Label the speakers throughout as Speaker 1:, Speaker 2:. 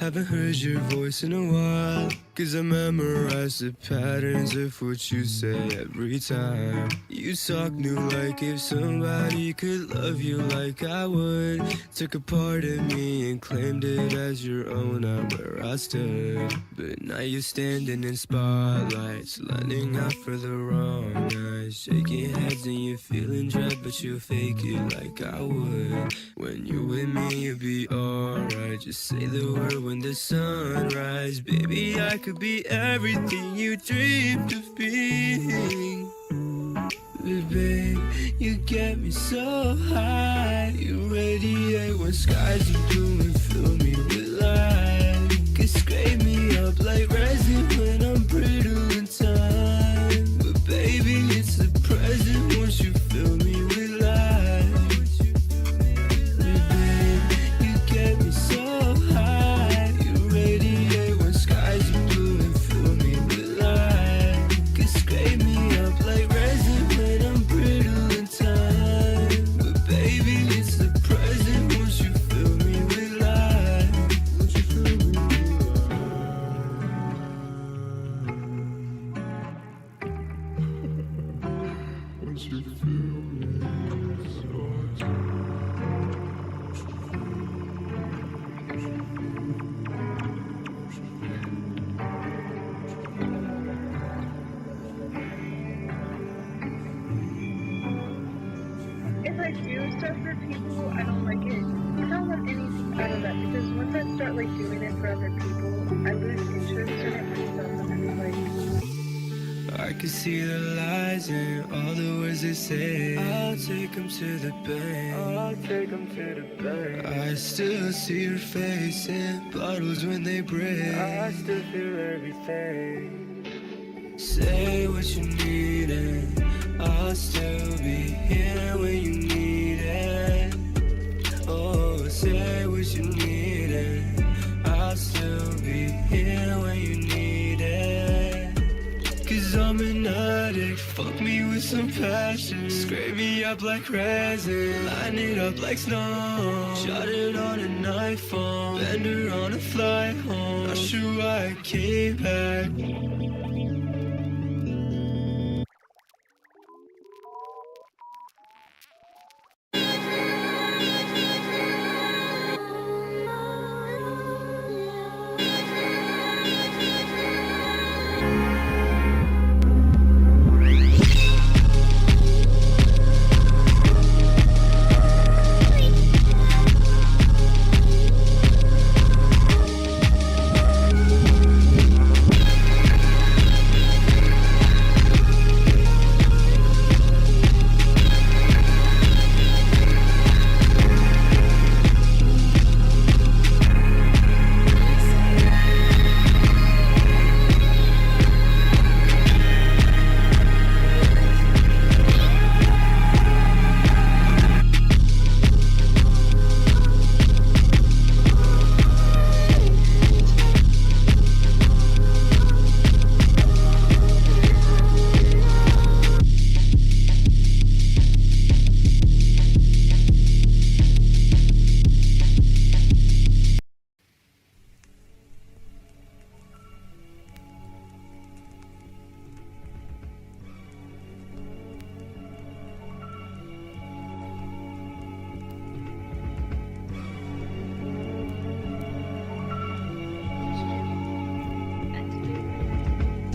Speaker 1: haven't heard your voice in a while, 'cause I memorize the patterns of what you say every time. You talk new like if somebody could love you like I would. Took a part of me and claimed it as your own, out where I stood. But now you're standing in spotlights, lining up for the wrong eyes. Shaking heads and you're feeling dread, but you'll fake it like I would. When you're with me, you'll be alright. Just say the word when the sun rises. Baby, I could be everything you dreamed of being. But babe, you get me so high. You radiate when skies are blue and fill me with light. You can scrape me up like resin when I'm brittle in time. But baby, it's the present once you fill me with light. But babe, you get me so high. You radiate when skies are blue and fill me with light. You can scrape me up like resin when I'm brittle in time. But baby, it's the present once you fill me with light. Once you fill me with light. Once you fill me
Speaker 2: If I do stuff for people, I don't like it. I don't want anything out of that, because once I start like doing it for other people, I lose interest in it myself, and it's like,
Speaker 1: I can see the lies in all the words they say. I'll take them to the bank. I'll take them to the bank. I still see your face in bottles when they break. I still feel everything. Say what you need and I'll still be here when you need it. Oh, say what you need and I'll still be here when you need it. 'Cause I'm an addict, fuck me with some passion. Scrape me up like resin, line it up like snow. Shot it on an iPhone, bend her on a flight home. Not sure why I came back.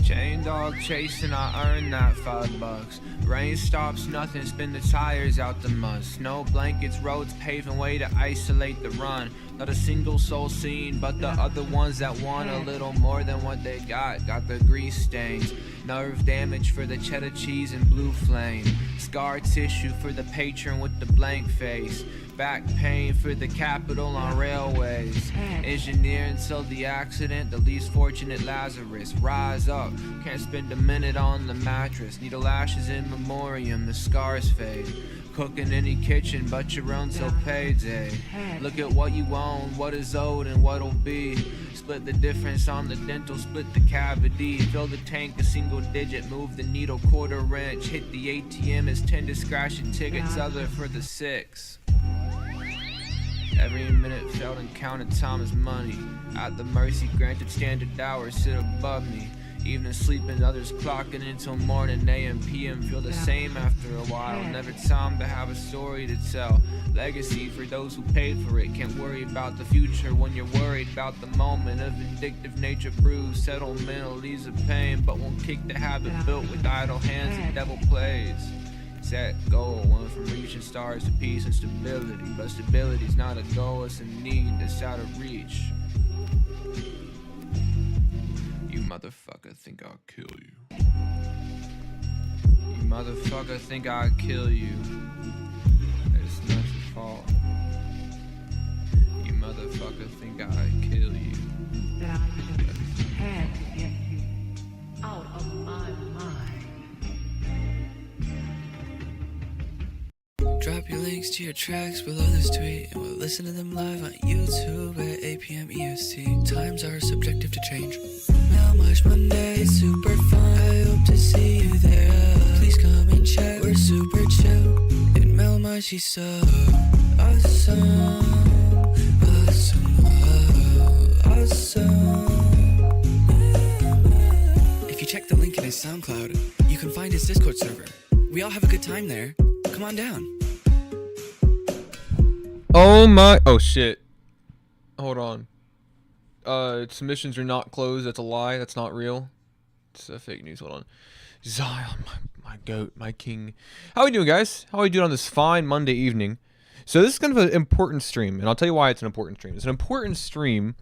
Speaker 3: Chain dog chasing, I earned that $5. Rain stops, nothing, spin the tires out the mud. Snow blankets, roads paving way to isolate the run. Not a single soul seen, but the other ones that want a little more than what they got the grease stains. Nerve damage for the cheddar cheese and blue flame. Scar tissue for the patron with the blank face. Back pain for the capital on railways. Engineer until the accident, the least fortunate Lazarus. Rise up, can't spend a minute on the mattress. Needle ashes in memoriam, the scars fade. Cook in any kitchen but your own till payday. Look at what you own, what is owed and what'll be. Split the difference on the dental, split the cavity. Fill the tank a single digit, move the needle quarter wrench. Hit the ATM as 10 to scratch the tickets, other for the 6. Every minute felt and counted time as money. At the mercy granted standard hours sit above me. Evening sleeping, others clocking until morning. AM, PM feel the same after a while. Never time to have a story to tell. Legacy for those who paid for it. Can't worry about the future when you're worried about the moment. A vindictive nature brews settlement leaves of pain, but won't kick the habit built with idle hands and devil plays. Set goal, one from reaching stars to peace and stability. But stability's not a goal, it's a need that's out of reach. You motherfucker think I'll kill you. You motherfucker think I'll kill you. It's not your fault. You motherfucker think I'll kill you.
Speaker 4: That I just had to get you out of my mind.
Speaker 1: Drop your links to your tracks below this tweet, and we'll listen to them live on YouTube at 8 p.m. EST. Times are subjective to change. Melmige Monday, super fun. I hope to see you there. Please come and check. We're super chill. In Melmige, he's so awesome. Awesome. Awesome. If you check the link in his SoundCloud, you can find his Discord server. We all have a good time there. Come on down.
Speaker 5: Oh my, oh shit. Hold on. Submissions are not closed. That's a lie. That's not real. It's fake news. Hold on. Zion, my goat, my king. How are we doing, guys? How are we doing on this fine Monday evening? So this is kind of an important stream, and I'll tell you why it's an important stream. It's an important stream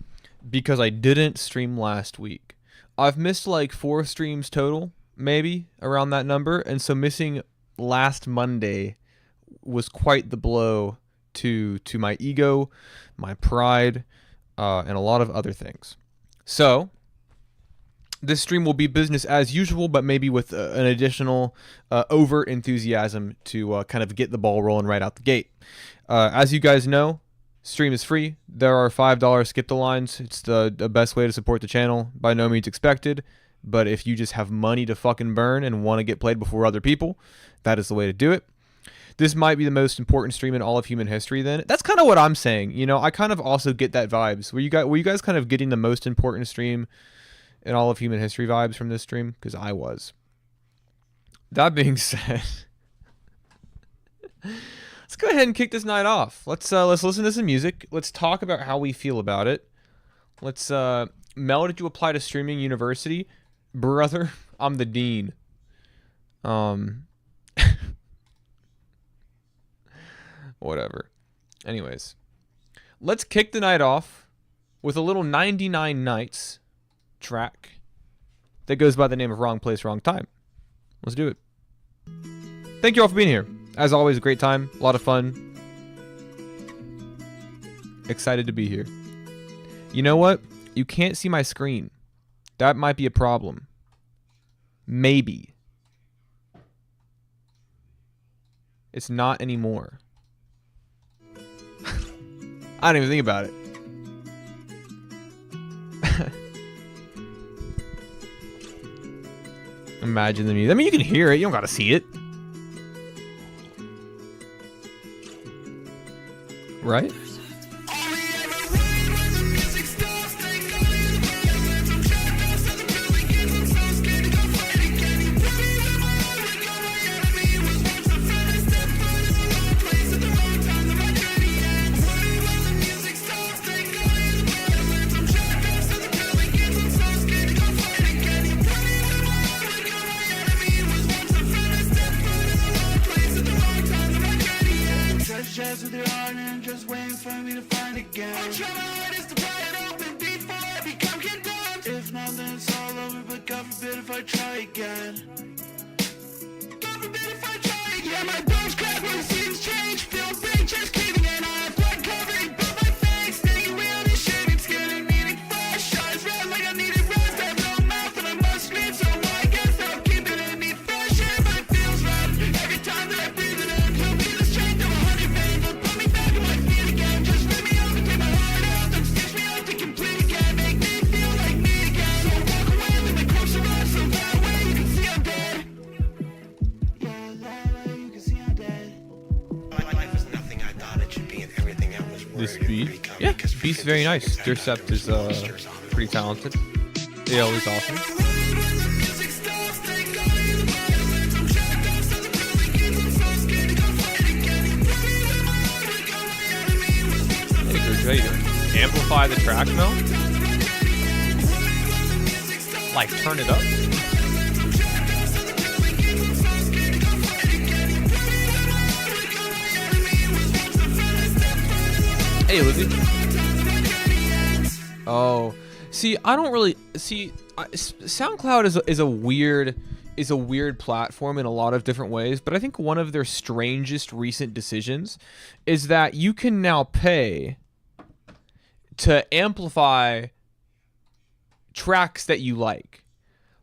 Speaker 5: because I didn't stream last week. I've missed like 4 streams total, maybe, around that number, and so missing last Monday was quite the blow to my ego, my pride, and a lot of other things. So this stream will be business as usual, but maybe with an additional over enthusiasm to kind of get the ball rolling right out the gate. As you guys know, stream is free. There are $5 skip the lines. It's the best way to support the channel. By no means expected, but if you just have money to fucking burn and want to get played before other people, that is the way to do it. This might be the most important stream in all of human history then. That's kind of what I'm saying. You know, I kind of also get that vibes. Were you guys kind of getting the most important stream in all of human history vibes from this stream? Because I was. That being said, let's go ahead and kick this night off. Let's listen to some music. Let's talk about how we feel about it. Let's Mel, did you apply to streaming university? Brother, I'm the dean. Whatever. Anyways, let's kick the night off with a little 99 Nights track that goes by the name of Wrong Place, Wrong Time. Let's do it. Thank you all for being here. As always, a great time, a lot of fun. Excited to be here. You know what? You can't see my screen. That might be a problem. Maybe. It's not anymore. I don't even think about it. Imagine the music. I mean, you can hear it. You don't gotta see it. Right?
Speaker 6: With your heart and just waiting for me to find again. I'm trying my hardest to write it open before I become condemned. If not, then it's all over, but God forbid if I try again. God forbid if I try again. Yeah, my bones crack when the seasons change. Feel big, just caving in. I have blood covering both my face. Staying real and shaving skin and needing fresh. Eyes red like I needed rest. I have no mouth and I must scream, so I guess I'll keep it in me fresh air, but it feels right every time that I breathe it in. He'll be the strength of 100 men. Put me back on my feet again. Just let me up and take my heart out. Then stitch me up to complete again. Make me feel like me again. So walk away with the corpse around so that way you can see I'm dead.
Speaker 5: beat? Yeah, beat's very nice. Dercept is pretty talented. Yeah, always awesome. Hey, Gurge, how you doing? Amplify the track, Mel? Like, turn it up? Hey, Lizzie. Oh, see, I don't really see. SoundCloud is a weird platform in a lot of different ways, but I think one of their strangest recent decisions is that you can now pay to amplify tracks that you like.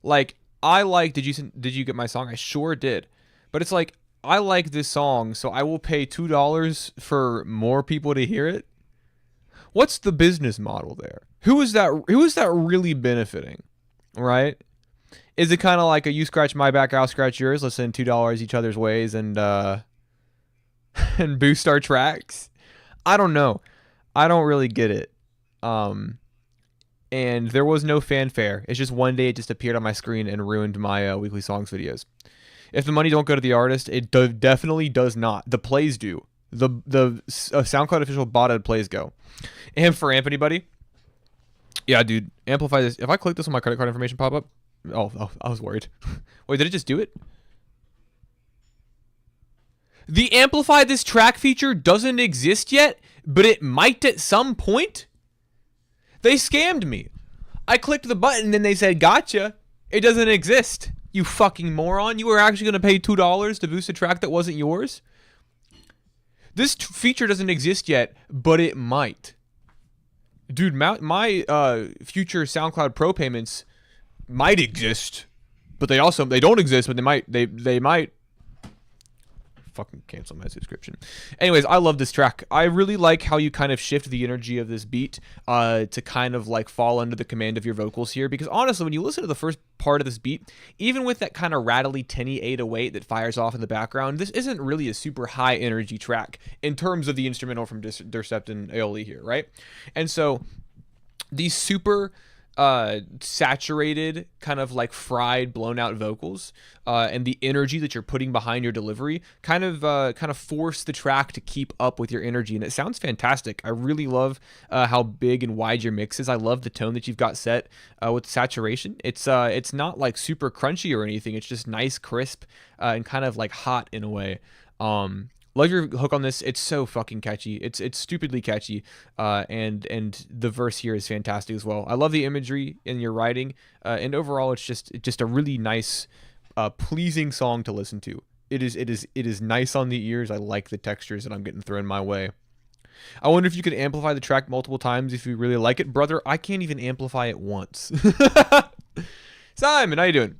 Speaker 5: Like, I like. Did you get my song? I sure did. But it's like, I like this song, so I will pay $2 for more people to hear it. What's the business model there? Who is that really benefiting? Right? Is it kind of like a you scratch my back, I'll scratch yours, let's send $2 each other's ways and and boost our tracks? I don't know. I don't really get it. And there was no fanfare. It's just one day it just appeared on my screen and ruined my weekly songs videos. If the money don't go to the artist, it definitely does not. The plays do. The SoundCloud official botted plays go. And for amp anybody? Yeah, dude. Amplify this. If I click this on my credit card information pop up. Oh, I was worried. Wait, did it just do it? The amplify this track feature doesn't exist yet, but it might at some point? They scammed me. I clicked the button and they said, gotcha. It doesn't exist. You fucking moron. You were actually going to pay $2 to boost a track that wasn't yours? This feature doesn't exist yet, but it might. Dude, my future SoundCloud Pro payments might exist, but they don't exist, but they might fucking cancel my subscription. Anyways, I love this track. I really like how you kind of shift the energy of this beat to kind of like fall under the command of your vocals here, because honestly, when you listen to the first part of this beat, even with that kind of rattly tinny 808 that fires off in the background, this isn't really a super high energy track in terms of the instrumental from Dercept and Aeoli here, right? And so these super saturated, kind of like fried, blown out vocals and the energy that you're putting behind your delivery kind of force the track to keep up with your energy, and it sounds fantastic. I really love how big and wide your mix is. I love the tone that you've got set with saturation. It's not like super crunchy or anything. It's just nice, crisp, and kind of like hot in a way. Love your hook on this. It's so fucking catchy. It's stupidly catchy, and the verse here is fantastic as well. I love the imagery in your writing, and overall, it's just a really nice, pleasing song to listen to. It is nice on the ears. I like the textures that I'm getting thrown my way. I wonder if you could amplify the track multiple times if you really like it, brother. I can't even amplify it once. Simon, how you doing?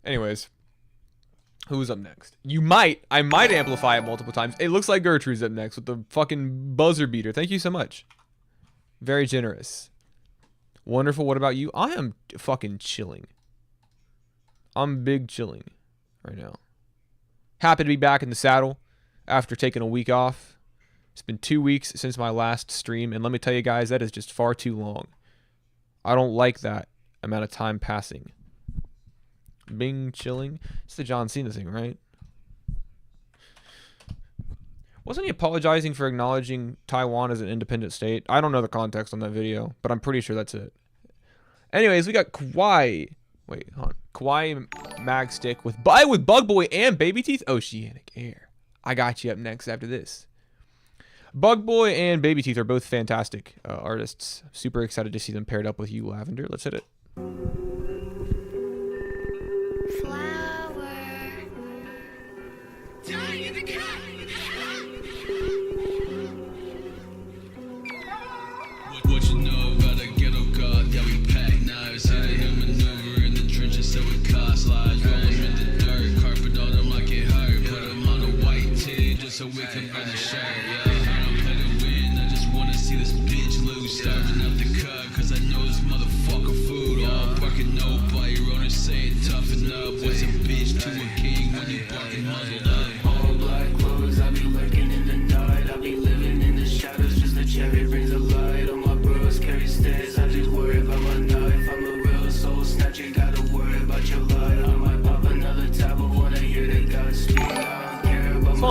Speaker 5: Anyways. Who's up next? I might amplify it multiple times. It looks like Gertrude's up next with the fucking buzzer beater. Thank you so much. Very generous. Wonderful. What about you? I am fucking chilling. I'm big chilling right now. Happy to be back in the saddle after taking a week off. It's been 2 weeks since my last stream, and let me tell you guys, that is just far too long. I don't like that amount of time passing. Bing chilling. It's the John Cena thing, right? Wasn't he apologizing for acknowledging Taiwan as an independent state? I don't know the context on that video, but I'm pretty sure that's it. Anyways, we got Kwai. Wait, hold on. Kwai Magstick with Bug Boy and Baby Teeth. Oceanic Air. I got you up next after this. Bug Boy and Baby Teeth are both fantastic artists. Super excited to see them paired up with you, Lavender. Let's hit it.
Speaker 6: What you know about a ghetto god? Yeah, we pack knives. Hit him maneuver in the trenches so it costs lives. Roll him in the dirt, carpet on him like it hurt. Put him on a white tee just so we can burn the shirt. Yeah, I don't play to win, I just wanna see this bitch lose. Starving up the cut, cause I know this motherfucker food. All barking nobody, Ronan saying toughen up. What's a bitch to a king when you barking muzzled up? All black clothes, I be lurking in the night. I be living in the shadows, just a cherry.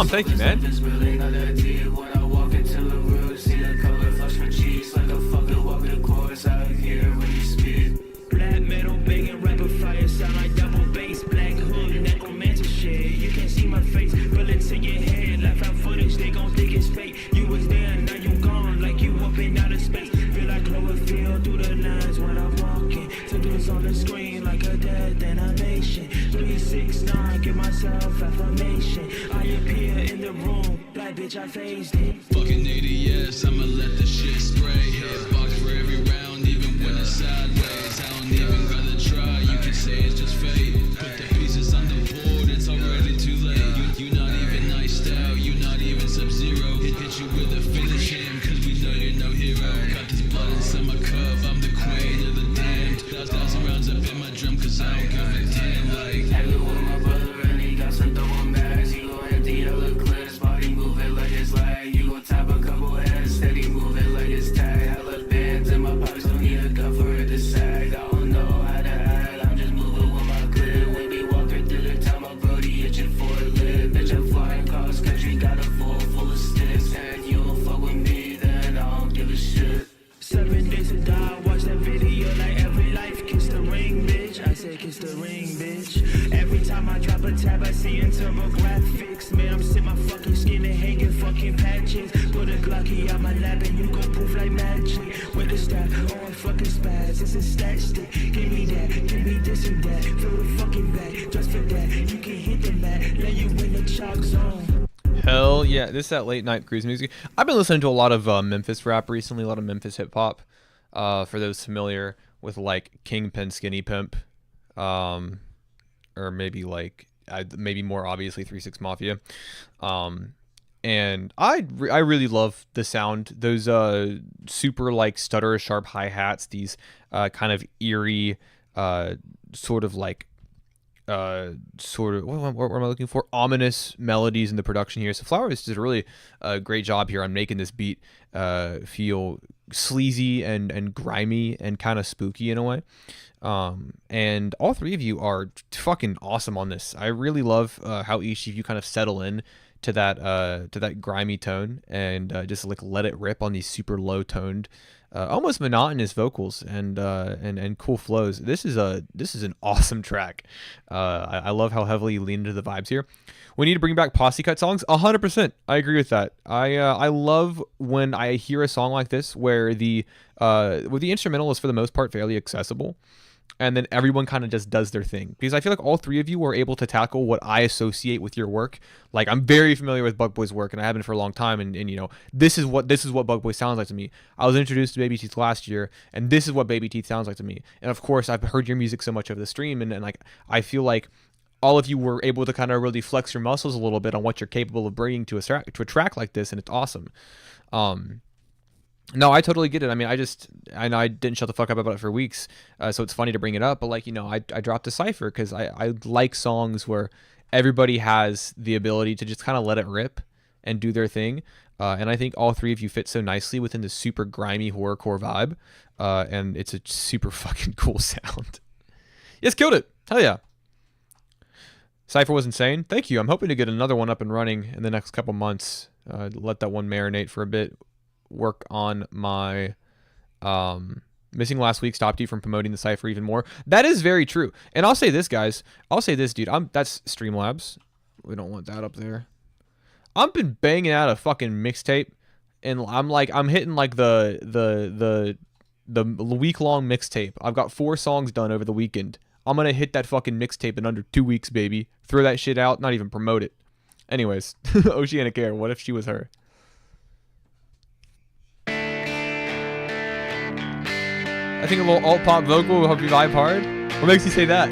Speaker 5: Tom, thank you, man.
Speaker 6: It's really not that deep when I walk into the room. See the color flush for cheeks like a fucking walking course out here when you speak. Black metal, banging rapid fire, sound like double bass. Black hood, necromancer shit. You can't see my face, bullets in your head. Laugh out footage, they gon' think it's fake. You was there, now you gone, like you up in outer space. Feel like Cloverfield through the lines when I'm walking. Something's on the screen like a death animation. 369, give myself affirmation. I appear in the room, like bitch, I phased it.
Speaker 7: Fucking ADS, I'ma let the shit spray. Hitbox for every round, even when it's sideways. I don't even gotta try, you can say it's just fate. Put the pieces on the board, it's already too late. You not even iced out, you not even Sub-Zero. Hit you with a finish him, cause we know you're no hero. Got this blood inside my cup, I'm the queen of the damned. 1,000 rounds up in my drum, cause I don't give a damn. Like,
Speaker 6: Hang with my brother and he got some double mags. He gon' empty hella clips, body moving like it's lag. You gon' tap a couple heads, steady moving like it's tag. Hella bands in my pockets, don't need a gun for it to sag. I don't know how to act, I'm just moving with my clip. When we walking through the town, my brody itching for a lip. Bitch, I'm flying cross country, got a full of sticks. And you don't fuck with me, then I don't give a shit. 7 days to die, watch that video like every life. Kiss the ring, bitch. I said kiss the ring, bitch. Every time I drop a tab, I see in turbo graphics. Man, I'm sick, my fucking skin and hanging fucking patches. Put a Glocky on my lap and you go poof like magic. With a staff, oh, I'm fucking spaz. It's a stat stick. Give me that, give me this and that. Throw the fucking back, just for that. You can hit the mat, let you in the chalk zone.
Speaker 5: Hell yeah, this is that late night cruise music. I've been listening to a lot of Memphis rap recently, a lot of Memphis hip hop. For those familiar with like Kingpin, Skinny Pimp, or maybe like maybe more obviously 3 6 Mafia, and I really love the sound. Those super like stutter sharp hi hats, these kind of eerie sort of like. What am I looking for? Ominous melodies in the production here. So Flowers did a really great job here on making this beat feel sleazy and grimy and kind of spooky in a way. And all three of you are fucking awesome on this. I really love how each of you kind of settle in to that grimy tone and just like let it rip on these super low toned. Almost monotonous vocals and cool flows. This is an awesome track. I love how heavily you lean into the vibes here. We need to bring back posse cut songs. 100%. I agree with that. I love when I hear a song like this where the instrumental is for the most part fairly accessible. And then everyone kind of just does their thing, because I feel like all three of you were able to tackle what I associate with your work. Like, I'm very familiar with Bug Boy's work, and I have been for a long time. And you know, this is what Bug Boy sounds like to me. I was introduced to Baby Teeth last year, and this is what Baby Teeth sounds like to me. And of course, I've heard your music so much over the stream, and like I feel like all of you were able to kind of really flex your muscles a little bit on what you're capable of bringing to a track like this, and it's awesome. No, I totally get it. I mean, I know I didn't shut the fuck up about it for weeks, so it's funny to bring it up. But like, you know, I dropped a cipher because I like songs where everybody has the ability to just kind of let it rip and do their thing. And I think all three of you fit so nicely within this super grimy horrorcore vibe, and it's a super fucking cool sound. Yes, killed it. Hell yeah. Cypher was insane. Thank you. I'm hoping to get another one up and running in the next couple months. Let that one marinate for a bit. Work on my missing last week stopped you from promoting the cipher even more. That is very true. And I'll say this, guys. I'll say this, dude. That's Streamlabs. We don't want that up there. I've been banging out a fucking mixtape, and I'm hitting like the week-long mixtape. I've got 4 songs done over the weekend. I'm gonna hit that fucking mixtape in under 2 weeks, baby. Throw that shit out, not even promote it. Anyways, Oceanic Air, what if she was her? I think a little alt-pop vocal will help you vibe hard. What makes you say that?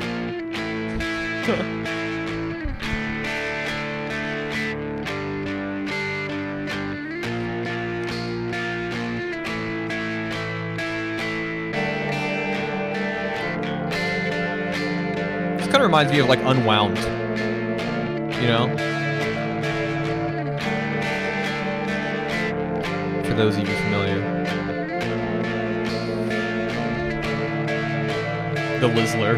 Speaker 5: This kind of reminds me of like Unwound. You know? For those of you familiar. The Lizzler.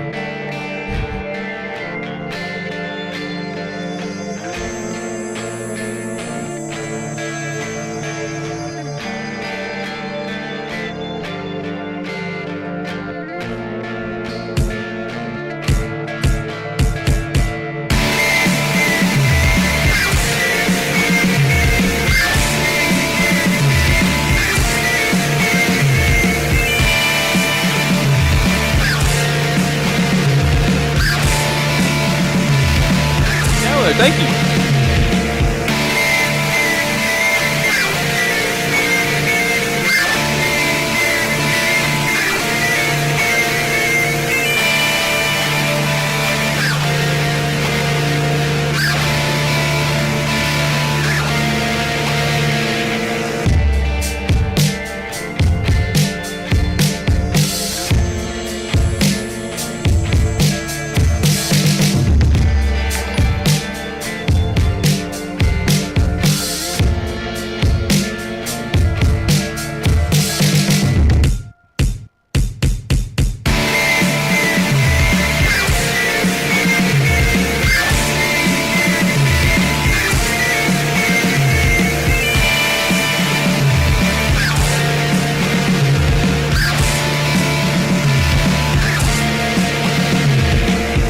Speaker 5: Zeller, thank you.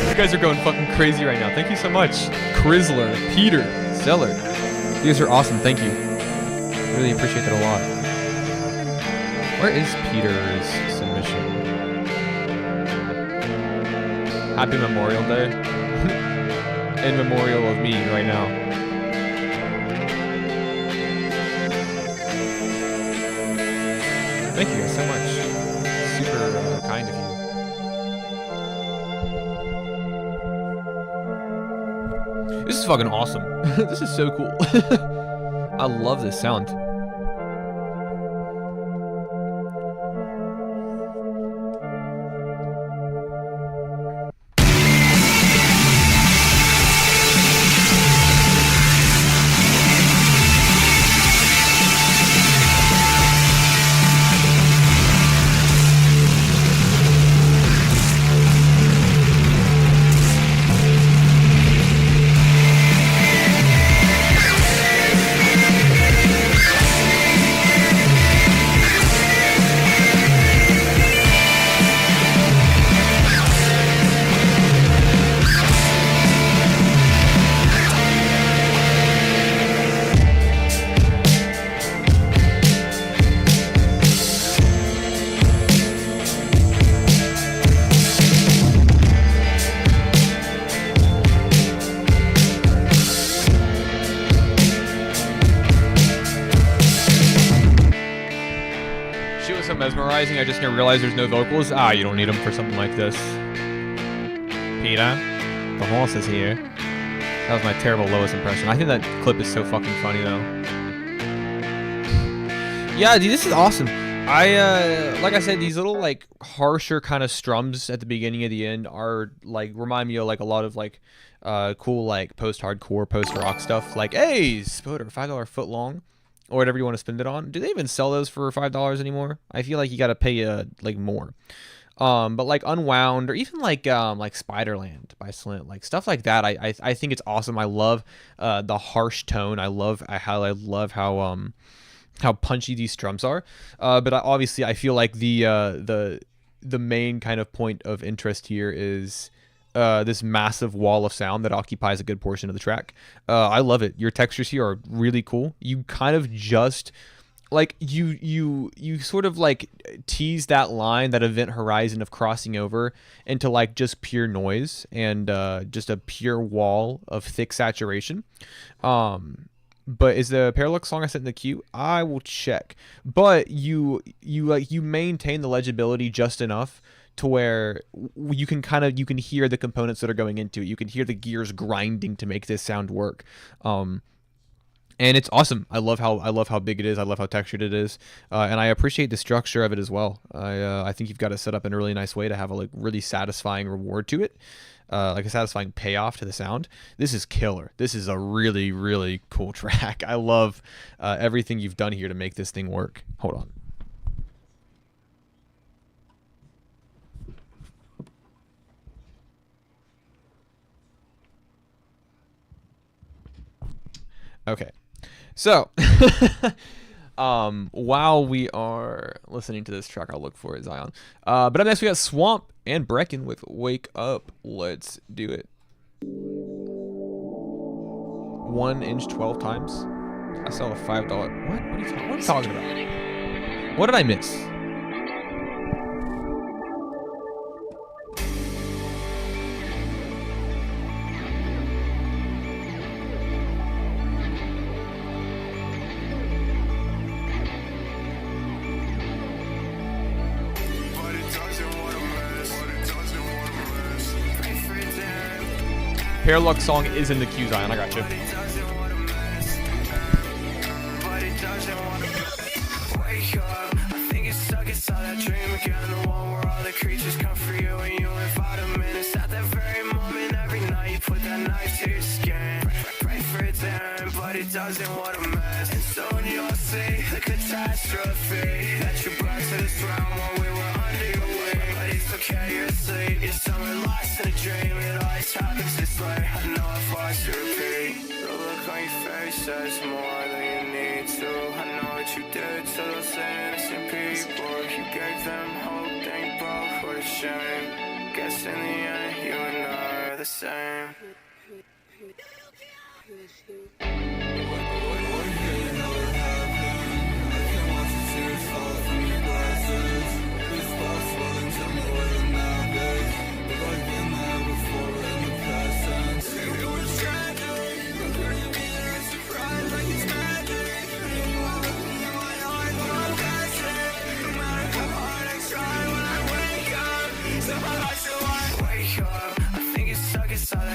Speaker 5: You guys are going fucking crazy right now. Thank you so much. Krizzler, Peter, Zeller. You guys are awesome. Thank you. Really appreciate that a lot. Where is Peter's submission? Happy Memorial Day. In memorial of me right now. Thank you guys so much. Super kind of you. This is fucking awesome. This is so cool. I love this sound. Mesmerizing. I just didn't realize there's no vocals. Ah, you don't need them for something like this. Peter, the horse is here. That was my terrible lowest impression. I think that clip is so fucking funny though. Yeah, dude, this is awesome. Like I said, these little like harsher kind of strums at the beginning of the end are like remind me of like a lot of like cool like post-hardcore, post-rock stuff. Like, hey, Spoder, $5 foot long. Or whatever you want to spend it on. Do they even sell those for $5 anymore? I feel like you got to pay like more. But like Unwound or even like Spiderland by Slint, like stuff like that. I think it's awesome. I love the harsh tone. I love how punchy these strums are. But obviously I feel like the main kind of point of interest here is this massive wall of sound that occupies a good portion of the track. I love it. Your textures here are really cool. You kind of just like you sort of like tease that line, that event horizon of crossing over into like just pure noise and just a pure wall of thick saturation. But is the Parallax song I sent in the queue? I will check. But you maintain the legibility just enough to where you can hear the components that are going into it. You can hear the gears grinding to make this sound work. And it's awesome. I love how big it is. I love how textured it is. And I appreciate the structure of it as well. I think you've got it set up in a really nice way to have a like really satisfying reward to it. Like a satisfying payoff to the sound. This is killer. This is a really, really cool track. I love everything you've done here to make this thing work. Hold on. Okay, so while we are listening to this track, I'll look for it, Zion. But up next we got Swamp and Brecken with Wake Up. Let's do it. 1 inch 12 times. I sell a $5. What are you talking about? What did I miss? Parallax song is in the queue, Zion. I got you.
Speaker 1: Doesn't want a mess, and soon you'll see the catastrophe that you brought to this round while we were under your wing. But it's okay, you're asleep, you're somewhere lost in a dream. It always happens this way, I know I've watched you repeat. The look on your face says more than you need to. I know what you did to those innocent people. You gave them hope, they broke, what a shame. Guess in the end, you and I are the same.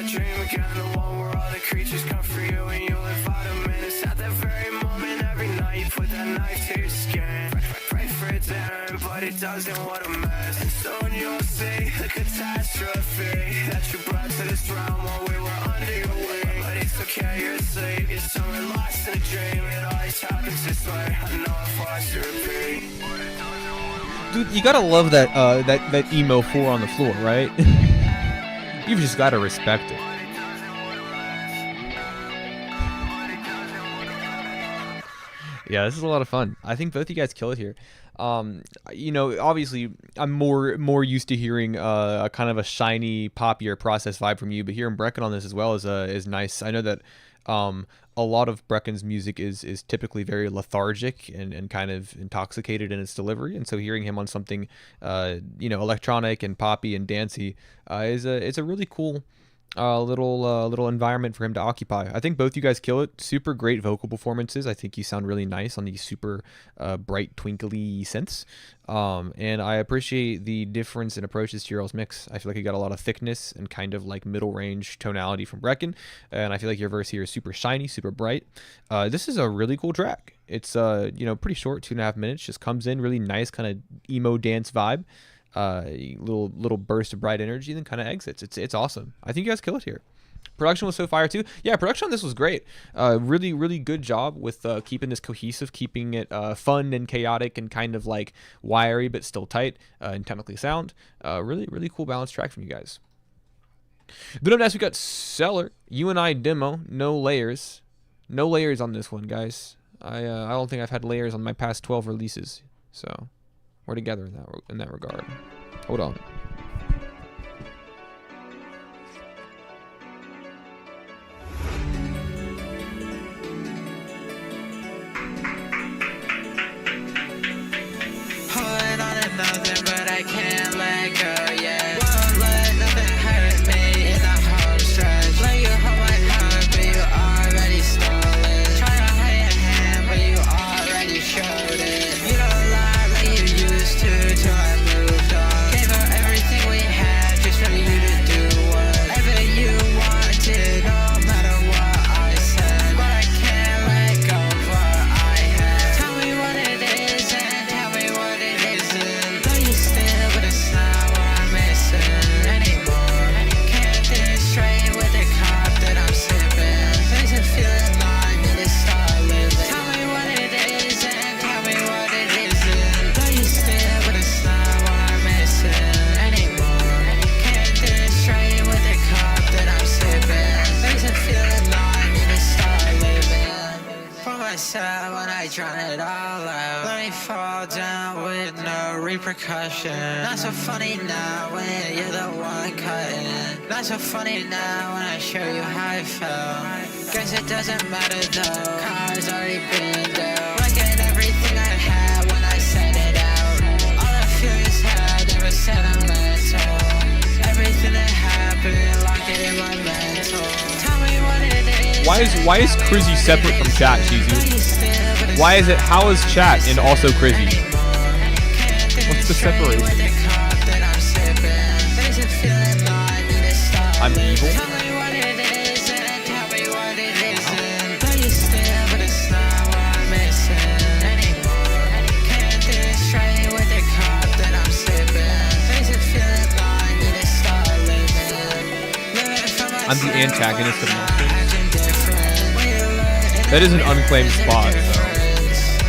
Speaker 1: Dream again, the one where all the creatures come for you and you live out of minutes. At that very moment, every night you put that knife to your skin. Pray for it then, but it doesn't want a mess. And soon you'll see the catastrophe that you brought to this round while we were under your wing. But it's okay, you're asleep, you're somewhere lost in a dream. It always happens this way, I know I've watched you repeat.
Speaker 5: Dude, you gotta love that that emo 4 on the floor, right? You've just gotta respect it. Yeah, this is a lot of fun. I think both you guys kill it here. You know, obviously, I'm more used to hearing a kind of a shiny, poppier process vibe from you, but hearing Brecken on this as well is nice. I know that a lot of Brecken's music is typically very lethargic and kind of intoxicated in its delivery, and so hearing him on something you know, electronic and poppy and dancey it's a really cool little environment for him to occupy. I think both you guys kill it. Super great vocal performances. I think you sound really nice on these super bright, twinkly synths. And I appreciate the difference in approaches to your all's mix. I feel like you got a lot of thickness and kind of like middle range tonality from Brecken. And I feel like your verse here is super shiny, super bright. This is a really cool track. It's you know, pretty short, 2.5 minutes. Just comes in really nice, kind of emo dance vibe. Little burst of bright energy, and then kind of exits. It's awesome. I think you guys kill it here. Production was so fire too. Yeah, production on this was great. Really good job with keeping this cohesive, keeping it fun and chaotic and kind of like wiry but still tight and technically sound. Really cool balanced track from you guys. Then up next we got Seller. You and I demo, no layers on this one, guys. I don't think I've had layers on my past 12 releases, so we're together in that regard. Hold on.
Speaker 8: Holding on to nothing, but I can't let go yet. Won't let nothing hurt me in the home stretch. Let you hold my heart, but you already stole it. Try to hide your hand, but you already showed it. You don't lie like you used to till I moved on. Gave her everything we had just for you to do whatever you wanted, no matter what I said. But I can't let go of what I had. Tell me what it is and tell me what it isn't. Though you still, but it's not what I'm missing anymore. Can't think straight with the cup that I'm sipping. Makes it feeling like I need to start living. Tell me what it is and tell me what it isn't. Though you still, but it's not what I'm missing anymore. Can't think straight with the cup that I'm sipping. Makes it feeling like I need to start living. For myself when I drown it all out. Let me fall down with no repercussion. Not so funny now when you're the one cutting. Not so funny now when I show you how I felt. Guess it doesn't matter though, car's already been dealt. Look at everything I had when I set it out. All the feelings had, they were sentimental. Everything that happened, lock it in my mental. Tell me what it is.
Speaker 5: Why is Crizzy separate from chat, Cheesy? Why is it, how is chat and also Crizzy? What's the separation? I'm evil? I'm the antagonist of Nelson. That is an unclaimed spot, so.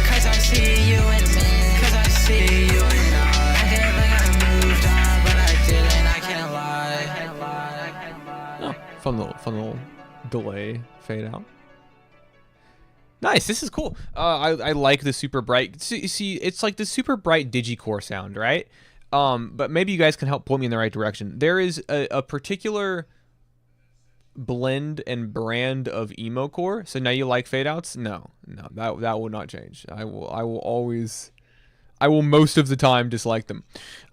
Speaker 8: Cause I see you in me, cause I see you in I feel like I moved on, but I didn't, I can't lie.
Speaker 5: Oh, fun little delay fade out. Nice, this is cool. I like the super bright. See, it's like the super bright digicore sound, right? But maybe you guys can help point me in the right direction. There is a particular blend and brand of emo core. So now you like fade outs? No, that will not change. I will most of the time dislike them.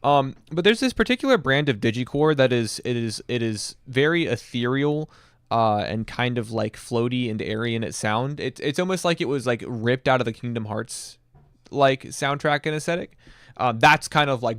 Speaker 5: But there's this particular brand of digicore that is very ethereal. And kind of like floaty and airy in its sound. It's almost like it was like ripped out of the Kingdom Hearts like soundtrack and aesthetic. That's kind of like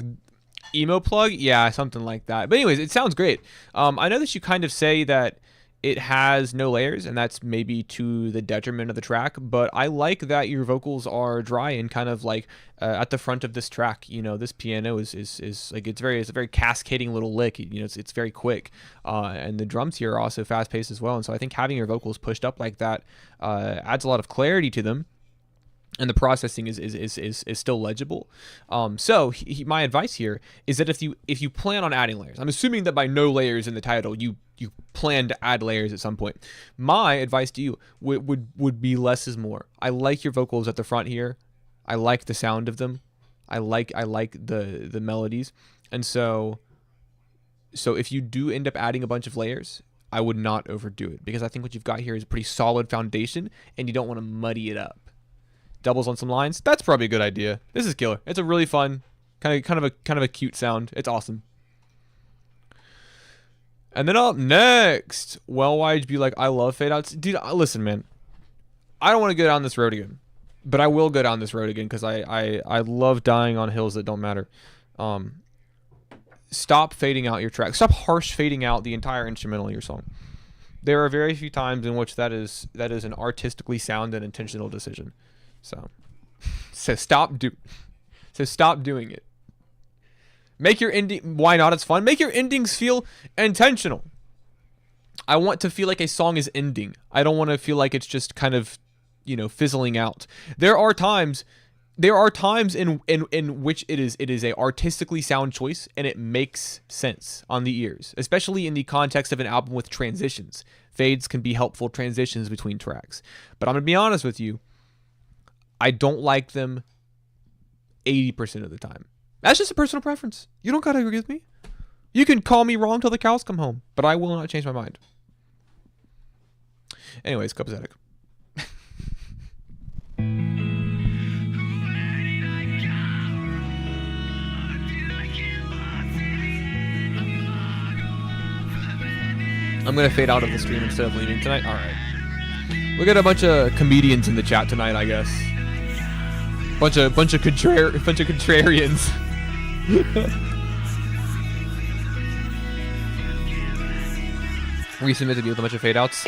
Speaker 5: emo plug, yeah, something like that. But anyways, it sounds great. I know that you kind of say that it has no layers, and that's maybe to the detriment of the track, but I like that your vocals are dry and kind of like at the front of this track. You know, this piano is like it's a very cascading little lick. You know, it's very quick, and the drums here are also fast paced as well. And so I think having your vocals pushed up like that adds a lot of clarity to them. And the processing is still legible. So my advice here is that if you plan on adding layers, I'm assuming that by no layers in the title you plan to add layers at some point. My advice to you would be less is more. I like your vocals at the front here. I like the sound of them. I like the melodies. And so if you do end up adding a bunch of layers, I would not overdo it, because I think what you've got here is a pretty solid foundation, and you don't want to muddy it up. Doubles on some lines, that's probably a good idea. This is killer. It's a really fun, kind of a cute sound. It's awesome. And then up next, well, why'd you be like, I love fade outs? Dude, listen, man. I don't want to go down this road again, but I will go down this road again because I love dying on hills that don't matter. Stop fading out your track. Stop harsh fading out the entire instrumental of your song. There are very few times in which that is an artistically sound and intentional decision. So stop doing it. Make your ending. Why not? It's fun. Make your endings feel intentional. I want to feel like a song is ending. I don't want to feel like it's just kind of, fizzling out. There are times in which it is a artistically sound choice, and it makes sense on the ears, especially in the context of an album with transitions. Fades can be helpful transitions between tracks. But I'm going to be honest with you, I don't like them 80% of the time. That's just a personal preference. You don't gotta agree with me. You can call me wrong till the cows come home, but I will not change my mind. Anyways, copacetic. I'm gonna fade out of the stream instead of leaving tonight. All right. We got a bunch of comedians in the chat tonight, I guess. Bunch of contrarians. Resubmit to be with a bunch of fade outs.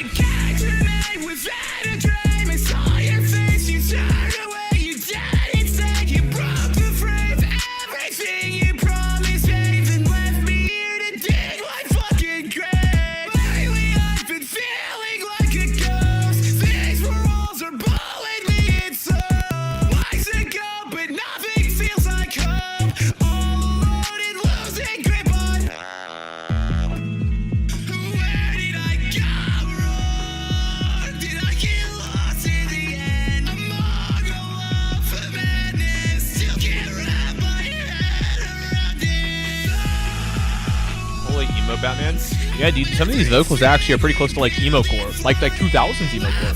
Speaker 5: Batman. Yeah, dude, some of these vocals actually are pretty close to like emo core, like 2000s emo core.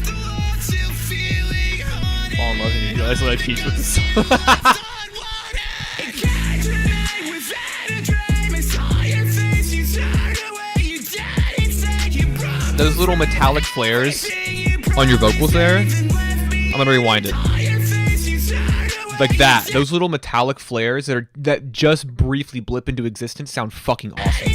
Speaker 5: Fall in love and you realize what I teach with this song. Those little metallic flares on your vocals there, I'm gonna rewind it. Like that, those little metallic flares that just briefly blip into existence sound fucking awesome.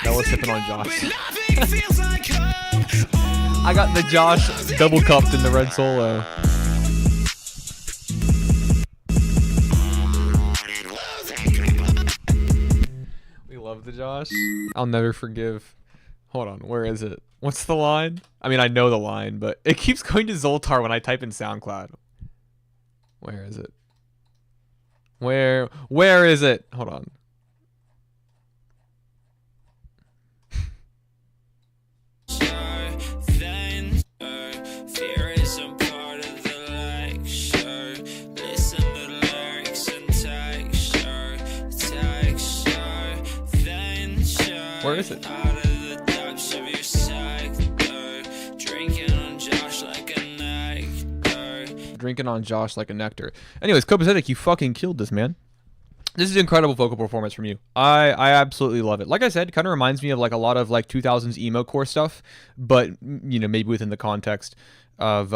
Speaker 5: That was sipping on Josh. I got the Josh double cupped in the red solo. We love the Josh. I'll never forgive. Hold on, where is it? What's the line? I mean, I know the line, but it keeps going to Zoltar when I type in SoundCloud. Where is it? Where is it? Hold on. Where is it? Drinking on Josh like a nectar. Anyways, Copacetic, you fucking killed this, man. This is an incredible vocal performance from you. I absolutely love it. Like I said, it kind of reminds me of like a lot of like 2000s emo core stuff, but you know, maybe within the context of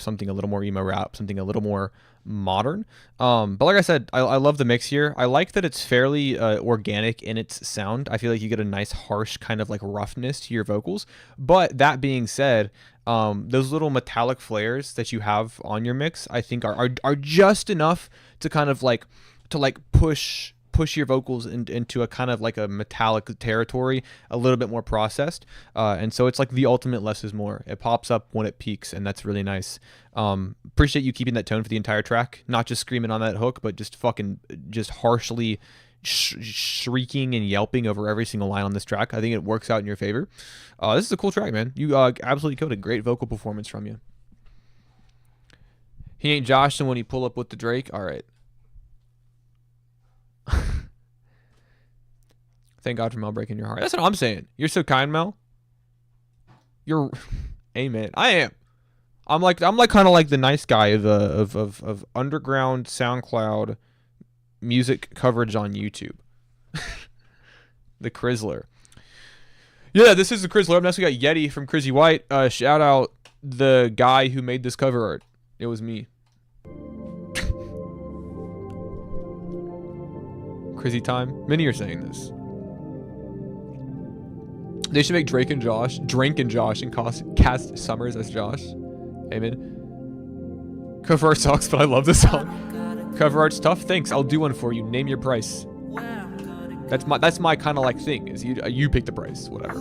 Speaker 5: something a little more emo rap, something a little more modern. But like I said, I love the mix here. I like that it's fairly organic in its sound. I feel like you get a nice harsh kind of like roughness to your vocals. But that being said, those little metallic flares that you have on your mix, I think are just enough to kind of like push your vocals into a kind of like a metallic territory, a little bit more processed, and so it's like the ultimate less is more. It pops up when it peaks, and that's really nice. Appreciate you keeping that tone for the entire track, not just screaming on that hook, but just harshly shrieking and yelping over every single line on this track. I think it works out in your favor. This is a cool track, man. You absolutely killed it. Great vocal performance from you. He ain't Josh, and when he pull up with the Drake, all right. Thank God for Mel breaking your heart. That's what I'm saying. You're so kind, Mel. You're, amen. I am. I'm like kind of like the nice guy of underground SoundCloud music coverage on YouTube. The Krizzler. Yeah, this is the Krizzler. Up next, we got Yeti from Crizzy White. Shout out the guy who made this cover art. It was me. Crazy time. Many are saying this. They should make Drake and Josh, and cast Summers as Josh. Amen. Cover art sucks, but I love this song. Cover art's tough. Thanks. I'll do one for you. Name your price. That's my kind of like thing. Is you pick the price, whatever.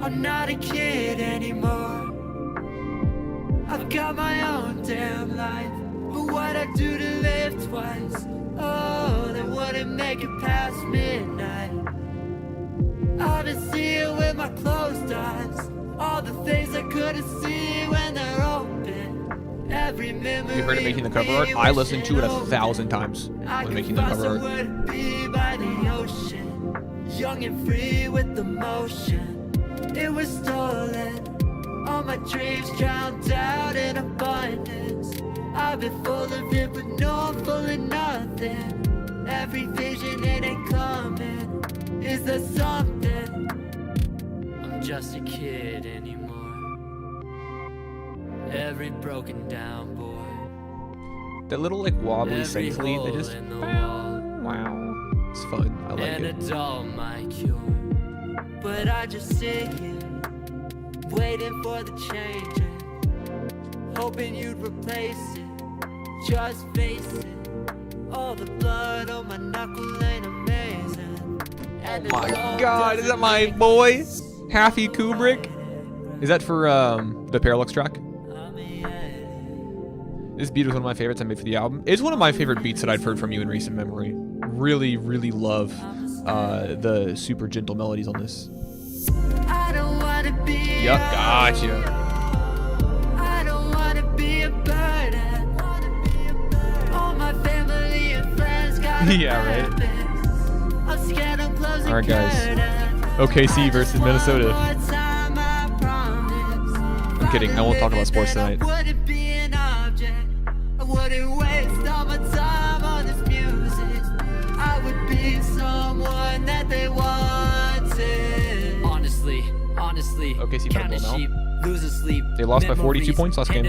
Speaker 6: I'm not a kid anymore. I've got my own damn life. But what I do to live twice, oh, that wouldn't make it past midnight. I've been seeing with my closed eyes all the things I couldn't see when they're open. Every memory.
Speaker 5: You heard it making the cover art? I listened to it 1,000 times when making the cover art.
Speaker 6: Be by the ocean, young and free with the motion. It was stolen. All my dreams drowned out in abundance. I've been full of it, but no, I'm full of nothing. Every vision, it ain't coming. Is there something? I'm just a kid anymore. Every broken down boy.
Speaker 5: That little like wobbly synth lead, they just wow. It's fun. I like
Speaker 6: and
Speaker 5: it.
Speaker 6: And a doll my cure. But I just sit here, waiting for the changing, hoping you'd replace it. Just face it, all the blood on my knuckle ain't amazing. And
Speaker 5: oh my God, is that my boy, Happy Kubrick? Is that for the Parallax track? This beat was one of my favorites I made for the album. It's one of my favorite beats that I've heard from you in recent memory. Really, really love the super gentle melodies on this.
Speaker 6: I don't wanna be
Speaker 5: yep, gotcha.
Speaker 6: I don't wanna be a burden. All my family and friends got
Speaker 5: yeah, right.
Speaker 6: I'm scared I'm closing.
Speaker 5: Alright, guys. OKC versus Minnesota. I'm kidding. I won't talk about sports tonight.
Speaker 6: I wouldn't waste all my time on this music. I would be someone that they wanted. Honestly,
Speaker 5: OKC
Speaker 6: count
Speaker 5: better
Speaker 6: sheep, lose sleep.
Speaker 5: They lost by 42 points last game.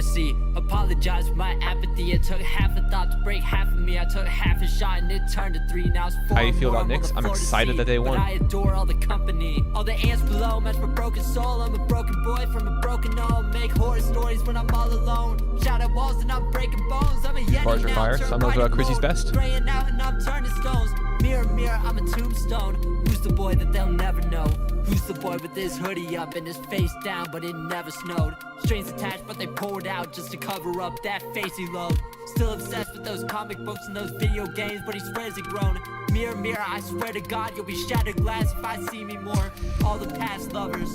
Speaker 6: Apologize for my apathy. It took half a thought to break half of
Speaker 8: me, I took half a shot and it turned to 3. Now it's 4.
Speaker 5: How you feel
Speaker 8: more,
Speaker 5: about Knicks?
Speaker 8: on the
Speaker 5: I'm
Speaker 8: floor to
Speaker 5: excited
Speaker 8: see,
Speaker 5: that they won.
Speaker 8: But I adore all the company. All the ants below match my broken soul. I'm a broken boy from a broken home. Make horror stories when I'm all alone. Shout at walls and I'm breaking bones. I'm a yeti
Speaker 5: Bars are
Speaker 8: now,
Speaker 5: fire.
Speaker 8: turn
Speaker 5: Some of
Speaker 8: white and
Speaker 5: Chrissy's
Speaker 8: gold.
Speaker 5: best.
Speaker 8: Graying out and I'm turning stones. Mirror, mirror, I'm a tombstone. Who's the boy that they'll never know? Who's the boy with his hoodie up and his face down, but it never snowed? Strings attached, but they pulled out just to cover up that face he loved. Still obsessed with those comic books and those video games, but he swears it grown. Mirror, mirror, I swear to God, you'll be shattered glass if I see me more. All the past lovers,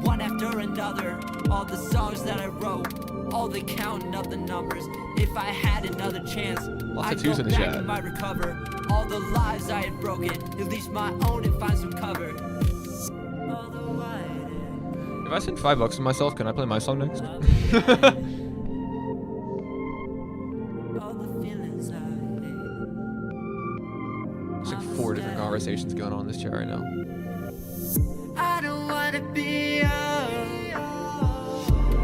Speaker 8: one after another. All the songs that I wrote, all the counting of the numbers. If I had another chance, I'd
Speaker 5: twos
Speaker 8: go
Speaker 5: in the
Speaker 8: back
Speaker 5: chat.
Speaker 8: and might recover all the lives I had broken, at least my own, and find some cover. Although I
Speaker 5: If I spend $5 to myself, can I play my song next?
Speaker 8: all the feelings I hate.
Speaker 5: There's like 4 different conversations going on in this chat right now.
Speaker 8: I don't wanna be old.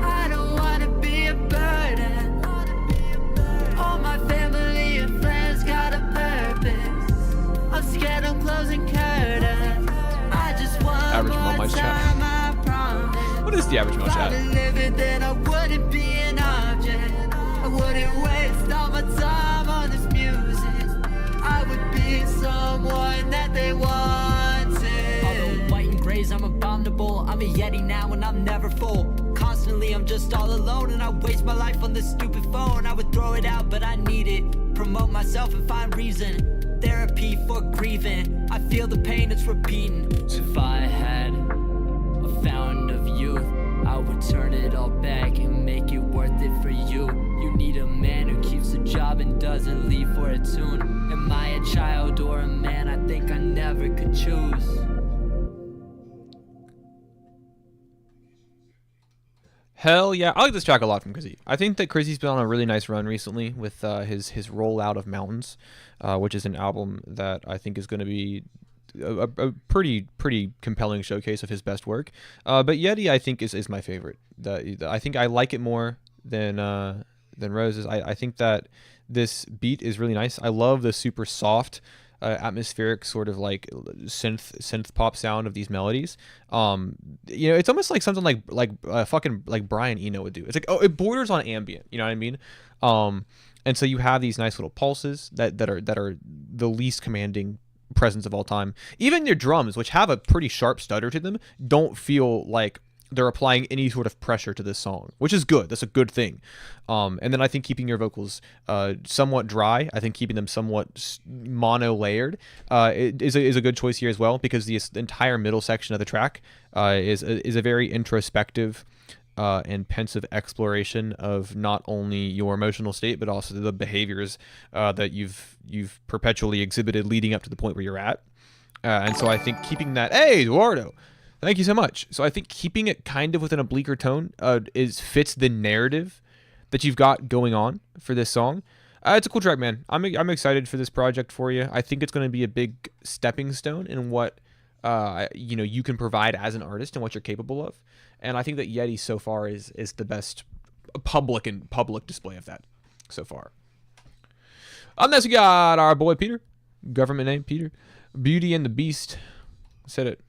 Speaker 8: I don't wanna be a burden. All my family and friends got a purpose. I'm scared I'm closing curtains. I just want
Speaker 5: Average
Speaker 8: more
Speaker 5: Melmige chat.
Speaker 8: time, I promise.
Speaker 5: What is the average Mel
Speaker 8: If I
Speaker 5: chat?
Speaker 8: live it, then I wouldn't be an object. I wouldn't waste all my time on this music. I would be someone that they wanted. Although white and grays, I'm abominable. I'm a yeti now and I'm never full. Constantly, I'm just all alone and I waste my life on this stupid phone. I would throw it out, but I need it. Promote myself and find reason. Therapy for grieving. I feel the pain, it's repeating. If I had a fountain of youth, I would turn it all back and make it worth it for you. You need a man who keeps a job and doesn't leave for a tune. Am I a child or a man? I think I never could choose.
Speaker 5: Hell yeah, I like this track a lot from Chrissy. I think that Chrissy's been on a really nice run recently with his rollout of Mountains, which is an album that I think is going to be a pretty compelling showcase of his best work. But Yeti, I think is my favorite. I think I like it more than Roses. I think that this beat is really nice. I love the super soft, atmospheric sort of like synth pop sound of these melodies. It's almost like something like fucking like Brian Eno would do. It's like, oh, it borders on ambient. You know what I mean? And so you have these nice little pulses that are the least commanding presence of all time. Even your drums, which have a pretty sharp stutter to them, don't feel like they're applying any sort of pressure to this song, which is good. That's a good thing. And then I think keeping your vocals somewhat dry, I think keeping them somewhat mono-layered is a good choice here as well, because the entire middle section of the track is a very introspective and pensive exploration of not only your emotional state, but also the behaviors that you've perpetually exhibited leading up to the point where you're at. And so I think keeping that, hey, Eduardo, thank you so much. So I think keeping it kind of within a bleaker tone fits the narrative that you've got going on for this song. It's a cool track, man. I'm excited for this project for you. I think it's going to be a big stepping stone in what you can provide as an artist and what you're capable of. And I think that Yeti so far is the best public display of that so far. On this, we got our boy Peter, government name Peter, Beauty and the Beast. Said it.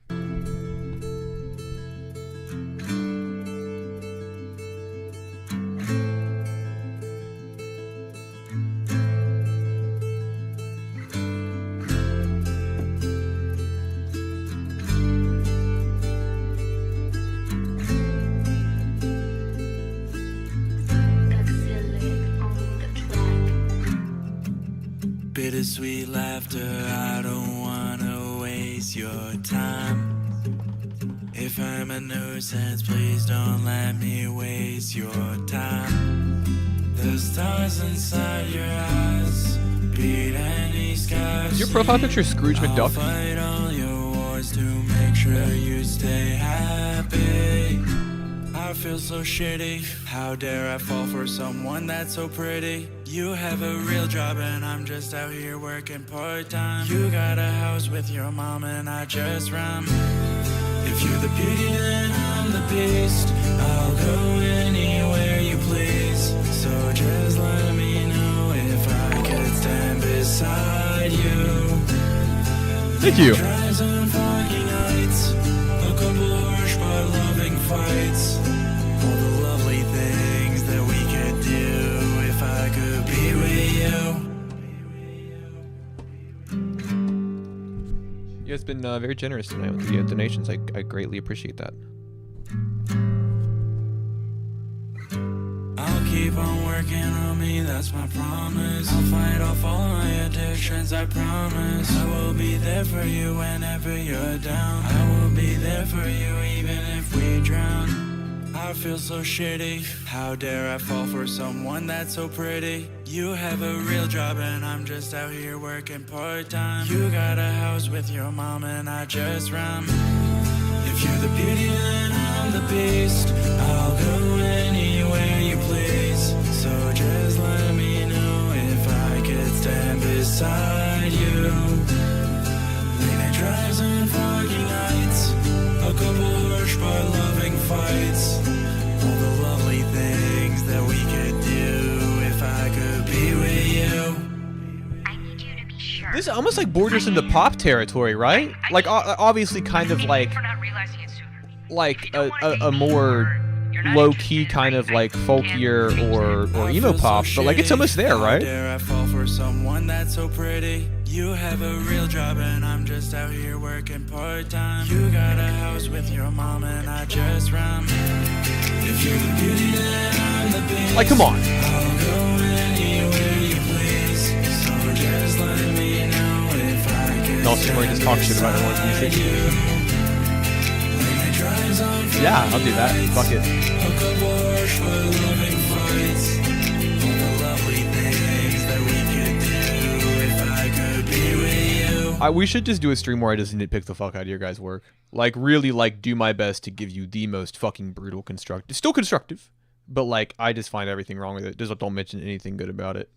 Speaker 6: Bittersweet laughter, I don't wanna waste your time. If I'm a nuisance, please don't let me waste your time. The stars inside your eyes beat any skies.
Speaker 5: Is your profile picture Scrooge
Speaker 6: I'll
Speaker 5: McDuck?
Speaker 6: fight all your wars to make sure you stay happy. I feel so shitty. How dare I fall for someone that's so pretty? You have a real job and I'm just out here working part-time. You got a house with your mom and I just rhyme. If you're the beauty then I'm the beast. I'll go anywhere you please. So just let me know if I could stay.
Speaker 5: Thank you.
Speaker 6: Drives on foggy nights, a couple harsh but loving fights. All the lovely things that we could do if I could be with you.
Speaker 5: You guys been very generous tonight with the donations. I greatly appreciate that.
Speaker 6: I'll keep on working on me, that's my promise. I'll fight off all my addictions, I promise. I will be there for you whenever you're down. I will be there for you even if we drown. I feel so shitty, how dare I fall for someone that's so pretty. You have a real job and I'm just out here working part-time. You got a house with your mom and I just rhyme. If you're the beauty then I'm the beast. I'll go anywhere you please. So just let me know if I could stand beside you. Late night drives on foggy nights, a couple harsh but loving fights. All the lovely things that we could do if I could be with you.
Speaker 9: I need you to be sure.
Speaker 5: This almost like borders into pop territory, right? Like obviously kind of like a more low-key kind of like folkier or emo pop, but like it's almost there, right?
Speaker 6: Dare I fall for someone that's so pretty? You have a real job and I'm just out here working part-time. You got a house with your mom and I just rhyme. If you're the beauty then I'm the beast.
Speaker 5: Like come on.
Speaker 6: I'll go anywhere you please. So just let me know if I can.
Speaker 5: No, somewhere just talk shit about everyone's music. Yeah, I'll do that. Fuck it. We should just do a stream where I just nitpick the fuck out of your guys' work. Like, really, like, do my best to give you the most fucking brutal constructive. Still constructive, but, like, I just find everything wrong with it. Just don't mention anything good about it.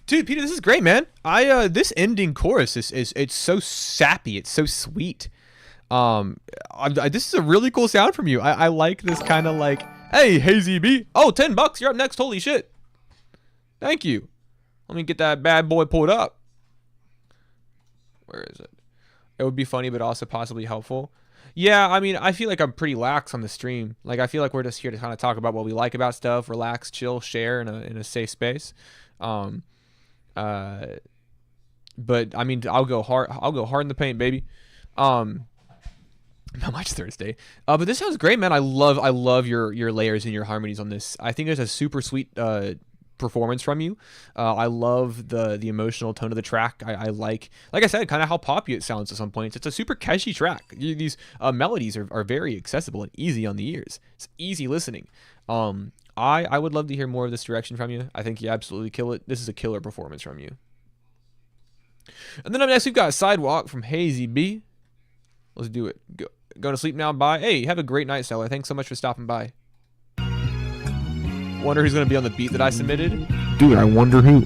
Speaker 5: Dude, Peter, this is great, man. This ending chorus it's so sappy. It's so sweet. This is a really cool sound from you. I like this kind of like, hey, Hazy B. Oh, $10, you're up next. Holy shit. Thank you. Let me get that bad boy pulled up. Where is it? It would be funny, but also possibly helpful. Yeah, I mean, I feel like I'm pretty lax on the stream. Like, I feel like we're just here to kind of talk about what we like about stuff, relax, chill, share in a safe space. But I mean, I'll go hard in the paint, baby. Not much Thursday. But this sounds great, man. I love your layers and your harmonies on this. I think there's a super sweet performance from you. I love the emotional tone of the track. I like I said, kind of how poppy it sounds at some points. It's a super catchy track. These melodies are very accessible and easy on the ears. It's easy listening. I would love to hear more of this direction from you. I think you absolutely kill it. This is a killer performance from you. And then up next, we've got Sidewalk from Hazy B. Let's do it. Going to sleep now. Bye. Hey, have a great night, Seller. Thanks so much for stopping by. Wonder who's going to be on the beat that I submitted? Dude, I wonder who.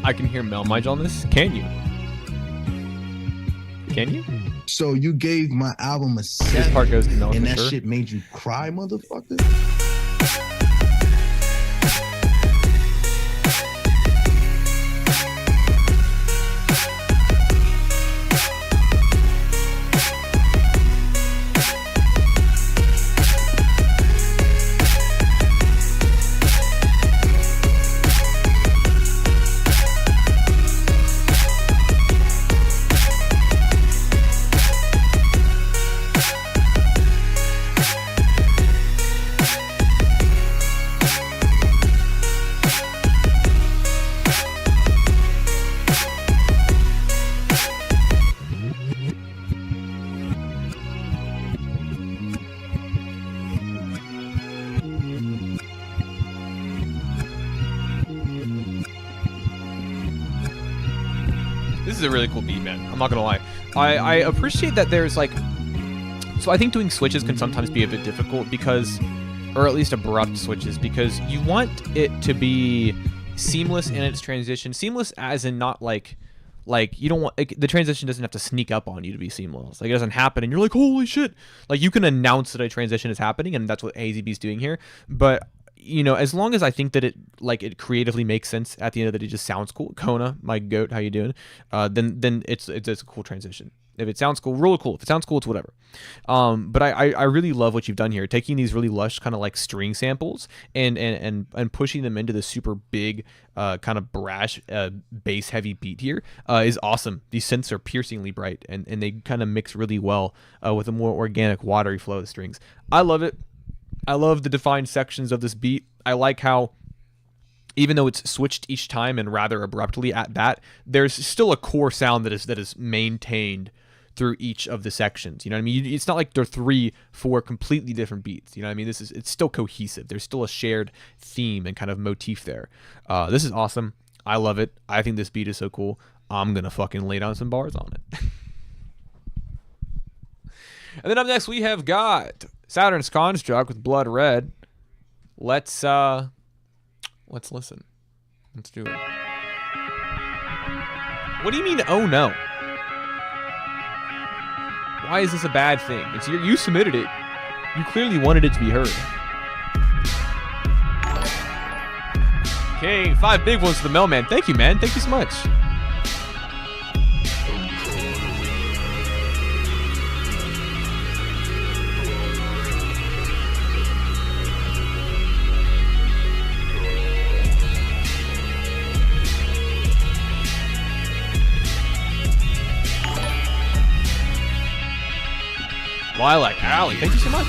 Speaker 5: I can hear melmige on this. Can you? Can you?
Speaker 10: So you gave my album a
Speaker 5: This
Speaker 10: 7,
Speaker 5: part goes to Mel
Speaker 10: and
Speaker 5: for
Speaker 10: that
Speaker 5: sure.
Speaker 10: shit made you cry, motherfucker?
Speaker 5: This is a really cool beat, man. I'm not gonna lie. I appreciate that there's like, so I think doing switches can sometimes be a bit difficult because, or at least abrupt switches, because you want it to be seamless in its transition. Seamless as in not like you don't want, like, the transition doesn't have to sneak up on you to be seamless. Like, it doesn't happen and you're like, holy shit. Like, you can announce that a transition is happening, and that's what AZB's doing here. But you know, as long as I think that it creatively makes sense at the end of the day, it just sounds cool. Kona, my goat, how you doing? Then it's a cool transition. If it sounds cool, really cool. If it sounds cool, it's whatever. But I really love what you've done here, taking these really lush kind of like string samples and pushing them into the super big kind of brash bass heavy beat here is awesome. These synths are piercingly bright and they kind of mix really well with a more organic, watery flow of the strings. I love it. I love the defined sections of this beat. I like how, even though it's switched each time and rather abruptly at that, there's still a core sound that is maintained through each of the sections. You know what I mean? It's not like they're 3-4 completely different beats. You know what I mean? It's still cohesive. There's still a shared theme and kind of motif there. This is awesome. I love it. I think this beat is so cool. I'm gonna fucking lay down some bars on it. And then up next we have got Saturn's Construct with Blood Red. Let's listen. Let's do it. What do you mean, oh no? Why is this a bad thing? It's you submitted it. You clearly wanted it to be heard. Okay, 5 big ones to the mailman. Thank you, man. Thank you so much. Lilac Alley, thank you so much.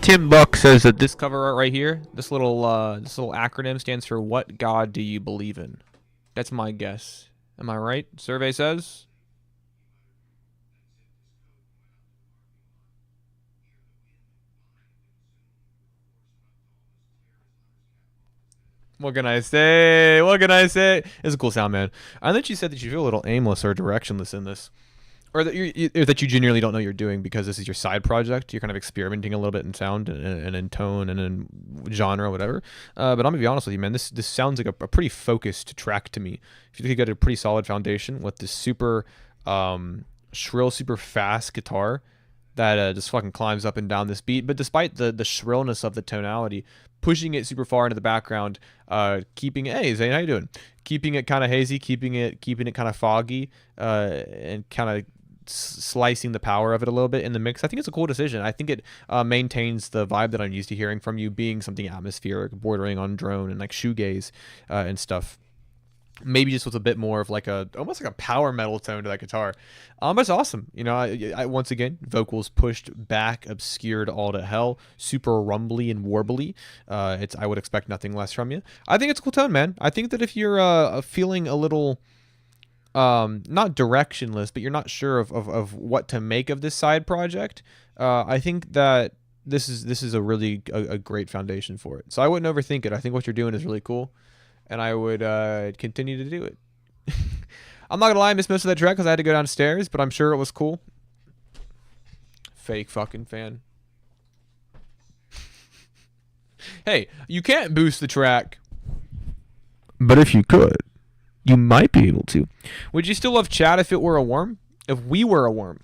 Speaker 5: Tim Buck says that this cover art right here, this little acronym stands for "What God do you believe in?" That's my guess. Am I right? Survey says. What can I say? What can I say? It's a cool sound, man. I think you said that you feel a little aimless or directionless in this. Or that that you genuinely don't know you're doing because this is your side project. You're kind of experimenting a little bit in sound and in tone and in genre, whatever. But I'm gonna be honest with you, man. This sounds like a pretty focused track to me. If you got a pretty solid foundation with this super shrill, super fast guitar that just fucking climbs up and down this beat. But despite the shrillness of the tonality, pushing it super far into the background, keeping it, hey Zane, how you doing? Keeping it kind of hazy, keeping it kind of foggy, and kind of slicing the power of it a little bit in the mix. I think it's a cool decision. I think it maintains the vibe that I'm used to hearing from you, being something atmospheric, bordering on drone and like shoegaze and stuff. Maybe just with a bit more of like almost like a power metal tone to that guitar. But it's awesome. You know, I once again, vocals pushed back, obscured all to hell, super rumbly and warbly. I would expect nothing less from you. I think it's a cool tone, man. I think that if you're feeling a little not directionless, but you're not sure of what to make of this side project, I think that this is a really a great foundation for it. So I wouldn't overthink it. I think what you're doing is really cool, and I would continue to do it. I'm not gonna lie, I missed most of that track because I had to go downstairs, but I'm sure it was cool. Fake fucking fan. Hey, you can't boost the track, but if you could, you might be able to. Would you still love chat if it were a worm? If we were a worm?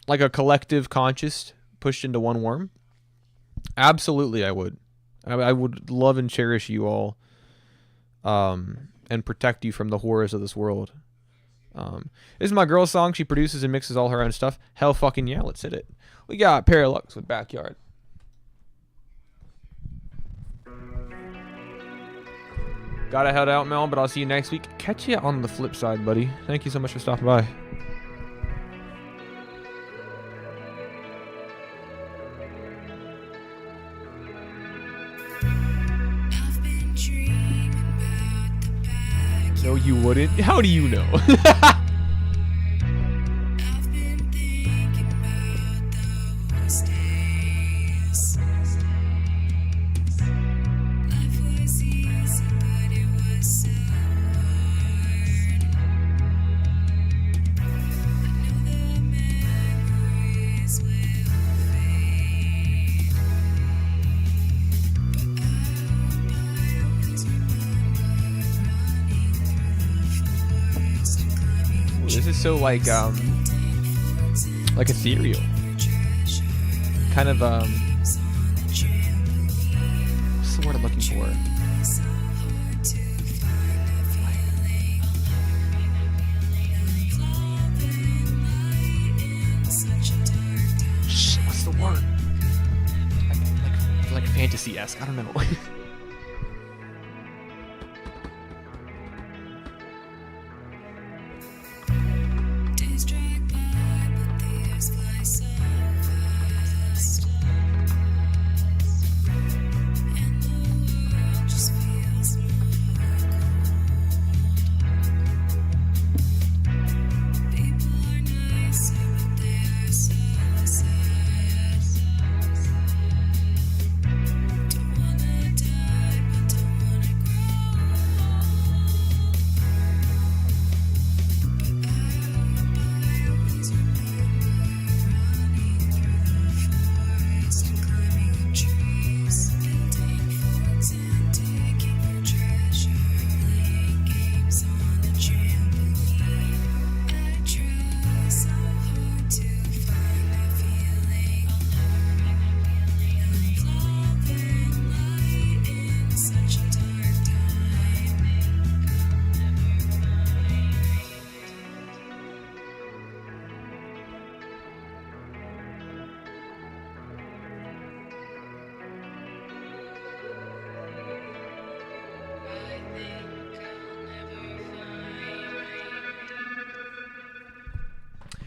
Speaker 5: Like a collective conscious pushed into one worm? Absolutely, I would. I would love and cherish you all, and protect you from the horrors of this world. This is my girl's song. She produces and mixes all her own stuff. Hell fucking yeah, let's hit it. We got Parallax with Backyard. Gotta head out, Mel, but I'll see you next week. Catch you on the flip side, buddy. Thank you so much for stopping by. No, you wouldn't. How do you know? This is so like ethereal. Kind of what's the word I'm looking for? What's the word? Like fantasy-esque. I don't know.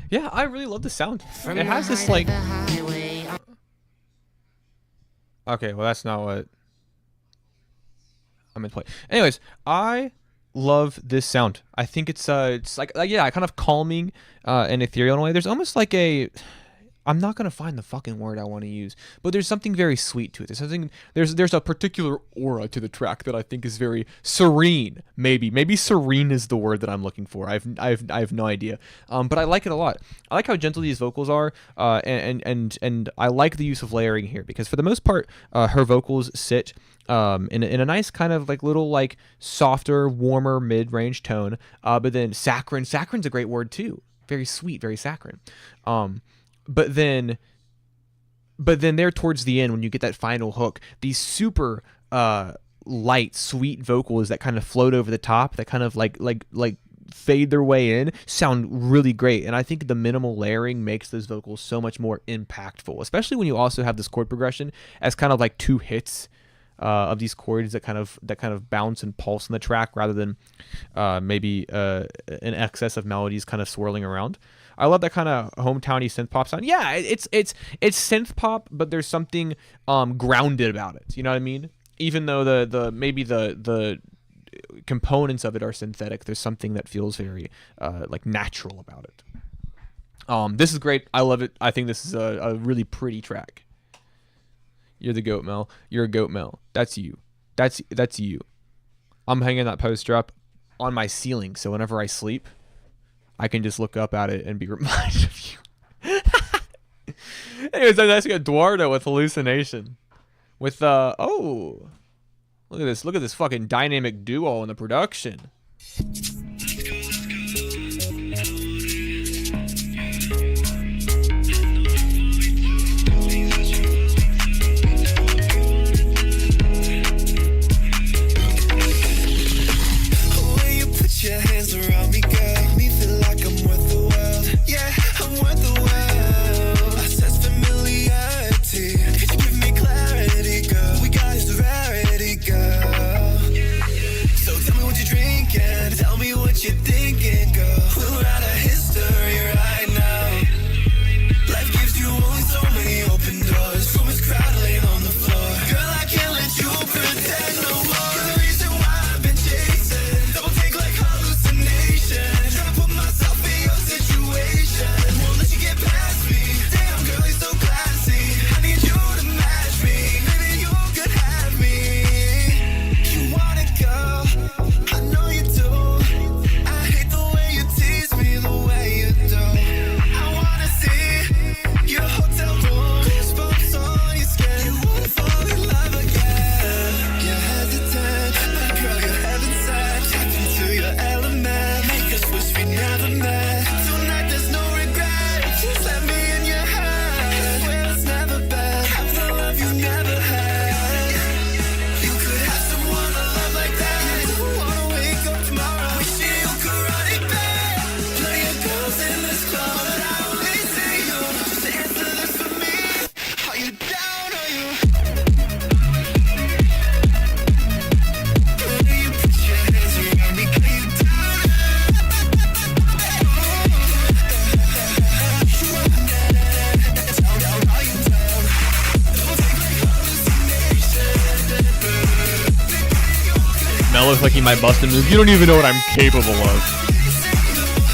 Speaker 5: Yeah, I really love the sound. It has this like Okay, well that's not what I'm gonna play. Anyways, I love this sound. I think it's like yeah, kind of calming and ethereal in a way. There's almost like a, I'm not gonna find the fucking word I want to use, but there's something very sweet to it. There's a particular aura to the track that I think is very serene. Maybe serene is the word that I'm looking for. I have no idea. But I like it a lot. I like how gentle these vocals are, and I like the use of layering here because for the most part, her vocals sit in a nice kind of like little like softer, warmer mid-range tone. But then saccharin's a great word too. Very sweet, very saccharine. But then there towards the end when you get that final hook, these super light, sweet vocals that kind of float over the top, that kind of like fade their way in, sound really great. And I think the minimal layering makes those vocals so much more impactful, especially when you also have this chord progression as kind of like two hits of these chords that kind of bounce and pulse in the track rather than maybe an excess of melodies kind of swirling around. I love that kind of hometowny synth pop sound. Yeah, it's synth pop, but there's something grounded about it. You know what I mean? Even though the components of it are synthetic, there's something that feels very like natural about it. This is great. I love it. I think this is a really pretty track. You're the goat, Mel. You're a goat, Mel. That's you. That's you. I'm hanging that poster up on my ceiling, so whenever I sleep, I can just look up at it and be reminded of you. Anyways, I'm asking Eduardo with Hallucination. With oh, look at this fucking dynamic duo in the production.
Speaker 6: Your hands around me, girl. Me feel like I'm worth the world. Yeah, I'm worth the world. I sense familiarity. Could you give me clarity, girl? We got this rarity, girl. So tell me what you're drinking. Tell me what you're thinking, girl. We'll write a history right now. Life gives you only so many open doors. Room is crowded, laying on the floor. Girl, I can't let you pretend no more. You're the reason why I've been chasing. Double take like hallucination. Trying to put myself in your situation. Won't let you get past me. Damn, girl, you're so classy. I need you to match me. Maybe you could have me. You want it, girl? I know you do. I hate the way you tease me, the way you do. I wanna see your hotel room. Goosebumps on your skin. You wanna fall in love again. You're hesitant, but girl, you're heaven sent. Tap into your element. Make us wish we never met. Tonight there's no regret. Just let me in your head. Swear it's never bad. Have the love you never had. You could have someone to love like that. You don't wanna wake up tomorrow wishing you could run it back. Plenty of girls in this club, but I only see you. Just answer this for me. Are you down? Are you? You put your hands around me. Are you down? Are you down? Don't take like hallucination.
Speaker 5: Mel looks like he might bust a move. You don't even know what I'm capable of.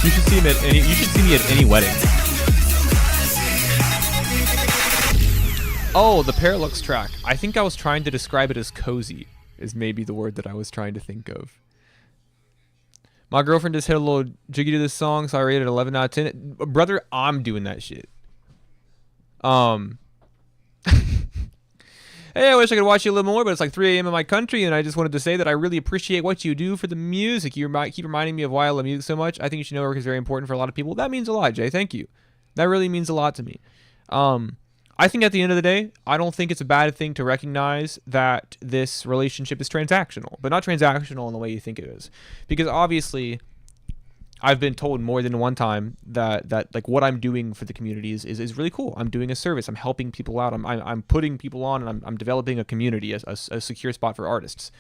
Speaker 5: You should see him at any. You should see me at any wedding. Oh, the Parallax track. I think I was trying to describe it as cozy. Is maybe the word that I was trying to think of. My girlfriend just hit a little jiggy to this song, so I rated it 11 out of 10. Brother, I'm doing that shit. Hey, I wish I could watch you a little more, but it's like 3 a.m. in my country, and I just wanted to say that I really appreciate what you do for the music. You keep reminding me of why I love music so much. I think you should know work is very important for a lot of people. That means a lot, Jay. Thank you. That really means a lot to me. I think at the end of the day, I don't think it's a bad thing to recognize that this relationship is transactional, but not transactional in the way you think it is. Because obviously, I've been told more than one time that like what I'm doing for the community is really cool. I'm doing a service. I'm helping people out. I'm putting people on, and I'm developing a community, a secure spot for artists.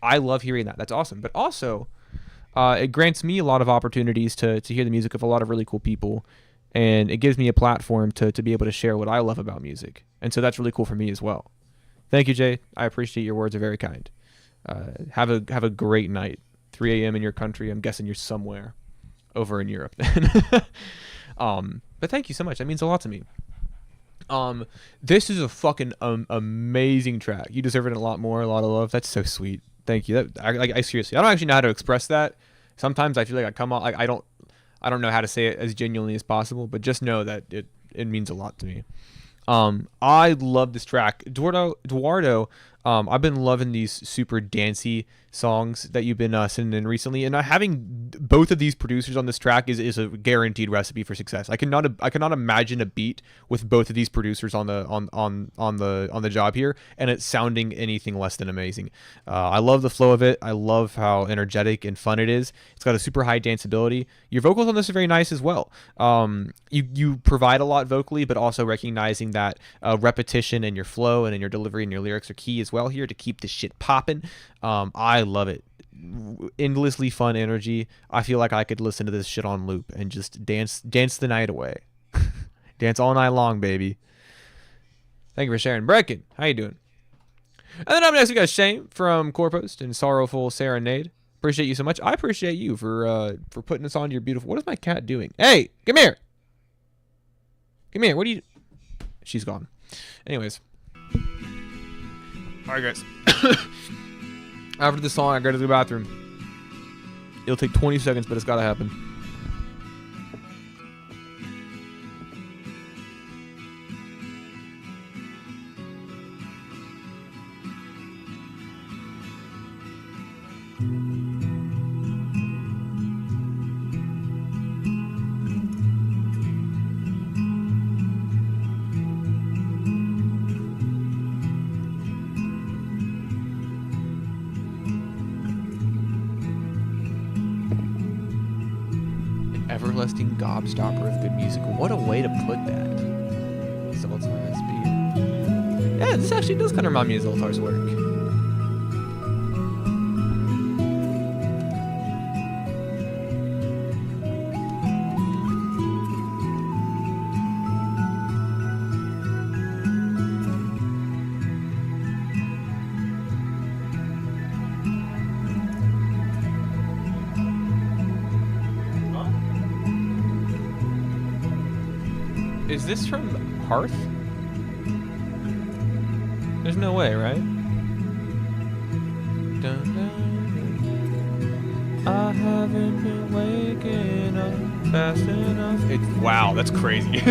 Speaker 5: I love hearing that. That's awesome. But also, it grants me a lot of opportunities to hear the music of a lot of really cool people, and it gives me a platform to be able to share what I love about music. And so that's really cool for me as well. Thank you, Jay. I appreciate your words. Are very kind. Have a great night. 3 a.m. in your country. I'm guessing you're somewhere over in Europe. But thank you so much. That means a lot to me. This is a fucking amazing track. You deserve it a lot more. A lot of love. That's so sweet. Thank you. I seriously, I don't actually know how to express that. Sometimes I feel like I come out like I don't know how to say it as genuinely as possible. But just know that it means a lot to me. I love this track. Eduardo, I've been loving these super dancey songs that you've been sending in recently, and having both of these producers on this track is a guaranteed recipe for success. I cannot imagine a beat with both of these producers on the job here, and it's sounding anything less than amazing. I love the flow of it. I love how energetic and fun it is. It's got a super high danceability. Your vocals on this are very nice as well. You provide a lot vocally, but also recognizing that repetition in your flow and in your delivery and your lyrics are key as well here to keep this shit popping. I love it. Endlessly fun energy. I feel like I could listen to this shit on loop and just dance the night away. Dance all night long, baby. Thank you for sharing. Brecken, how you doing? And then up next we got Shane from Corpost and Sorrowful Serenade. Appreciate you so much. I appreciate you for putting this on your beautiful. What is my cat doing? Hey, come here. Come here. What are you? She's gone. Anyways. All right, guys. After this song, I gotta go to the bathroom. It'll take 20 seconds, but it's gotta happen. Everlasting gobstopper of good music. What a way to put that. Zoltar's beat. Yeah, this actually does kind of remind me of Zoltar's work. Is this from Hearth? There's no way, right? Dun, dun, dun. I haven't been waking up fast enough. Wow, that's crazy.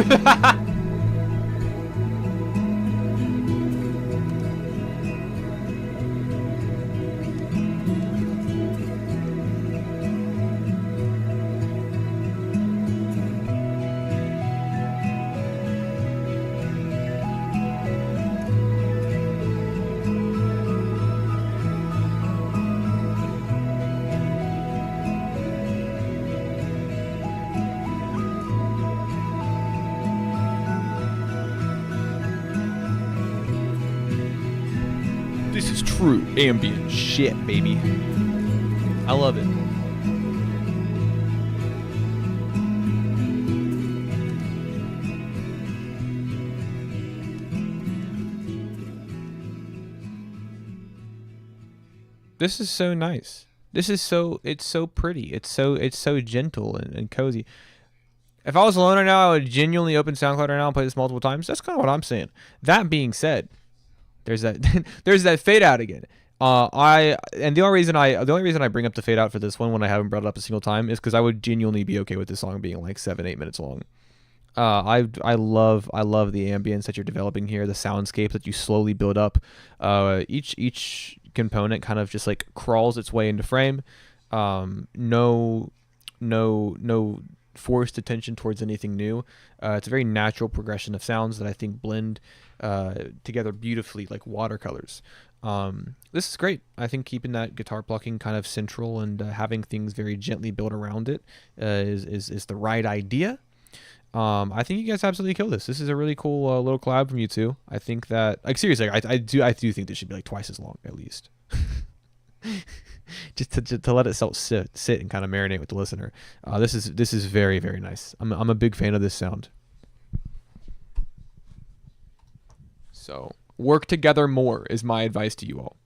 Speaker 5: This is true ambient shit, baby. I love it. This is so nice. It's so pretty. It's so gentle and cozy. If I was alone right now, I would genuinely open SoundCloud right now and play this multiple times. That's kind of what I'm saying. That being said, there's that fade out again. The only reason I bring up the fade out for this one when I haven't brought it up a single time is because I would genuinely be okay with this song being like 7-8 minutes long. I love the ambience that you're developing here, the soundscape that you slowly build up. Each component kind of just like crawls its way into frame. No forced attention towards anything new. It's a very natural progression of sounds that I think blend together beautifully like watercolors. This is great. I think keeping that guitar plucking kind of central and having things very gently built around it is the right idea. I think you guys absolutely kill this. This is a really cool little collab from you two. I think that, like, seriously, I do think this should be like twice as long at least. Just to let itself sit and kind of marinate with the listener. This is very, very nice. I'm a big fan of this sound. So Work together more is my advice to you all.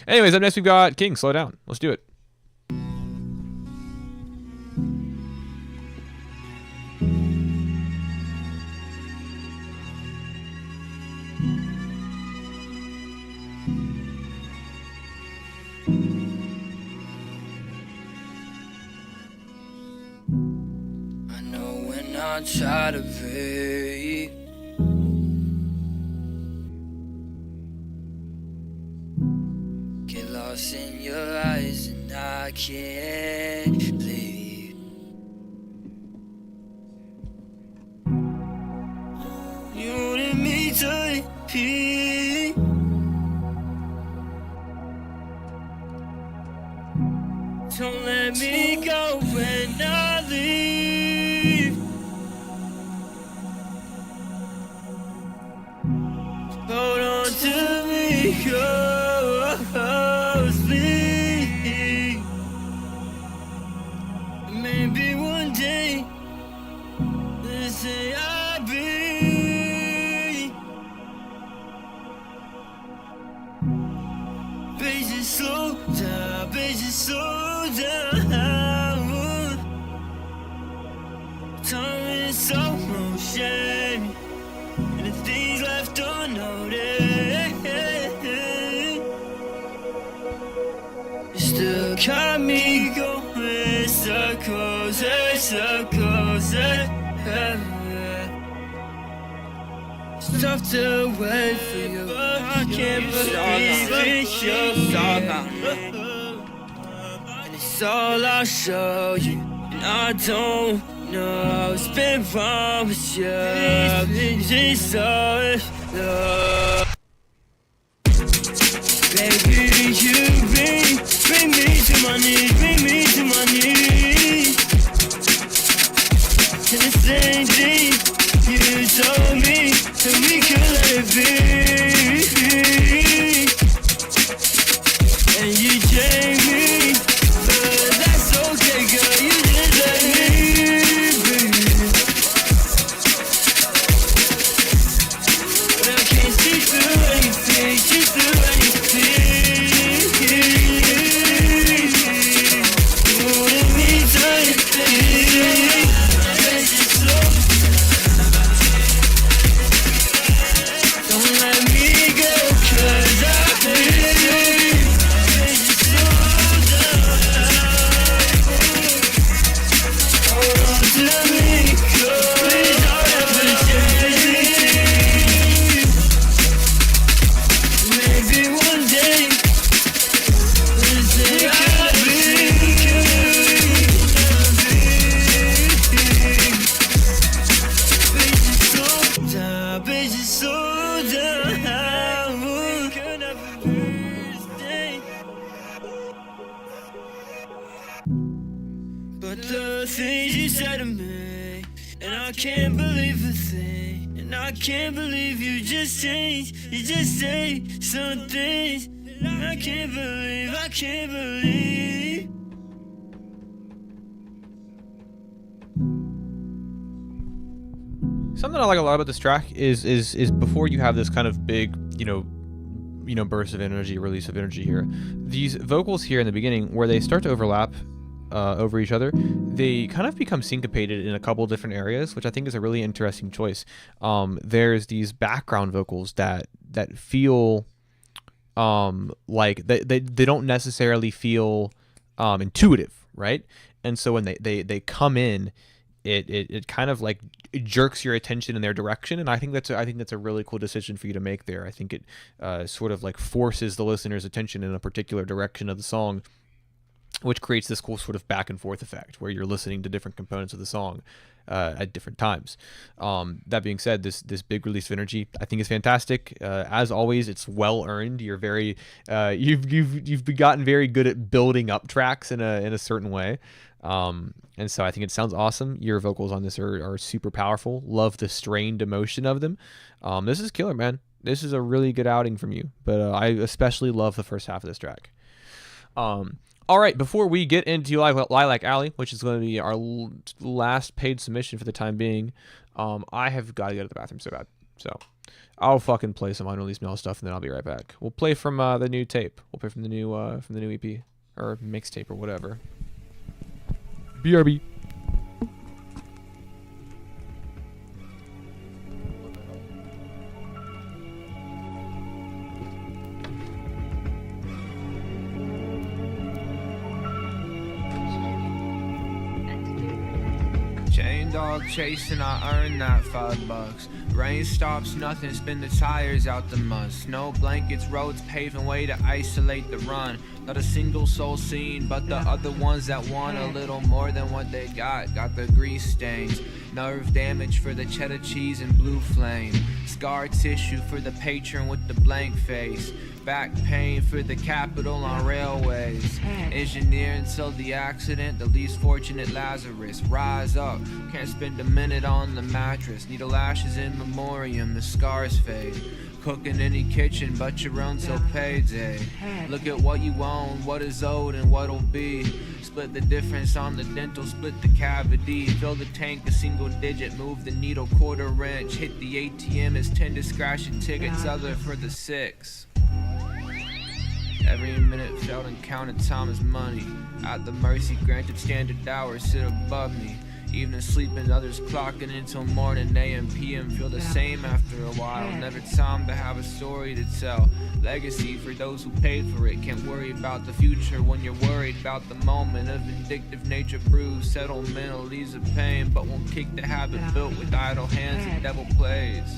Speaker 5: Anyways, up next we've got King. Slow down. Let's do it.
Speaker 1: I know when I try to be, get lost in your eyes and I can't leave. You wanted me to repeat. Don't let me go when I leave. Hold on to me closely. Maybe one day this say I'll be. Baby, just slow down, baby, just slow down. Time is so motion, and the things left unnoticed. You still got me going circles and circles. It's tough to wait for you. I can't believe it's your song. And it's all I'll show you. And I don't know what's been wrong with you. It's all love. Baby, you bring me to my knees, bring me to my knees. And the same thing you told me that we could let it be. And you changed me, but that's okay, girl. You just let me be. But I can't see through anything, see through anything. You wanted me to be. Don't let me go, 'cause I believe. Slow down. Hold on to me, 'cause I'll never change. Maybe one day this day I'll be. Baby, slow down, baby, slow down. Could have been Thursday. But the things you said to me, and I can't believe a thing, and I can't believe you just changed. You just say some things that I can't believe, I can't believe.
Speaker 5: Something I like a lot about this track is before you have this kind of big, burst of energy, release of energy here. These vocals here in the beginning, where they start to overlap over each other, they kind of become syncopated in a couple different areas, which I think is a really interesting choice. There's these background vocals that feel like they don't necessarily feel intuitive, right? And so when they come in, it kind of like jerks your attention in their direction, and I think that's a really cool decision for you to make there. I think it sort of like forces the listener's attention in a particular direction of the song, which creates this cool sort of back and forth effect where you're listening to different components of the song at different times. That being said, this big release of energy I think is fantastic. As always, it's well earned. You're very you've gotten very good at building up tracks in a certain way. And so I think it sounds awesome. Your vocals on this are super powerful. Love the strained emotion of them. This is killer, man. This is a really good outing from you, but I especially love the first half of this track. All right, before we get into Lilac Alley, which is going to be our last paid submission for the time being, I have got to go to the bathroom so bad. So I'll fucking play some unreleased mail stuff and then I'll be right back. We'll play from the new tape. We'll play from the new EP or mixtape or whatever. BRB.
Speaker 3: Chain dog chasing, I earned that $5. Rain stops, nothing, spin the tires out the mud. Snow blankets, roads paving way to isolate the run. Not a single soul seen, but the other ones that want a little more than what they got. Got the grease stains, nerve damage for the cheddar cheese and blue flame. Scar tissue for the patron with the blank face. Back pain for the capital on railways. Engineer until the accident, the least fortunate Lazarus. Rise up, can't spend a minute on the mattress. Needle ashes in memoriam, the scars fade. Cooking any kitchen but your own till payday. Look at what you own, what is owed and what'll be. Split the difference on the dental, split the cavity. Fill the tank a single digit, move the needle quarter wrench. Hit the ATM as 10 to scratch your tickets, other for the 6. Every minute felt and counted time as money. At the mercy granted standard hours sit above me. Evening sleeping, others clocking until morning. AM, PM feel the same after a while. Never time to have a story to tell. Legacy for those who paid for it. Can't worry about the future when you're worried about the moment. A vindictive nature brews, settlement leaves of pain, but won't kick the habit built with idle hands and devil plays.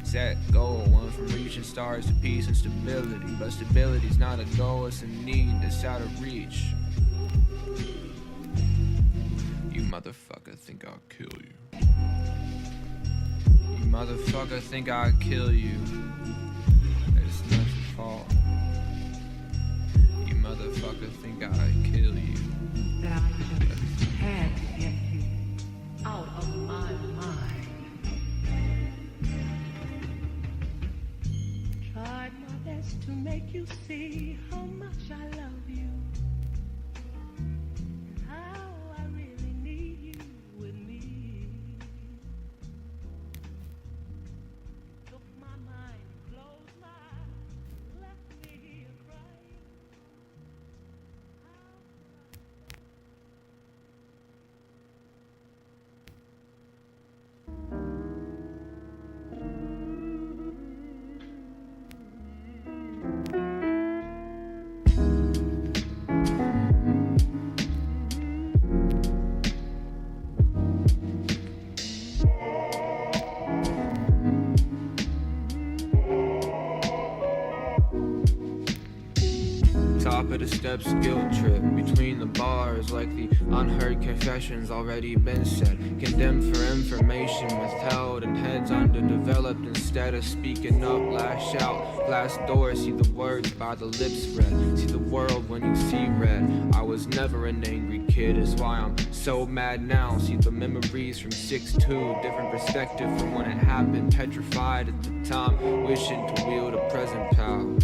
Speaker 3: Set goal, one from reaching stars to peace and stability. But stability's not a goal, it's a need that's out of reach. You motherfucker think I'll kill you. You motherfucker think I'll kill you. It's not your fault. You motherfucker think I'll kill you.
Speaker 4: That I had to get you out of my mind. Tried my best to make you see how much I love you. How I really need you with me. Took my mind, closed my eyes, left me here crying.
Speaker 3: Top of the steps, guilt trip between the bars, like the unheard confessions already been said. Condemned for information withheld and heads underdeveloped. Instead of speaking up, lash out. Glass door, see the words by the lips read. See the world when you see red. I was never an angry kid, is why I'm so mad now. See the memories from 6'2", different perspective from when it happened. Petrified at the time, wishing to wield a present power.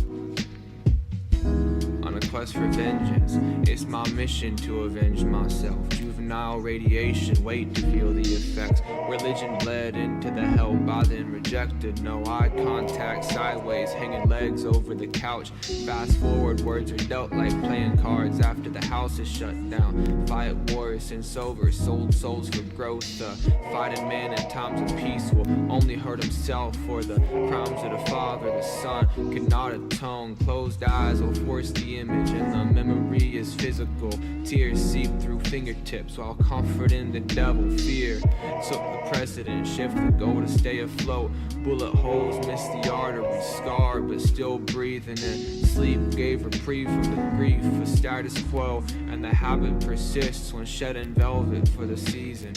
Speaker 3: On a quest for vengeance, it's my mission to avenge myself. Juvenile radiation, wait to feel the effects. Religion bled into the help I then rejected. No eye contact, sideways, hanging legs over the couch. Fast forward, words are dealt like playing cards after the house is shut down. Fight wars since over, sold souls for growth. The fighting man in times of peace will only hurt himself for the crimes of the father. The son could not atone. Closed eyes will force the image, and the memory is physical. Tears seep through fingertips while comforting the devil. Fear took the precedent, shift the goal to stay afloat. Bullet holes miss the artery, scarred but still breathing. And sleep gave reprieve from the grief of status quo, and the habit persists when shedding velvet for the season.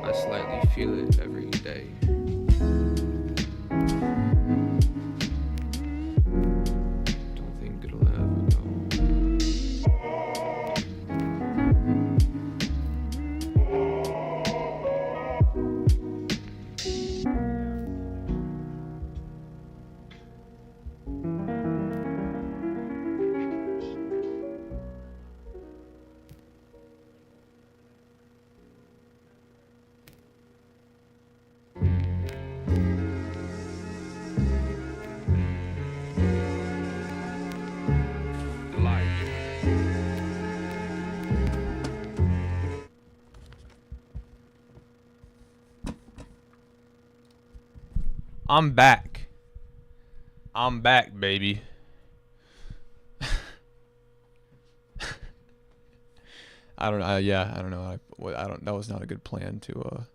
Speaker 3: I slightly feel it every day. Don't think it'll ever go.
Speaker 5: I'm back. I'm back, baby. I don't know. Yeah, I don't know. I don't. That was not a good plan to.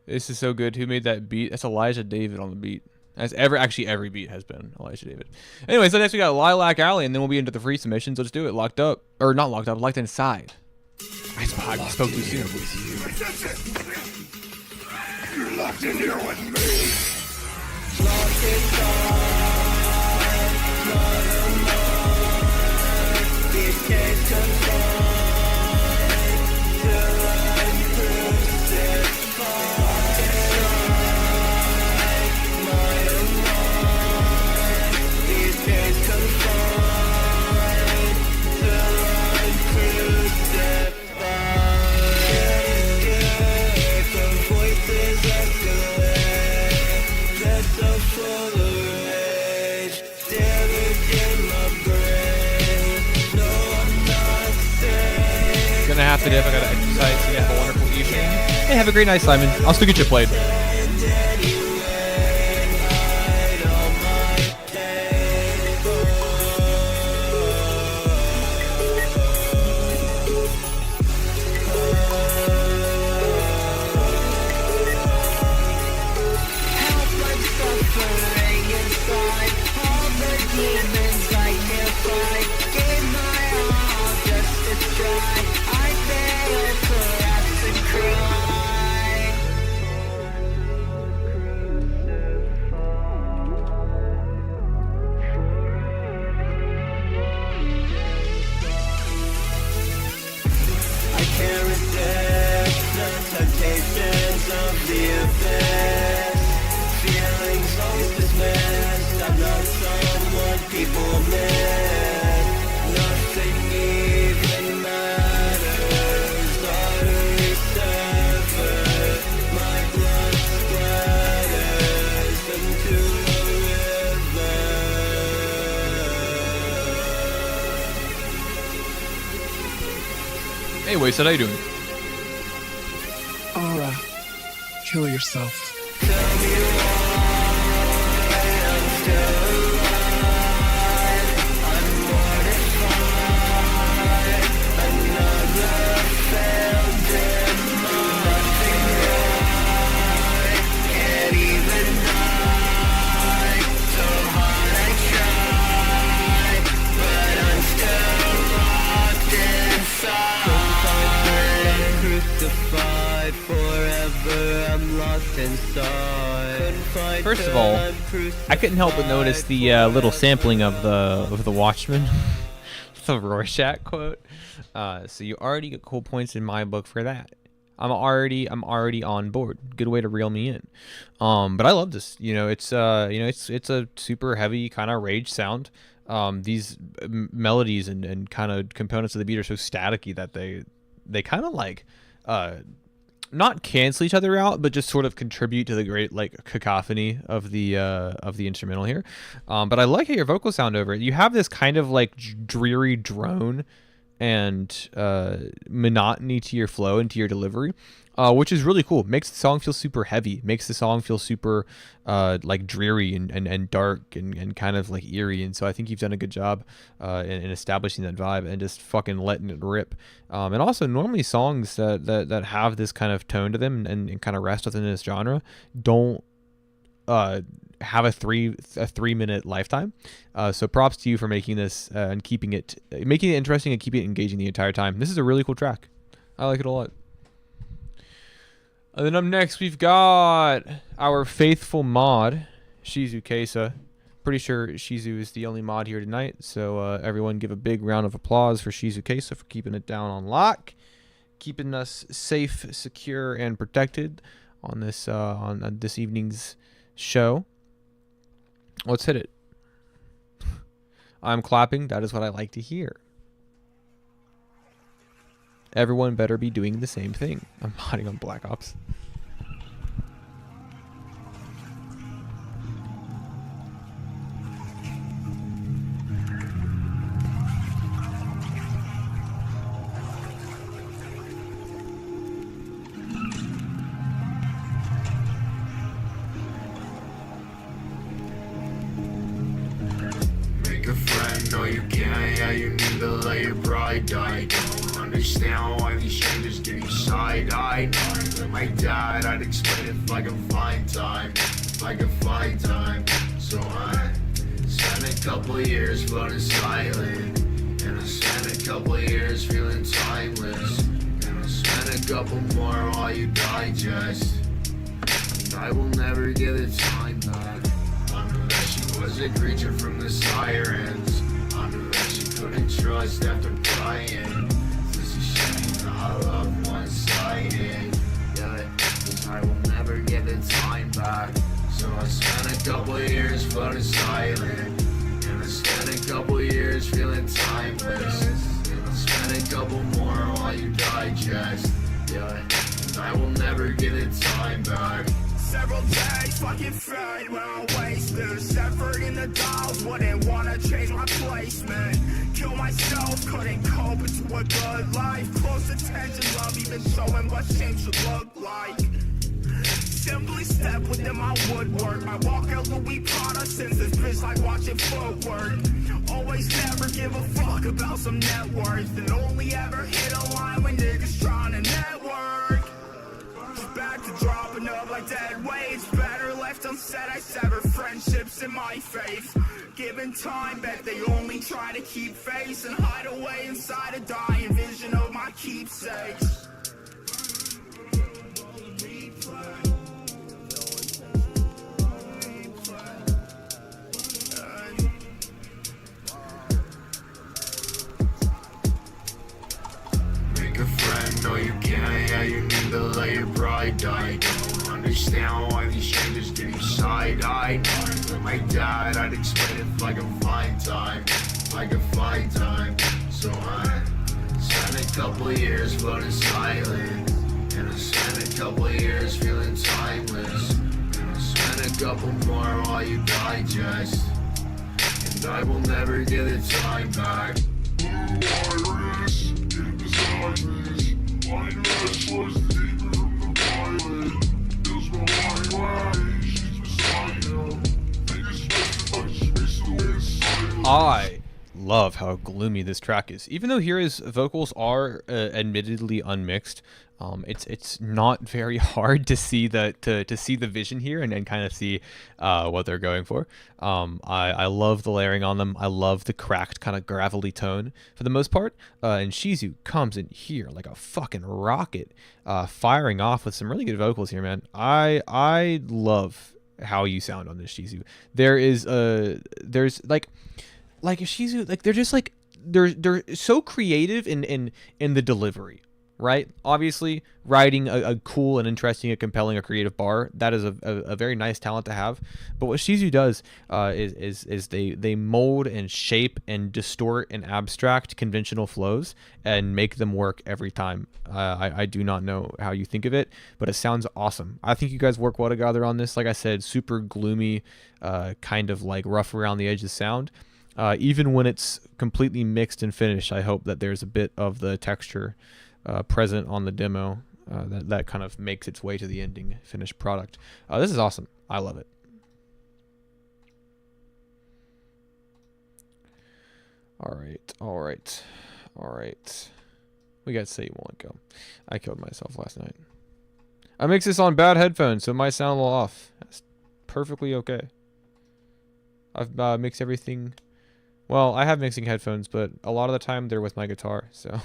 Speaker 5: This is so good. Who made that beat? That's Elijah David on the beat. As actually every beat has been Elijah David. Anyway, so next we got Lilac Alley, and then we'll be into the free submissions. Let's do it. Locked up, or not locked up? Locked inside. I spoke too soon.
Speaker 6: You're locked in here with me.
Speaker 8: Locked inside, not alone. These days confined till I'm crucified. Not alone. These days confined till I'm crucified. The voices escalate. They're so full of rage. Damage in my brain. No, I'm not safe.
Speaker 5: Gonna have to dip. I gotta exercise. You have a wonderful evening. Hey, have a great night, Simon. I'll still get you played.
Speaker 8: Temptations of the abyss. Feelings always dismissed. I'm not someone people miss. Nothing even matters. Arteries severed. My blood splatters into a river.
Speaker 5: Hey, Wasted, how you doing?
Speaker 11: Aura, kill yourself.
Speaker 8: Tell me why I'm still alive. I'm mortified. Another failed demise. Nothing right. Can't even die. So hard I try, but I'm still locked inside. Crucified forever, I'm lost inside.
Speaker 5: First of all, I couldn't help but notice the little sampling of the Watchmen, the Rorschach quote. So you already get cool points in my book for that. I'm already on board. Good way to reel me in. But I love this. It's it's a super heavy kind of rage sound. These melodies and kind of components of the beat are so staticky that they kind of like not cancel each other out, but just sort of contribute to the great like cacophony of the instrumental here. But I like how your vocals sound over it. You have this kind of like dreary drone and monotony to your flow and to your delivery, which is really cool. Makes the song feel super heavy. Makes the song feel super like dreary and dark and kind of like eerie. And so I think you've done a good job in establishing that vibe and just fucking letting it rip. And also normally songs that have this kind of tone to them and kind of rest within this genre don't have a 3 minute lifetime. So props to you for making this and making it interesting and keeping it engaging the entire time. This is a really cool track. I like it a lot. And then up next, we've got our faithful mod, Shizu Kesa. Pretty sure Shizu is the only mod here tonight, so everyone give a big round of applause for Shizu Kesa for keeping it down on lock, keeping us safe, secure, and protected on this evening's show. Let's hit it. I'm clapping. That is what I like to hear. Everyone better be doing the same thing. I'm modding on Black Ops.
Speaker 1: die. Don't understand why these strangers give you side-eyed. My dad, I'd explain it if I could find time. If I could find time. So I spent a couple years floating silent. And I spent a couple years feeling timeless. And I spent a couple more while you digest. And I will never get the time back. I knew that she was a creature from the sirens. I knew that she couldn't trust after crying. This is shame, not love one-sided. Yeah, cause I will never get the time back. So I spent a couple years floating silent. And I spent a couple years feeling timeless. And I spent a couple more while you digest. Yeah, and I will never get the time back.
Speaker 6: Several days fucking fade when I wasted. Severed in the dials, wouldn't wanna change my placement. Kill myself, couldn't cope into a good life. Close attention, love, even showing what shame should look like. Simply step within my woodwork. I walk out Louis Prada since this bitch like watching footwork. Always never give a fuck about some net worth. And only ever hit a line when niggas trying to network. Back to dropping up like dead weights. Better left unsaid, I sever friendships in my faith. Given time, bet they only try to keep face and hide away inside a dying vision of my keepsakes.
Speaker 1: Make a friend, no you can't, yeah you need to let your pride die. Don't understand why these strangers give you side-eyed. My dad, I'd explain it if I could find time. If I could find time. So I spent a couple years floating silent. And I spent a couple years feeling timeless. And I spent a couple more while you digest. And I will never get the time back.
Speaker 5: I love how gloomy this track is. Even though here his vocals are admittedly unmixed, it's not very hard to see to see the vision here and kind of see what they're going for. I love the layering on them. I love the cracked kind of gravelly tone for the most part. And Shizu comes in here like a fucking rocket, firing off with some really good vocals here, man. I love how you sound on this, Shizu. There's like Shizu, like they're just like they're so creative in the delivery, right? Obviously, writing a cool and interesting, a compelling, a creative bar, that is a very nice talent to have. But what Shizu does is they mold and shape and distort and abstract conventional flows and make them work every time. I do not know how you think of it, but it sounds awesome. I think you guys work well together on this. Like I said, super gloomy, kind of like rough around the edges sound. Even when it's completely mixed and finished, I hope that there's a bit of the texture present on the demo that kind of makes its way to the ending finished product. This is awesome. I love it. All right. We got Say You Won't Go. I killed myself last night. I mixed this on bad headphones, so it might sound a little off. That's perfectly okay. I've mixed everything. Well, I have mixing headphones, but a lot of the time they're with my guitar, so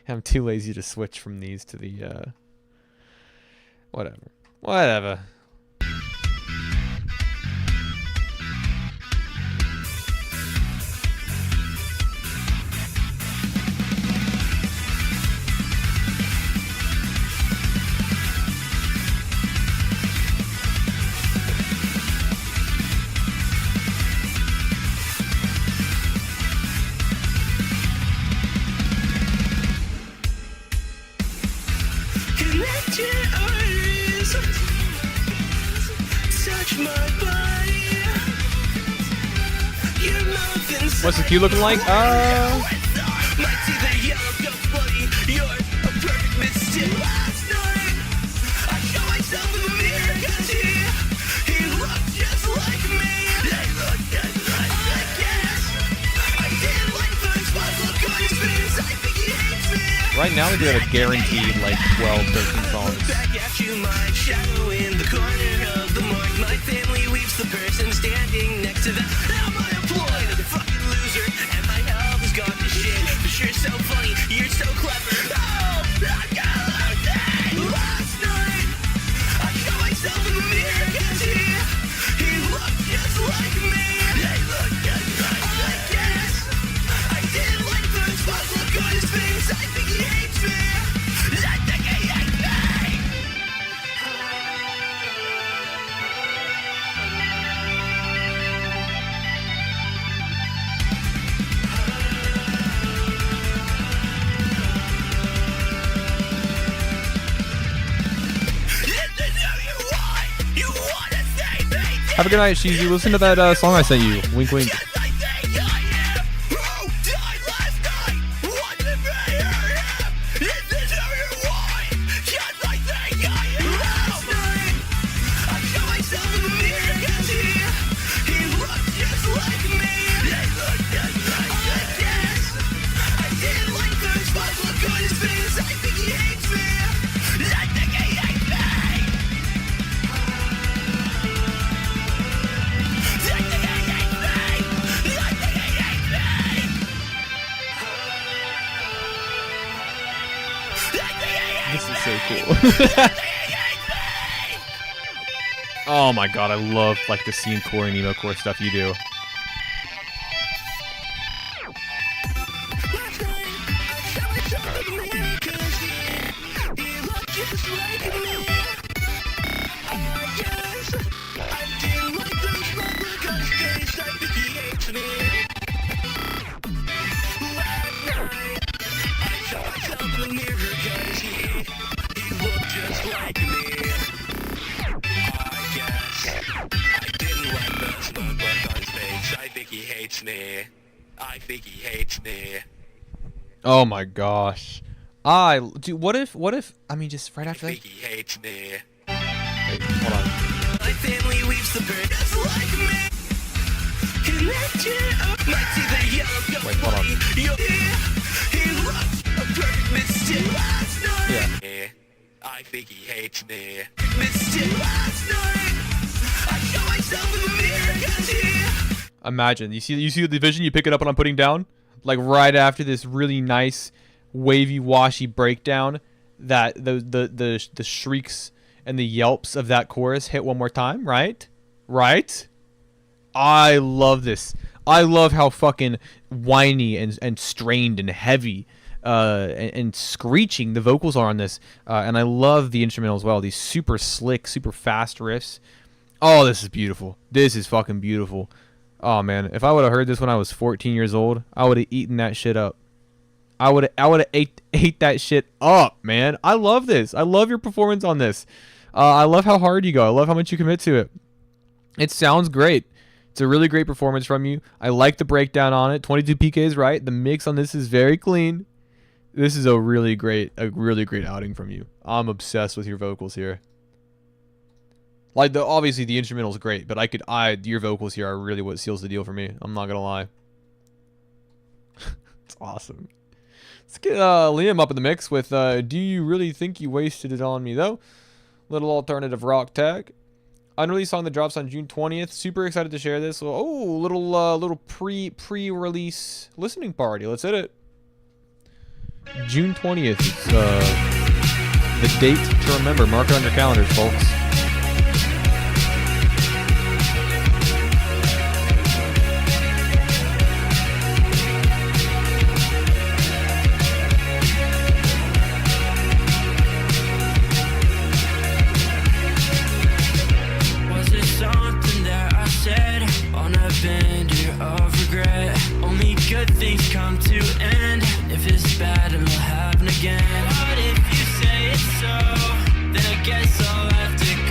Speaker 5: I'm too lazy to switch from these to the whatever.
Speaker 6: Connect your eyes, touch my body. Your mouth and
Speaker 5: What's the cue looking like?
Speaker 6: my teeth are yellow, go bloody. You're a perfect mistake. Last night, I saw myself in the mirror, 'cause he looked just like me. They look just like me. I guess I didn't like the spots look
Speaker 5: right now they have a guaranteed like 12, 13 songs.
Speaker 6: Back at you, my shadow in the corner of the morgue. My family weeps the person standing next to them. Now am I employed as a fucking loser, and my health has gone to shit. But you're so funny, you're so clever. Oh, I got lousy. Last night, I saw myself in the mirror, cause he looked just like me. He looked just like me. I guess I didn't like those spots look on his face. I think he hates me. I think he hates me.
Speaker 5: Have a good night, Sheezy. Listen to that song I sent you. Wink, wink. This is so cool. Oh my god, I love like the scene core and emo core stuff you do.
Speaker 6: I think he hates me.
Speaker 5: Oh my gosh. Dude, what if, I mean, just right after that.
Speaker 6: I think he hates me.
Speaker 5: Wait, hold on.
Speaker 6: My family weeps the bird just like me.
Speaker 5: Wait, hold on.
Speaker 6: He looks a perfect mistake last night.
Speaker 5: Yeah.
Speaker 6: I think he hates me. Mistake last night. I saw myself in the mirror cause he...
Speaker 5: Imagine, you see the vision, you pick it up and I'm putting down, like right after this really nice wavy washy breakdown, that the shrieks and the yelps of that chorus hit one more time, right? I love this. I love how fucking whiny and strained and heavy and screeching the vocals are on this, and I love the instrumental as well. These super slick, super fast riffs. Oh, this is beautiful. This is fucking beautiful. Oh man, if I would have heard this when I was 14 years old, I would have eaten that shit up. I would have ate that shit up, man. I love this. I love your performance on this. I love how hard you go. I love how much you commit to it. It sounds great. It's a really great performance from you. I like the breakdown on it. 22 PKs, right? The mix on this is very clean. This is a really great outing from you. I'm obsessed with your vocals here. Like, obviously the instrumental is great, but your vocals here are really what seals the deal for me. I'm not gonna lie. It's awesome. Let's get Liam up in the mix with Do You Really Think You Wasted It On Me, though? Little alternative rock tag. Unreleased song that drops on June 20th. Super excited to share this. Oh, little pre-release listening party. Let's hit it. June 20th. It's the date to remember. Mark it on your calendars, folks.
Speaker 6: Good things come to end. If it's bad, it'll happen again. But if you say it's so, then I guess I'll have to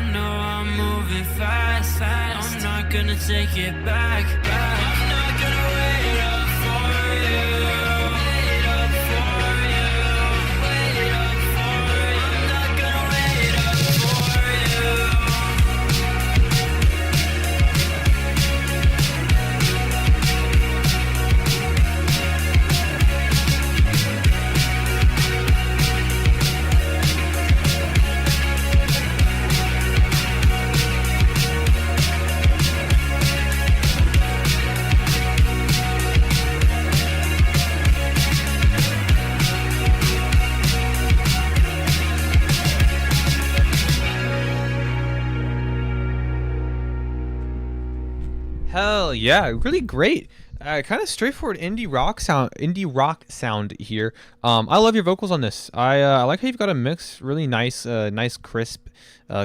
Speaker 8: I know I'm moving fast. I'm not gonna take it back. I'm not gonna wait up for you. Wait up for you. Wait up for you. I'm not gonna wait up for you.
Speaker 5: Hell yeah, really great. Kind of straightforward indie rock sound here. I love your vocals on this. I like how you've got a mix, really nice, nice crisp,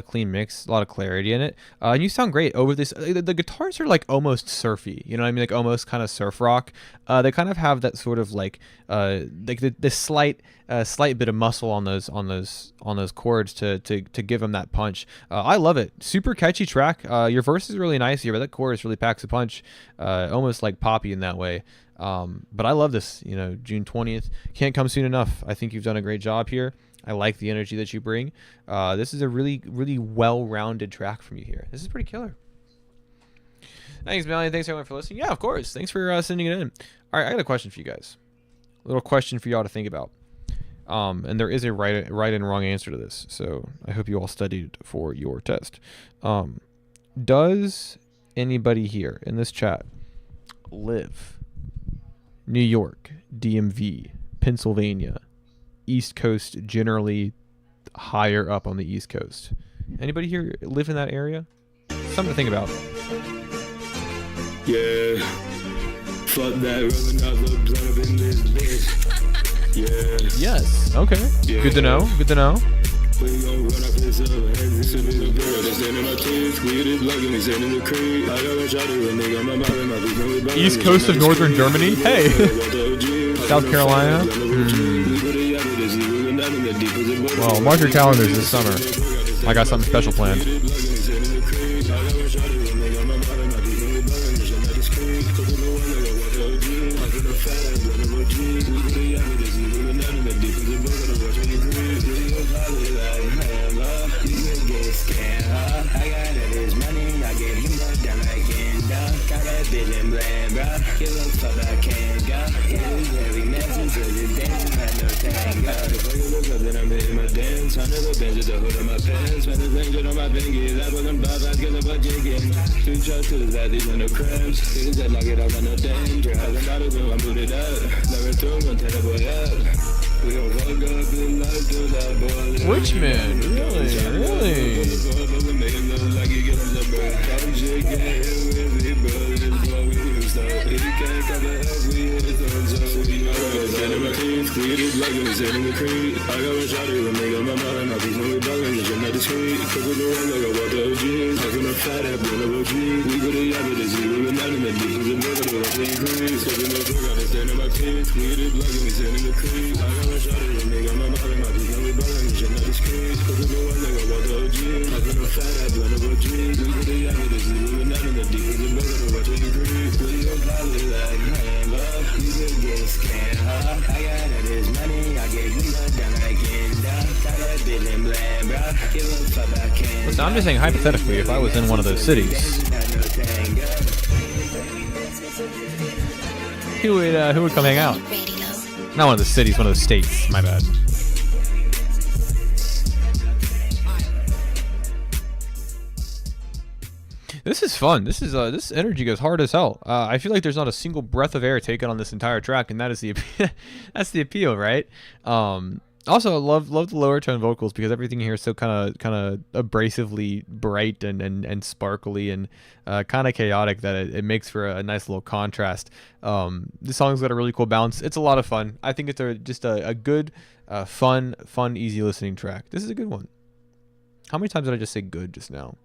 Speaker 5: clean mix, a lot of clarity in it. And you sound great over this. The guitars are like almost surfy, you know what I mean? Like almost kind of surf rock. They kind of have that sort of like the slight bit of muscle on those chords to give them that punch. I love it. Super catchy track. Your verse is really nice here, but that chorus really packs a punch. Almost like poppy in that way. But I love this. You know, June 20th can't come soon enough. I think you've done a great job here. I like the energy that you bring. This is a really, really well-rounded track from you here. This is pretty killer. Thanks, Melanie. Thanks, everyone, for listening. Yeah, of course. Thanks for sending it in. All right, I got a question for you guys. A little question for y'all to think about. And there is a right and wrong answer to this, so I hope you all studied for your test. Does anybody here in this chat live New York, DMV, Pennsylvania, East Coast, generally higher up on the East Coast? Anybody here live in that area? Something to think about.
Speaker 1: Yeah, fuck that, rolling out the blunt up in this bitch. Yeah.
Speaker 5: Yes. Okay.
Speaker 1: Yeah.
Speaker 5: Good to know. Good to know.
Speaker 1: We gon' run up this up, hands in the girl, they stand in my teeth, we did blocking, we stand in the creek. I got a shot of a nigga, my mouth and my feet, no we ballin'.
Speaker 5: East coast of northern Germany? Hey. South Carolina? Well, mark your calendars this summer. I got something special planned.
Speaker 1: I never been to the hood of my pants. Man, the things on my fingers, I wasn't bad, I get the budget again. Two shots to the side, these are no cramps. Niggas that knock it off on no damn drugs. I'm about to go, I'm booted up. Never through, gonna tell the boy up. We gon' walk up in life to that boy.
Speaker 5: Richmond, really? Listen, I'm just saying hypothetically, if I was in one of those cities, who would come hang out? Not one of the cities, one of the states. My bad. This is fun. This energy goes hard as hell. I feel like there's not a single breath of air taken on this entire track, and that is that's the appeal, right? Also, I love the lower tone vocals because everything here is so kind of abrasively bright and sparkly and kind of chaotic that it makes for a nice little contrast. The song's got a really cool balance. It's a lot of fun. I think it's just a good, fun, easy listening track. This is a good one. How many times did I just say good just now?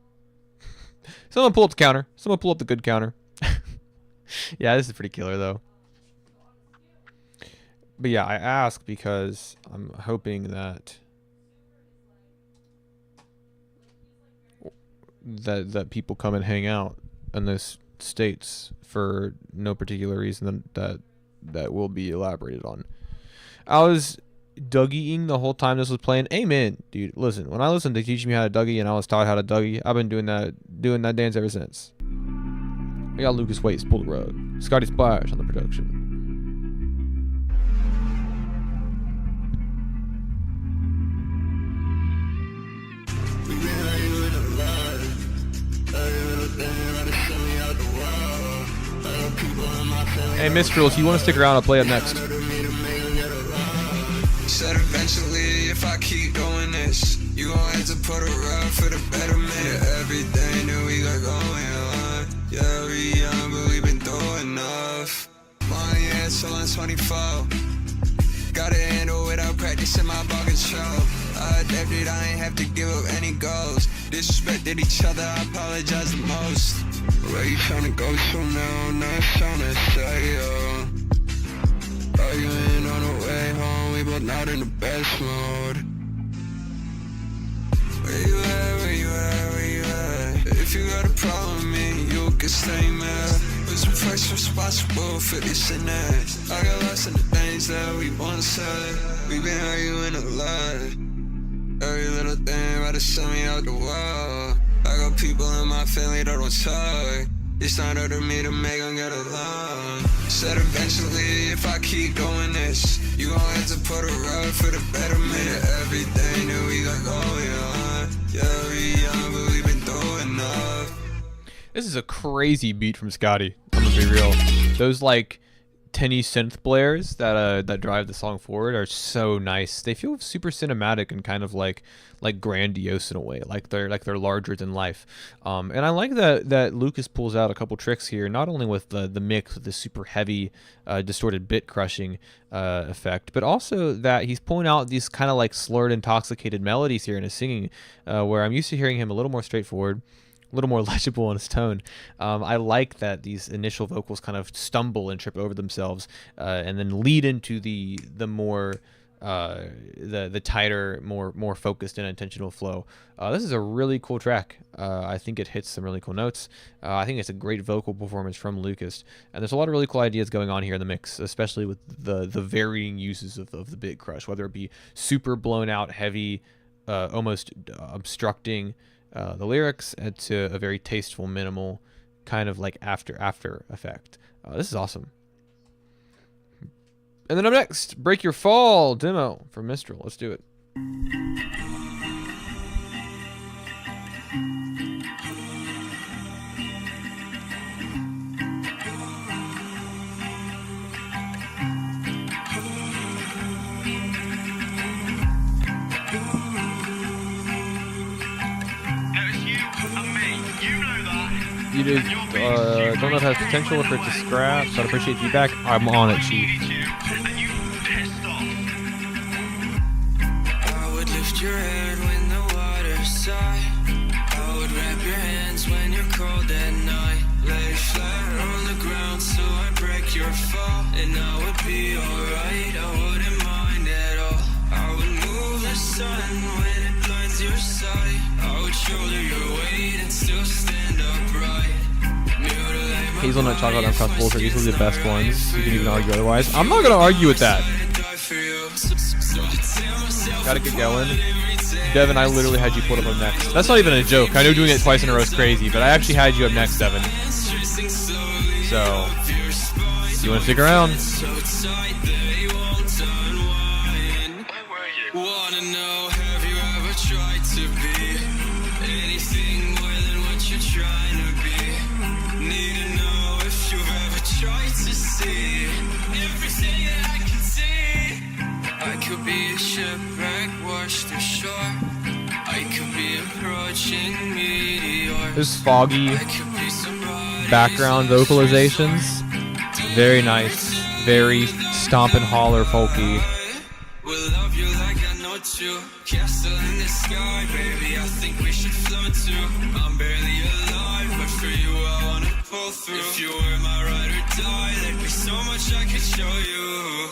Speaker 5: Someone pull up the counter. Someone pull up the good counter. Yeah, this is pretty killer though. But yeah, I ask because I'm hoping that that people come and hang out in those states for no particular reason that will be elaborated on. I was Dougieing the whole time this was playing. Amen, dude. Listen, when I listened to Teach Me How to Dougie and I was taught how to Dougie, I've been doing that dance ever since. We got Lucas Waits pull the rug. Scotty Splash on the production. Hey, Mistral, if you want to stick around, I'll play up next.
Speaker 6: Said eventually, if I keep doing this, you gon' have to put a run for the betterment of everything that we got going on. Yeah, we young, but we been doing enough. Money till I'm 24. Gotta handle without practicing my ball control. I adapted, I ain't have to give up any goals. Disrespected each other, I apologize the most. Where you tryna go to now? I'm not tryna say, arguing on the way home, we both not in the best mode. Where you at, where you at, where you at? If you got a problem with me, you can stay mad. Who's the first responsible for this and that? I got lost in the things that we once said. We been arguing a lot. Every little thing about to send me out the wall. I got people in my family that don't talk. It's not up to me to make them get along. Said eventually, if I keep doing this, you gon' have to put a rug for the betterment of everything that we got going on. Yeah, we young, but we been doing enough.
Speaker 5: This is a crazy beat from Scotty. I'm gonna be real. Those like tinny synth blares that drive the song forward are so nice. They feel super cinematic and kind of like grandiose in a way, like they're larger than life. And I like that Lucas pulls out a couple tricks here, not only with the mix with the super heavy distorted bit crushing effect, but also that he's pulling out these kind of like slurred, intoxicated melodies here in his singing, where I'm used to hearing him a little more straightforward, a little more legible in his tone. I like that these initial vocals kind of stumble and trip over themselves, and then lead into the more the tighter, more focused and intentional flow. This is a really cool track. I think it hits some really cool notes. I think it's a great vocal performance from Lucas, and there's a lot of really cool ideas going on here in the mix, especially with the varying uses of the bit crush, whether it be super blown out, heavy, almost obstructing the lyrics, to a very tasteful, minimal kind of like after effect. This is awesome. And then up next, Break Your Fall demo from Mistral. Let's do it. You did, don't know if it has potential for it to scrap, so I'd appreciate feedback. I'm on it, Chief.
Speaker 6: I would lift your head when the water sigh. I would wrap your hands when you're cold at night. Lay flat on the ground so I break your fall. And I would be alright, I wouldn't mind at all. I would move the sun when it blinds your sight. I would shoulder your weight and still stand upright.
Speaker 5: Hazelnut chocolate uncrustables are easily the best ones. You can even argue otherwise. I'm not gonna argue with that. Gotta get going. Devin, I literally had you put up next. That's not even a joke. I know doing it twice in a row is crazy, but I actually had you up next, Devin. So, you wanna stick around?
Speaker 6: Wanna know, have you ever tried to be anything more than what you're trying to be? Need to know if you've ever tried to see everything that I can see. I could be a shipwreck washed ashore. I could be approaching meteor.
Speaker 5: This foggy background vocalizations, very nice, very stomp and holler folky.
Speaker 6: Will love you like I know to. Castle in the sky, baby, I think we should float too. I'm barely alive, but for you I wanna pull through. If you were my ride or die, there'd be so much I could show you.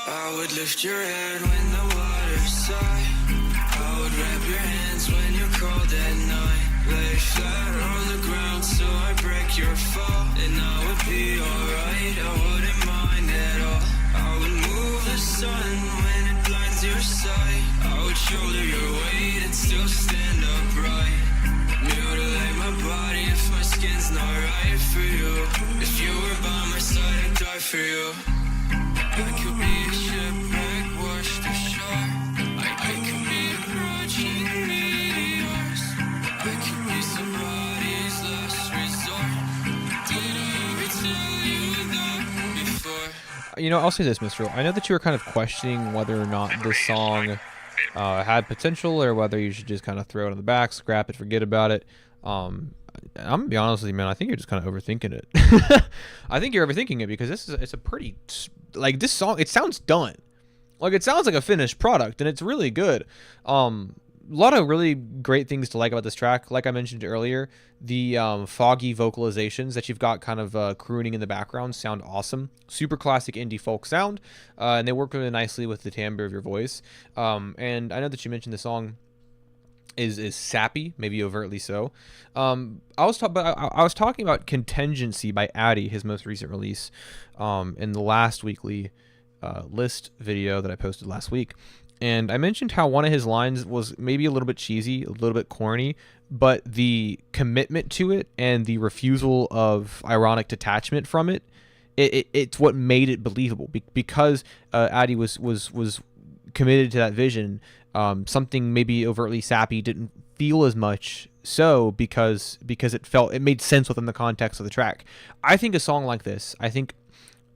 Speaker 6: I would lift your head when the water sigh. I would wrap your hands when you're cold at night.
Speaker 1: Lay flat on the ground so I break your fall, and I would be alright, I wouldn't mind at all. I would move the sun when it blinds your sight. I would shoulder your weight and still stand upright. Mutilate my body if my skin's not right for you. If you were by my side, I'd die for you. I could be a shipwreck washed ashore. I could be approaching meteors. I could be somebody's last resort. Did I ever tell you that before?
Speaker 5: You know, I'll say this, Mr. I know that you were kind of questioning whether or not this song had potential, or whether you should just kind of throw it on the back, scrap it, forget about it. I'm gonna be honest with you, man. I think you're just kind of overthinking it. I think you're overthinking it, because it's a pretty, like, this song, it sounds done. Like, it sounds like a finished product, and it's really good. A lot of really great things to like about this track. Like I mentioned earlier, the foggy vocalizations that you've got kind of crooning in the background sound awesome. Super classic indie folk sound, and they work really nicely with the timbre of your voice. And I know that you mentioned the song is sappy, maybe overtly so. I was talking about Contingency by Addy, his most recent release, in the last weekly list video that I posted last week. And I mentioned how one of his lines was maybe a little bit cheesy, a little bit corny, but the commitment to it and the refusal of ironic detachment from it, it's what made it believable. Because Addy was committed to that vision. Something maybe overtly sappy didn't feel as much so, because it made sense within the context of the track. I think a song like this,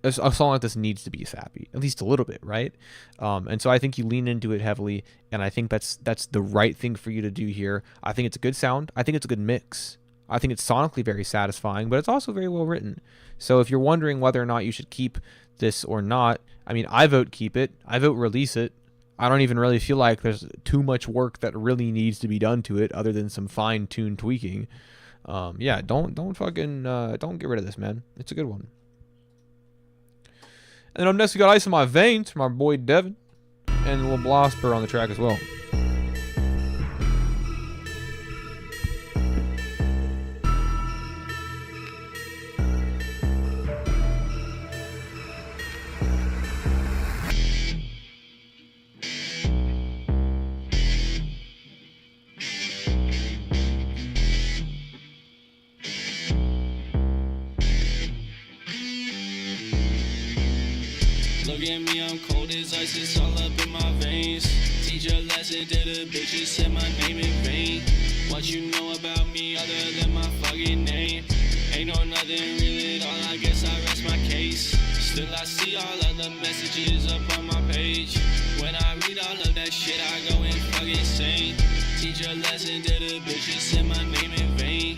Speaker 5: a song like this needs to be sappy, at least a little bit, right? And so I think you lean into it heavily, and I think that's the right thing for you to do here. I think it's a good sound. I think it's a good mix. I think it's sonically very satisfying, but it's also very well written. So if you're wondering whether or not you should keep this or not, I mean, I vote keep it. I vote release it. I don't even really feel like there's too much work that really needs to be done to it, other than some fine-tuned tweaking. Yeah, don't get rid of this, man. It's a good one. And then up next, we got Ice in My Veins from our boy Devin, and a little Blosper on the track as well.
Speaker 7: Look at me, I'm cold as ice, it's all up in my veins. Teach a lesson to the bitches, said my name in vain. What you know about me other than my fucking name? Ain't no nothing real at all, I guess I rest my case. Still I see all of the messages up on my page. When I read all of that shit, I go and fucking insane. Teach a lesson to the bitches, said my name in vain.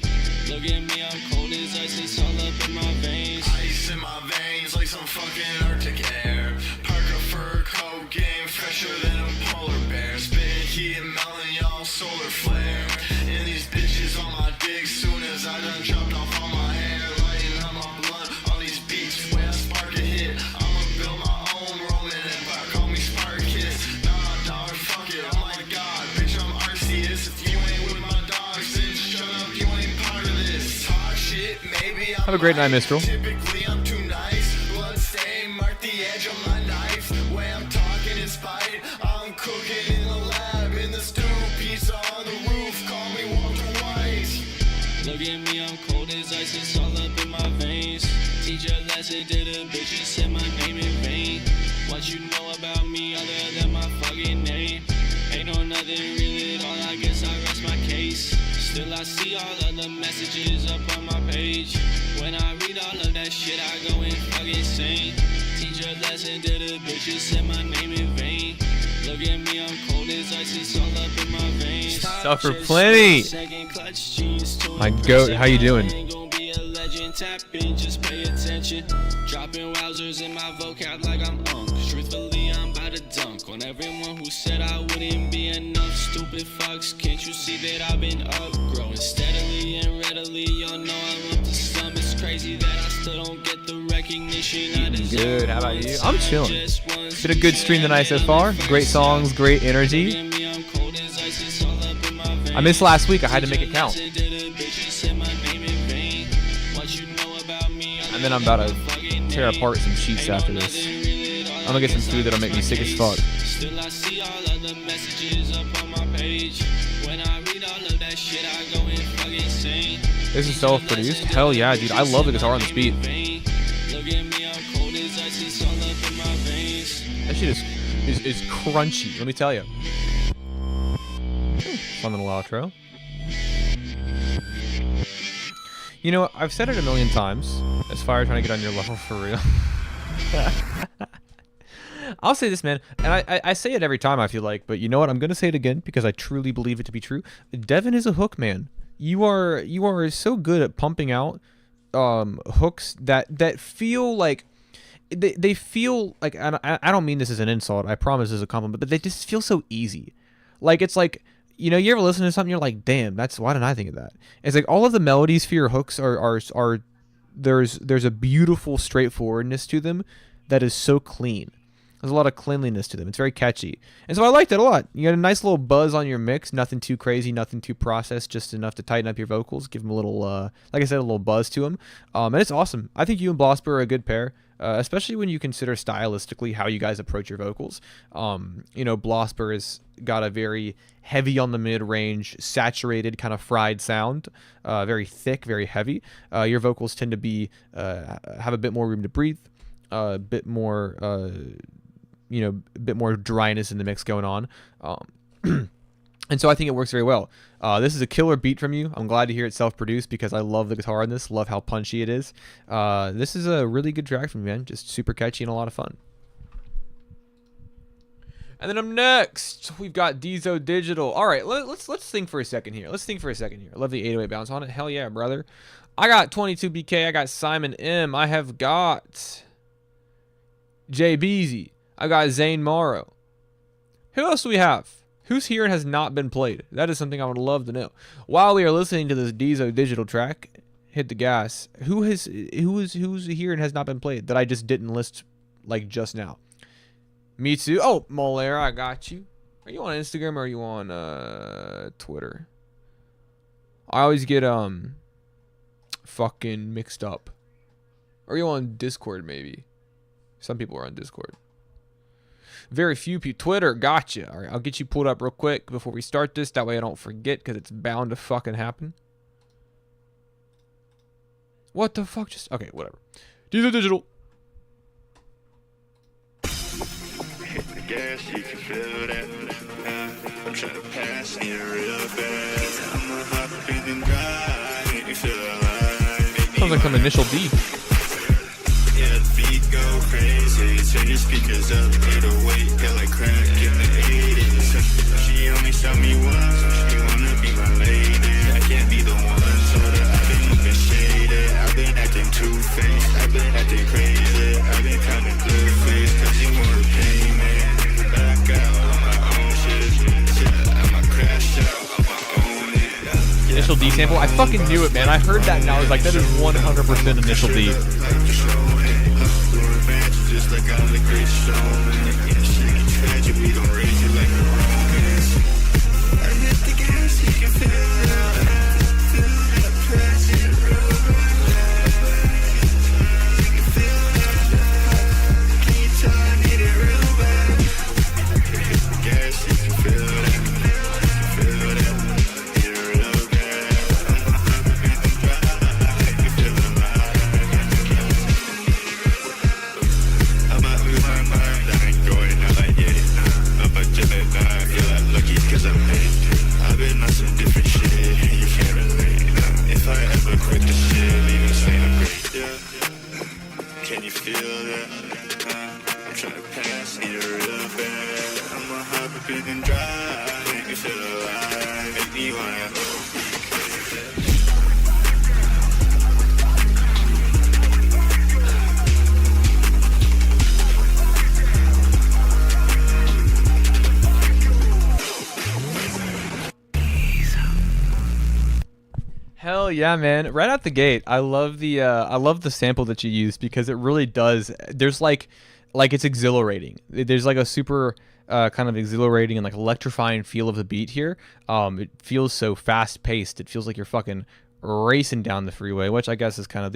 Speaker 7: Look at me, I'm cold as ice, it's all up in my veins.
Speaker 6: Ice in my veins like some fucking Arctic air. Parker fur coat game fresher than a polar bear. Spitting heat and melting y'all solar flare. And these bitches on my dick soon as I done chopped off all my hair. Lighting on my blood on these beats where I spark a hit. I'ma build my own Roman Empire, call me Spartacus. Nah, dog, fuck it, oh my god, bitch, I'm Arceus. If you ain't with my dogs, then shut up, you ain't part of this. Talk shit, maybe I'm
Speaker 5: Have a great night, Mistral.
Speaker 6: Typically I'm too nice. Blood stain mark the edge of my knife. Way I'm talking in spite, I'm cooking in the lab, in the stew, pizza on the roof, call me Walter White.
Speaker 7: Look at me, I'm cold as ice, it's all up in my veins. Teach a lesson to the bitches, said my name in vain. What you know about me other than my fucking name? Ain't no nothing real at all, I guess I rest my case. Still I see all of the messages up on my page. When I read all of that shit, I go and fucking insane. Teach a lesson to the bitches, said my name in vain. Look at me, I'm cold as ice, it's all up in my veins.
Speaker 5: Suffer plenty. My goat, how you doing?
Speaker 7: Tap in, just pay attention. Dropping wowzers in my vocab like I'm truthfully, I'm about to dunk on everyone who said I wouldn't be enough. Stupid fucks, can't you see that I've been up? Growing steadily and readily, y'all know I'm up to some. It's crazy that I still don't get the recognition I deserve.
Speaker 5: Good, how about you? I'm chilling. It's been a good stream tonight so far. Great songs, great energy. I missed last week. I had to make it count. And then I'm about to tear apart some sheets after this. I'm gonna get some food that'll make me sick as fuck.
Speaker 6: Still I see all of the messages up on my page. When I read all of that shit, I go and fucking insane.
Speaker 5: This is self-produced? Hell yeah, dude. I love the guitar on this beat.
Speaker 6: Look at me, I'm cold as ice, it's all up in my veins.
Speaker 5: That shit is crunchy, let me tell you. Fun little outro. You know, I've said it a million times. As far as trying to get on your level for real. I'll say this, man, and I say it every time, I feel like, but you know what? I'm gonna say it again because I truly believe it to be true. Devin is a hook man. You are so good at pumping out hooks that feel like they feel like, I don't mean this as an insult. I promise this is a compliment, but they just feel so easy. Like it's like, you know, you ever listen to something, you're like, damn, why didn't I think of that? It's like all of the melodies for your hooks are there's a beautiful straightforwardness to them that is so clean. There's a lot of cleanliness to them. It's very catchy. And so I liked it a lot. You got a nice little buzz on your mix. Nothing too crazy, nothing too processed, just enough to tighten up your vocals. Give them a little, like I said, a little buzz to them. And it's awesome. I think you and Blosper are a good pair, especially when you consider stylistically how you guys approach your vocals. You know, Blosper has got a very heavy on the mid-range, saturated, kind of fried sound. Very thick, very heavy. Your vocals tend to be, have a bit more room to breathe, a bit more... you know, a bit more dryness in the mix going on. And so I think it works very well. This is a killer beat from you. I'm glad to hear it self-produced because I love the guitar in this, love how punchy it is. This is a really good track from you, man. Just super catchy and a lot of fun. And then up next, we've got Deezo Digital. All right, let's think for a second here. I love the 808 bounce on it. Hell yeah, brother. I got 22BK. I got Simon M. I have got Jay Beezy. I got Zane Morrow. Who else do we have? Who's here and has not been played? That is something I would love to know. While we are listening to this Deezo Digital track, hit the gas. Who's here and has not been played that I just didn't list like just now? Me too. Oh, Molera, I got you. Are you on Instagram or are you on Twitter? I always get fucking mixed up. Or are you on Discord maybe? Some people are on Discord. Very few people. Twitter, gotcha. All right, I'll get you pulled up real quick before we start this. That way I don't forget because it's bound to fucking happen. What the fuck? Just okay, whatever. Deezo Digital.
Speaker 6: Hit the gas, you can feel that. I'm trying to pass it real fast. I'ma hop in and drive. Make me feel alive.
Speaker 5: Sounds like some initial D.
Speaker 6: Yeah, the beat go crazy. Turn your speakers up, 808, feel like crack in the 80s. She only saw me once, she wanna be my lady. I can't be the one, so I've been looking shaded. I've been acting two-faced, I've been acting crazy. I've been kinda blue-faced, cause you wanna pay me. Back out on my own shit. Yeah, I'ma crash out on my own.
Speaker 5: Initial D sample? I fucking knew it, man. I heard that and I was like, that is 100% initial D.
Speaker 6: Just like all the great showman. Yeah, she ain't tragic, we gon' raise you like a romance. I hit the gas, you can feel it. Feel that passion, you can feel that. Can you tell I need it real bad? Hit the gas, you can feel that. Feel that, need it real bad. You feel alive. I'm out of my mind, I ain't going out like it. I'm a Gemini, feel like lucky cause I'm made. I've been on some different shit, and you can't relate. If I ever quit the shit, leave me saying I'm great, yeah. Can you feel that? I'm trying to pass, need it real bad. I'ma hop up in and drive, make me feel alive, make me wanna go.
Speaker 5: Hell yeah, man. Right out the gate. I love the sample that you use because it really does. There's like it's exhilarating. There's like a super kind of exhilarating and like electrifying feel of the beat here. It feels so fast paced. It feels like you're fucking racing down the freeway, which I guess is kind of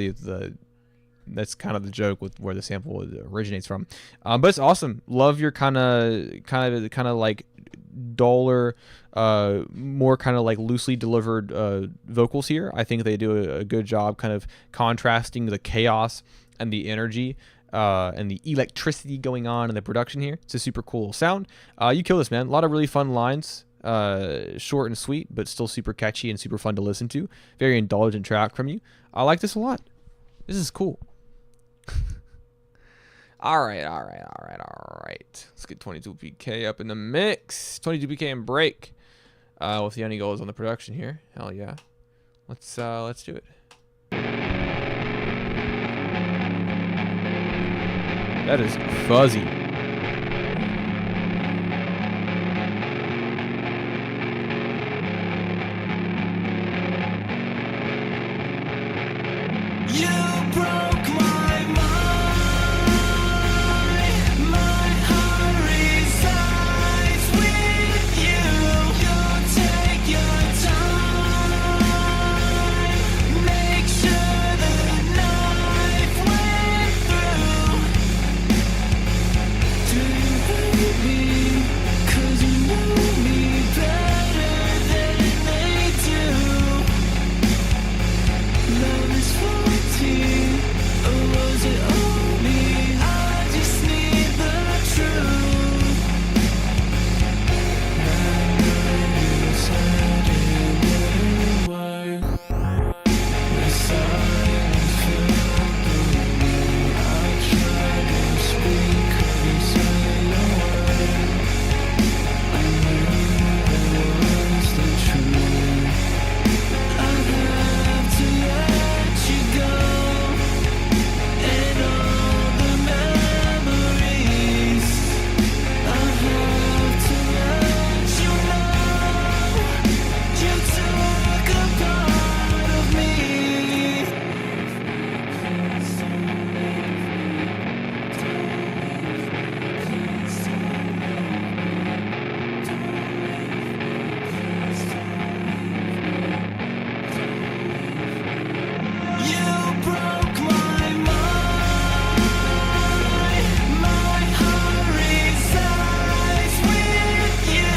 Speaker 5: that's kind of the joke with where the sample originates from. But it's awesome. Love your kind of like duller, more kind of like loosely delivered vocals here. I think they do a good job kind of contrasting the chaos and the energy and the electricity going on in the production here. It's a super cool sound. You kill this, man. A lot of really fun lines. Short and sweet, but still super catchy and super fun to listen to. Very indulgent track from you. I like this a lot. This is cool. All right. Let's get 22PK up in the mix. 22PK and break. With the Yanni goals on the production here. Hell yeah. Let's do it. That is fuzzy.
Speaker 6: You broke my mind. My heart resides with you. You take your time. Make sure the knife went through. Do you hate me? 'Cause you know me better than they do. Love is faulty, or was it all me? I just need the truth. That night you said it wouldn't work. The silence filled the room. I tried to speak, couldn't say a word. I knew it was the truth. I have to let you go, and all the memories. I have to let you know you took a part of me. You broke my mind. My heart resides with you.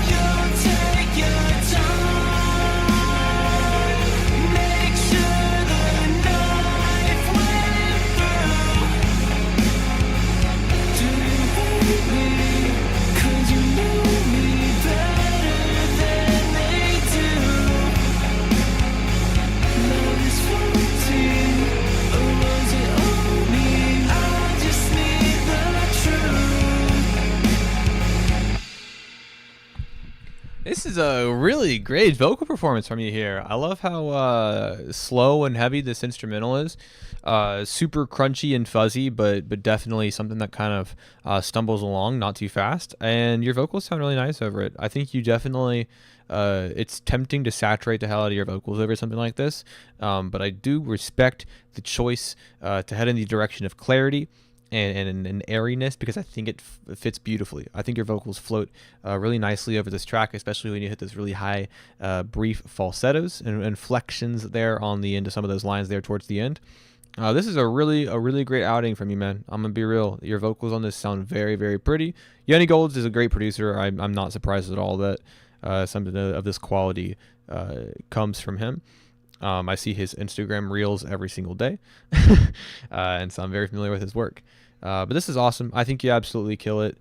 Speaker 6: You take your time. Make sure the knife went through. Do you hate me? 'Cause you know me better than they do. Love is faulty, or was it all me? I just need the truth.
Speaker 5: This is a really great vocal performance from you here. I love how slow and heavy this instrumental is. Super crunchy and fuzzy, but definitely something that kind of stumbles along, not too fast. And your vocals sound really nice over it. I think you definitely, it's tempting to saturate the hell out of your vocals over something like this. But I do respect the choice to head in the direction of clarity and airiness, because I think it fits beautifully. I think your vocals float really nicely over this track, especially when you hit those really high, brief falsettos and inflections there on the end of some of those lines there towards the end. This is a really great outing from you, man. I'm gonna be real. Your vocals on this sound very, very pretty. Yanni Golds is a great producer. I'm not surprised at all that something of this quality comes from him. I see his Instagram reels every single day, and so I'm very familiar with his work. But this is awesome. I think you absolutely kill it.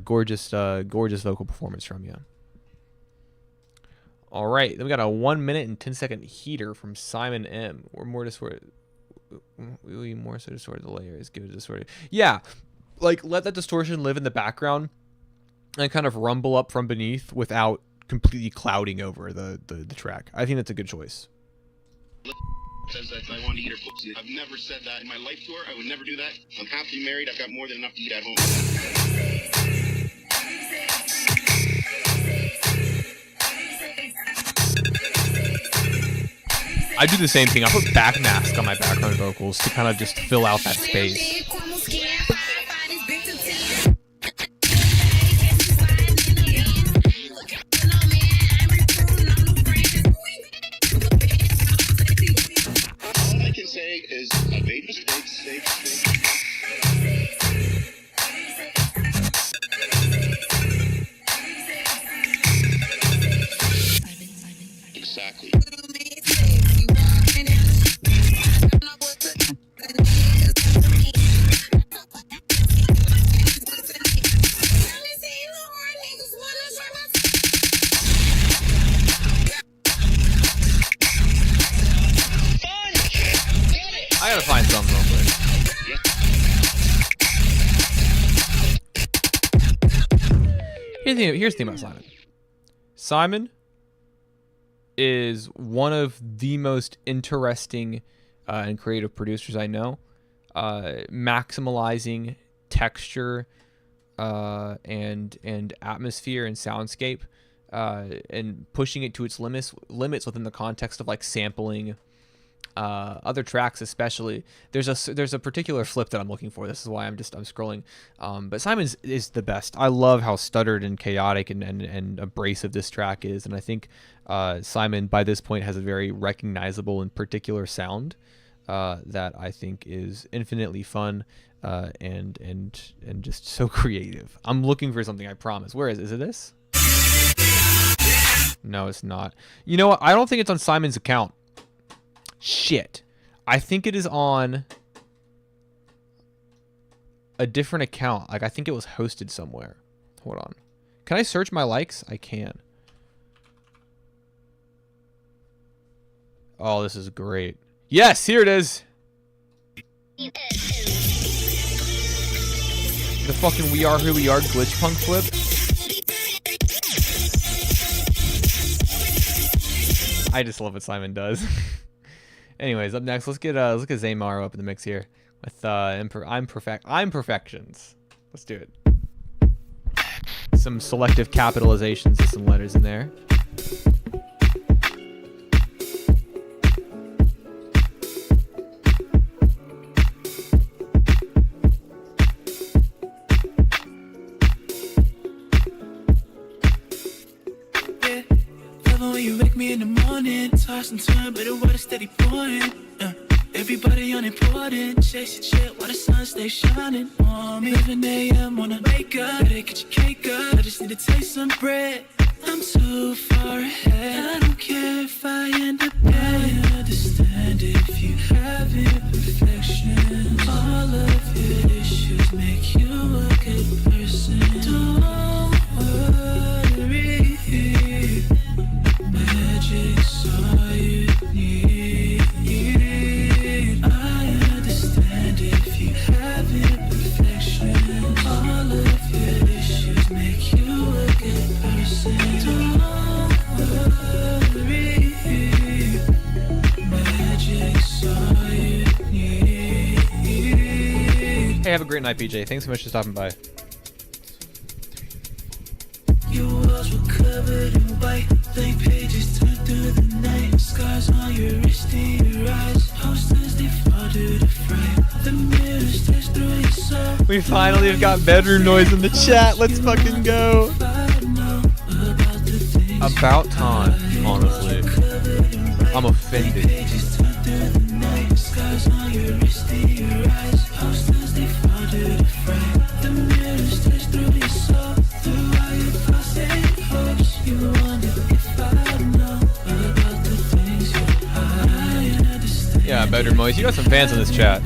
Speaker 5: Gorgeous vocal performance from you. All right, then we got a 1 minute and 10-second heater from Simon M. We're more so distort the layers. Give it a distorted. Yeah, like let that distortion live in the background and kind of rumble up from beneath without completely clouding over the track. I think that's a good choice.
Speaker 12: Says that I want to eat her pussy. I've never said that in my life to her. I would never do that. I'm happily married. I've got more than enough to eat at home.
Speaker 5: I do the same thing. I put back mask on my background vocals to kind of just fill out that space.
Speaker 12: Exactly.
Speaker 5: I gotta find something real quick. Here's the thing about Simon. Simon is one of the most interesting and creative producers I know. Maximalizing texture and atmosphere and soundscape, and pushing it to its limits within the context of like sampling other tracks. Especially there's a particular flip that I'm looking for. This is why I'm scrolling. But Simon's is the best. I love how stuttered and chaotic and abrasive this track is, and I think Simon by this point has a very recognizable and particular sound that I think is infinitely fun and just so creative. I'm looking for something, I promise. Where is it this? No, it's not. You know what? I don't think it's on Simon's account. Shit. I think it is on a different account. Like, I think it was hosted somewhere. Hold on. Can I search my likes? I can. Oh, this is great. Yes, here it is. The fucking We Are Who We Are glitch punk flip. I just love what Simon does. Anyways, up next, let's get Zane Morrow up in the mix here with I'm Perfections. Let's do it. Some selective capitalizations of some letters in there.
Speaker 6: When you wake me in the morning, toss and turn, but the water steady pouring. Everybody unimportant, chasing shit while the sun stays shining on me. 11 a.m. wanna wake up, better get your cake up. I just need to taste some bread. I'm too far ahead. I don't care if I end up dead. I understand if you have imperfections. All of your issues make you a good person. Don't worry. Magic's all you need. I understand if you have imperfections. All of your issues make you a good person. Don't worry. Magic's all you need.
Speaker 5: Hey, have a great night, PJ. Thanks so much for stopping by.
Speaker 6: Your walls were covered in white, blank pages turned through the night. Scars on your wrist and your eyes, posters they fall to the frame. The mirror stares through your soul.
Speaker 5: We finally have got bedroom noise in the chat. Let's fucking go. About time, honestly. I'm offended.
Speaker 6: Scars on your wrist and your eyes, posters they fall to the frame. The mirror stares through your soul. Through all your thoughts and hopes, you wonder if I know about the things I understand.
Speaker 5: Yeah, bedroom noise. You got some fans in this chat.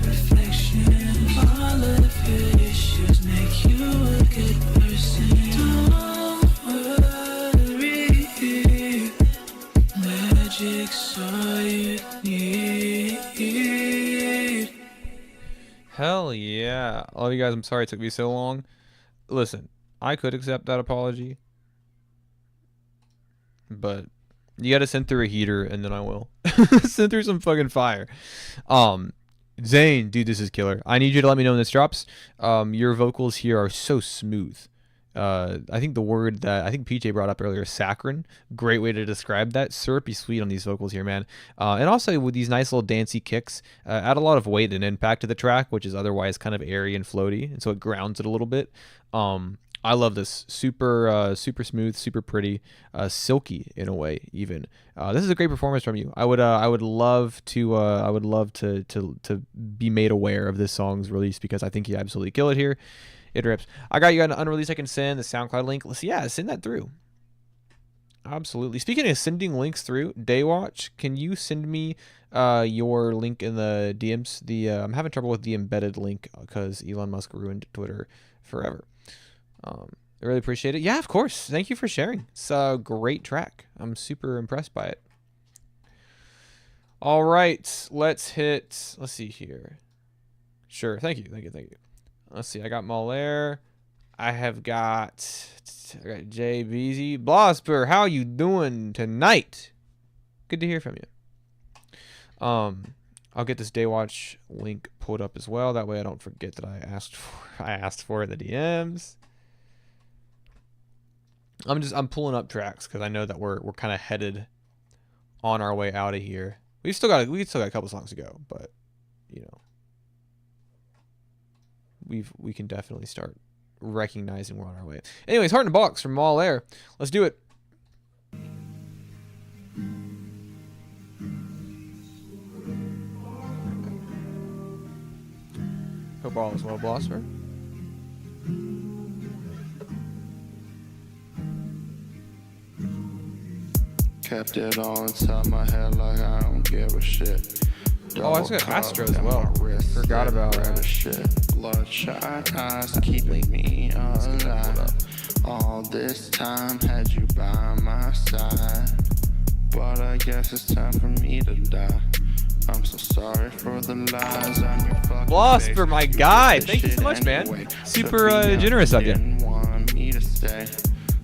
Speaker 6: All of your issues make you a good person. Don't worry, magic's all you need.
Speaker 5: Hell yeah. I love you guys. I'm sorry it took me so long. Listen, I could accept that apology, but you gotta send through a heater and then I will. Send through some fucking fire. Zane, dude, this is killer. I need you to let me know when this drops. Your vocals here are so smooth. I think the word that I think PJ brought up earlier, saccharine, great way to describe that. Syrupy sweet on these vocals here, man. And also with these nice little dancey kicks, add a lot of weight and impact to the track, which is otherwise kind of airy and floaty, and so it grounds it a little bit. I love this. Super smooth, super pretty, silky in a way. Even this is a great performance from you. I would love to be made aware of this song's release because I think you absolutely kill it here. It rips. I got you an unreleased I can send the SoundCloud link. Let's send that through. Absolutely. Speaking of sending links through, Daywatch, can you send me your link in the DMs? I'm having trouble with the embedded link because Elon Musk ruined Twitter forever. I really appreciate it. Yeah, of course. Thank you for sharing. It's a great track. I'm super impressed by it. All right, let's see here. Sure. Thank you. Let's see. I got Malaire. I got JBZ. Blosper, how you doing tonight? Good to hear from you. I'll get this Daywatch link pulled up as well. That way I don't forget that I asked for it in the DMs. I'm pulling up tracks because I know that we're kind of headed on our way out of here. We still got a couple songs to go, but you know, we can definitely start recognizing we're on our way. Anyways, Heart in a Box from All Air. Let's do it. Hope all is well, Blosser.
Speaker 6: Kept it all inside my head like I don't give a shit.
Speaker 5: Oh, I got Astro as well. Forgot about that.
Speaker 6: Shit. Bloodshot eyes keeping me alive. All this time had you by my side, but I guess it's time for me to die. I'm so sorry for the lies on your fucking
Speaker 5: Blosper,
Speaker 6: face.
Speaker 5: my guy. Thank you so much, man. Super generous of you.
Speaker 6: Didn't want me to stay.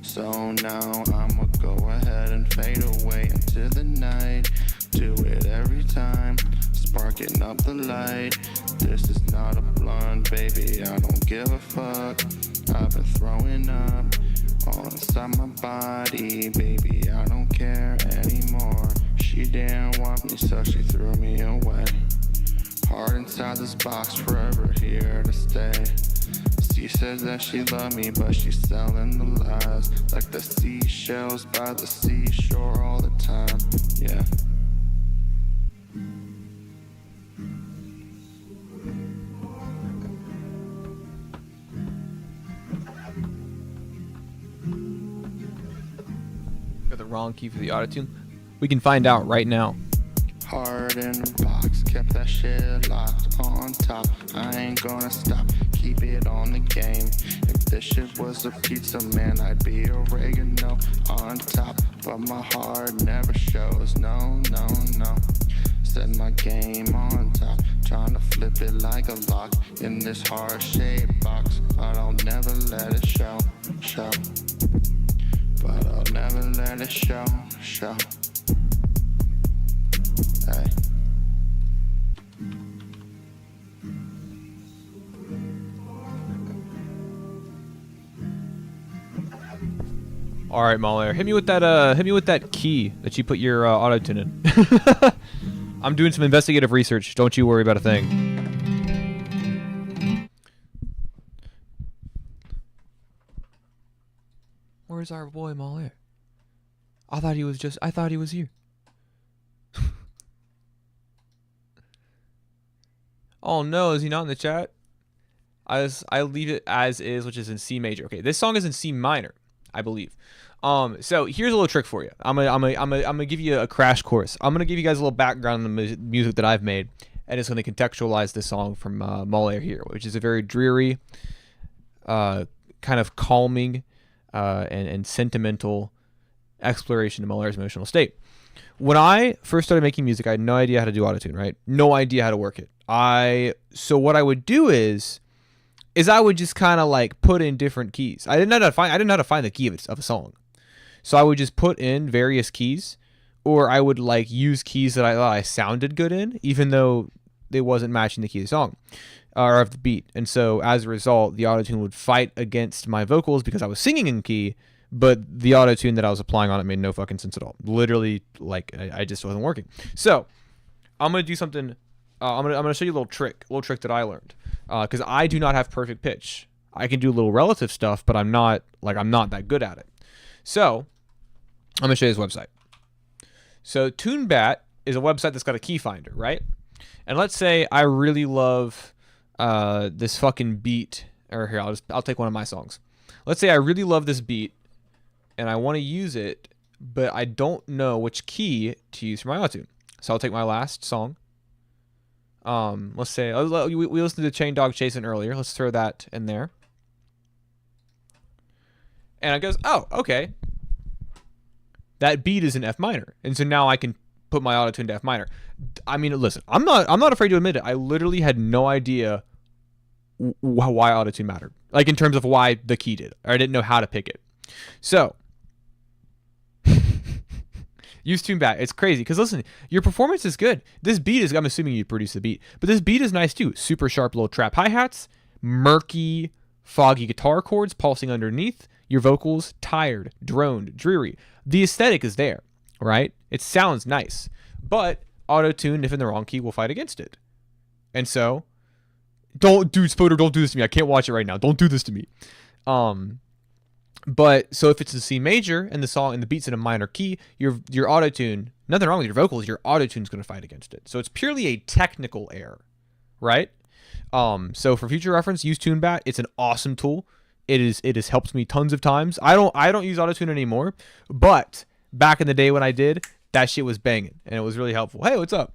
Speaker 6: So now I'ma go ahead and fade away into the night. Do it every time, sparking up the light. This is not a blunt, baby, I don't give a fuck. I've been throwing up all inside my body, baby, I don't care anymore. She didn't want me, so she threw me away. Heart inside this box, forever here to stay. She says that she loved me, but she's selling the lies. Like the seashells by the seashore all the time, yeah.
Speaker 5: Got the wrong key for the autotune. We can find out right now.
Speaker 6: Heart in a box, kept that shit locked on top. I ain't gonna stop, keep it on the game. If this shit was a pizza, man, I'd be oregano on top. But my heart never shows, no, no, no. Set my game on top, trying to flip it like a lock in this heart-shaped box. But I'll never let it show. But I'll never let it show. Hey.
Speaker 5: All right, Malaire, hit me with that key that you put your autotune in. I'm doing some investigative research. Don't you worry about a thing. Where's our boy Malaire? I thought he was here. Oh no, is he not in the chat? I leave it as is, which is in C major. Okay, this song is in C minor, I believe. So here's a little trick for you. I'm gonna give you a crash course. I'm gonna give you guys a little background on the music that I've made, and it's gonna contextualize this song from Malaire here, which is a very dreary, kind of calming, and sentimental exploration of Malaire's emotional state. When I first started making music, I had no idea how to do autotune, right? No idea how to work it. So what I would do is I would just kind of like put in different keys. I didn't know how to find the key of a song. So I would just put in various keys, or I would like use keys that I thought I sounded good in, even though they wasn't matching the key of the song or of the beat. And so as a result, the autotune would fight against my vocals because I was singing in key, but the autotune that I was applying on it made no fucking sense at all. Literally, like I just wasn't working. So I'm gonna do something. I'm gonna show you a little trick that I learned, because I do not have perfect pitch. I can do a little relative stuff, but I'm not that good at it. So I'm gonna show you this website. So TuneBat is a website that's got a key finder, right? And let's say I really love this fucking beat, or here I'll take one of my songs. Let's say I really love this beat, and I want to use it, but I don't know which key to use for my auto-tune. So I'll take my last song. Let's say we listened to Chain Dog Chasing earlier. Let's throw that in there. And it goes, oh, okay. That beat is in F minor, and so now I can put my auto-tune to F minor. I mean, listen, I'm not afraid to admit it. I literally had no idea why auto-tune mattered, like in terms of why the key did. I didn't know how to pick it. So use tune bat. It's crazy because listen, your performance is good. This beat is, I'm assuming you produce the beat, but this beat is nice too. Super sharp little trap hi-hats, murky, foggy guitar chords pulsing underneath. Your vocals tired, droned, dreary. The aesthetic is there, right? It sounds nice, but auto-tune, if in the wrong key, will fight against it. And so, don't do this to me. I can't watch it right now. Don't do this to me. But so if it's a C major and the song and the beat's in a minor key, your auto-tune, nothing wrong with your vocals, your auto-tune's going to fight against it. So it's purely a technical error, right? So for future reference, use TuneBat. It's an awesome tool. It has helped me tons of times. I don't use auto-tune anymore, but back in the day when I did, that shit was banging and it was really helpful. Hey, what's up?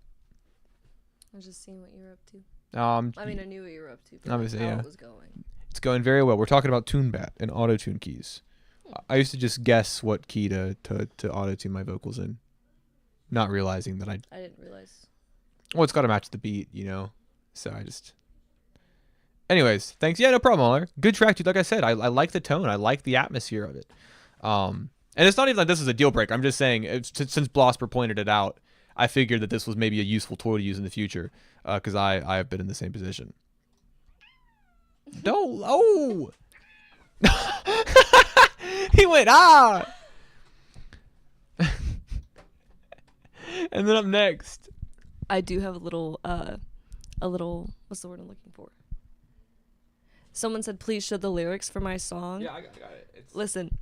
Speaker 13: I was just seeing what you were up to.
Speaker 5: I
Speaker 13: mean, I knew what you were up to, but
Speaker 5: obviously,
Speaker 13: how
Speaker 5: yeah.
Speaker 13: it was going.
Speaker 5: It's going very well. We're talking about TuneBat and auto-tune keys. I used to just guess what key to auto-tune my vocals in, not realizing that I
Speaker 13: didn't realize.
Speaker 5: Well, it's got to match the beat, you know. So I just. Anyways, thanks. Yeah, no problem, Aller. Good track, dude. Like I said, I like the tone. I like the atmosphere of it. And it's not even like this is a deal breaker. I'm just saying, since Blosper pointed it out, I figured that this was maybe a useful tool to use in the future, because I have been in the same position. Don't. Oh! He went, ah! And then up next.
Speaker 13: I do have a little, what's the word I'm looking for? Someone said, please show the lyrics for my song.
Speaker 5: Yeah, I got it.
Speaker 13: Listen,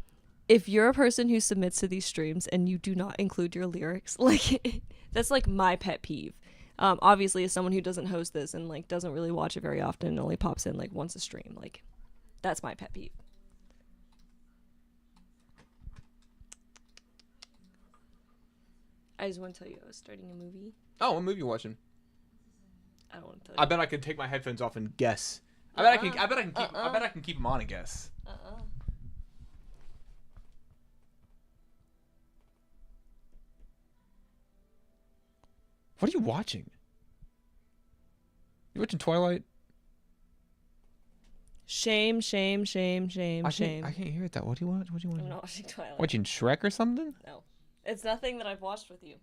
Speaker 13: if you're a person who submits to these streams and you do not include your lyrics, like, that's like my pet peeve. Obviously, as someone who doesn't host this and like doesn't really watch it very often and only pops in like once a stream, like, that's my pet peeve. I just want to tell you, I was starting a movie.
Speaker 5: Oh, what movie you watching?
Speaker 13: I don't want to tell you.
Speaker 5: I bet I could take my headphones off and guess. I bet I can keep them on and guess. What are you watching? You watching Twilight?
Speaker 13: Shame, shame, shame, shame, shame.
Speaker 5: I can't hear it. What do you want? What do you want?
Speaker 13: I'm not watching Twilight.
Speaker 5: Watching Shrek or something?
Speaker 13: No. It's nothing that I've watched with you.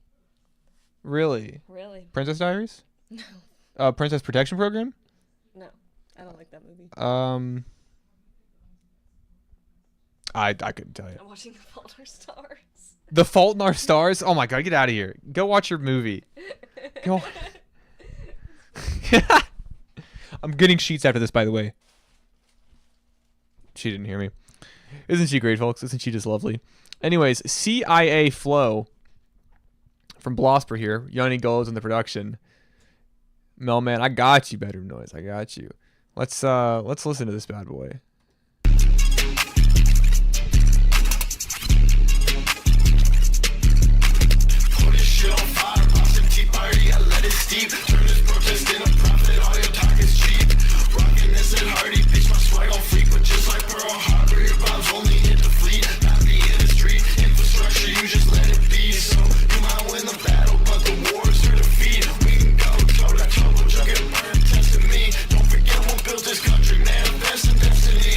Speaker 5: Really?
Speaker 13: Really?
Speaker 5: Princess Diaries?
Speaker 13: No.
Speaker 5: Princess Protection Program?
Speaker 13: No. I don't like that movie.
Speaker 5: I couldn't tell you.
Speaker 13: I'm watching The Fault in Our Stars.
Speaker 5: The Fault in Our Stars? Oh my god, get out of here. Go watch your movie. Go. I'm getting sheets after this, by the way. She didn't hear me. Isn't she great, folks? Isn't she just lovely? Anyways, CIA Flow from Blosper here. Yanni Goes in the production. Melman, I got you, bedroom noise. I got you. Let's listen to this bad boy.
Speaker 6: Put this shit on fire, pop some tea party, I let it steep. Turn this protest into profit, all your talk is cheap. Rockin' this at Hardy, bitch, my swag on fleek, but just like Pearl Harbor, your bombs only hit the fleet, not the industry. Infrastructure, you just let it be. So you might win the battle, but the war's your defeat. We can go toe to toe, but you'll get burned, testing me. Don't forget who built this country, manifest and destiny.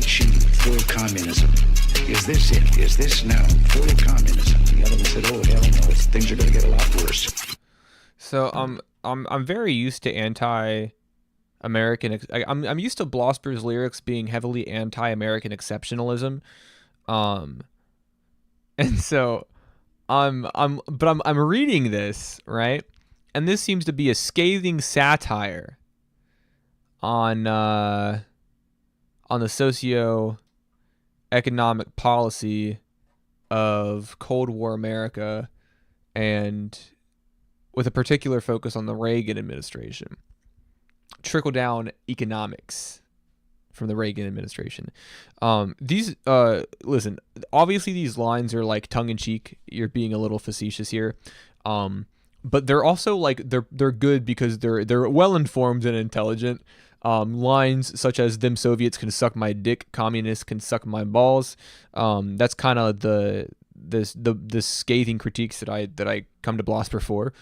Speaker 14: achieve full communism. Is this it? Is this now full communism? The other one said, oh, hell no, things are going to get a lot worse.
Speaker 5: So I'm very used to anti-American. I'm used to Blosper's lyrics being heavily anti-American exceptionalism, and so I'm reading this, right, and this seems to be a scathing satire on the socio-economic policy of Cold War America, and with a particular focus on the Reagan administration. Trickle-down economics from the Reagan administration. Listen, obviously these lines are like tongue-in-cheek. You're being a little facetious here. But they're also like, they're good because they're well-informed and intelligent. Lines such as "them Soviets can suck my dick, communists can suck my balls." That's kind of the scathing critiques that I come to Blosper for.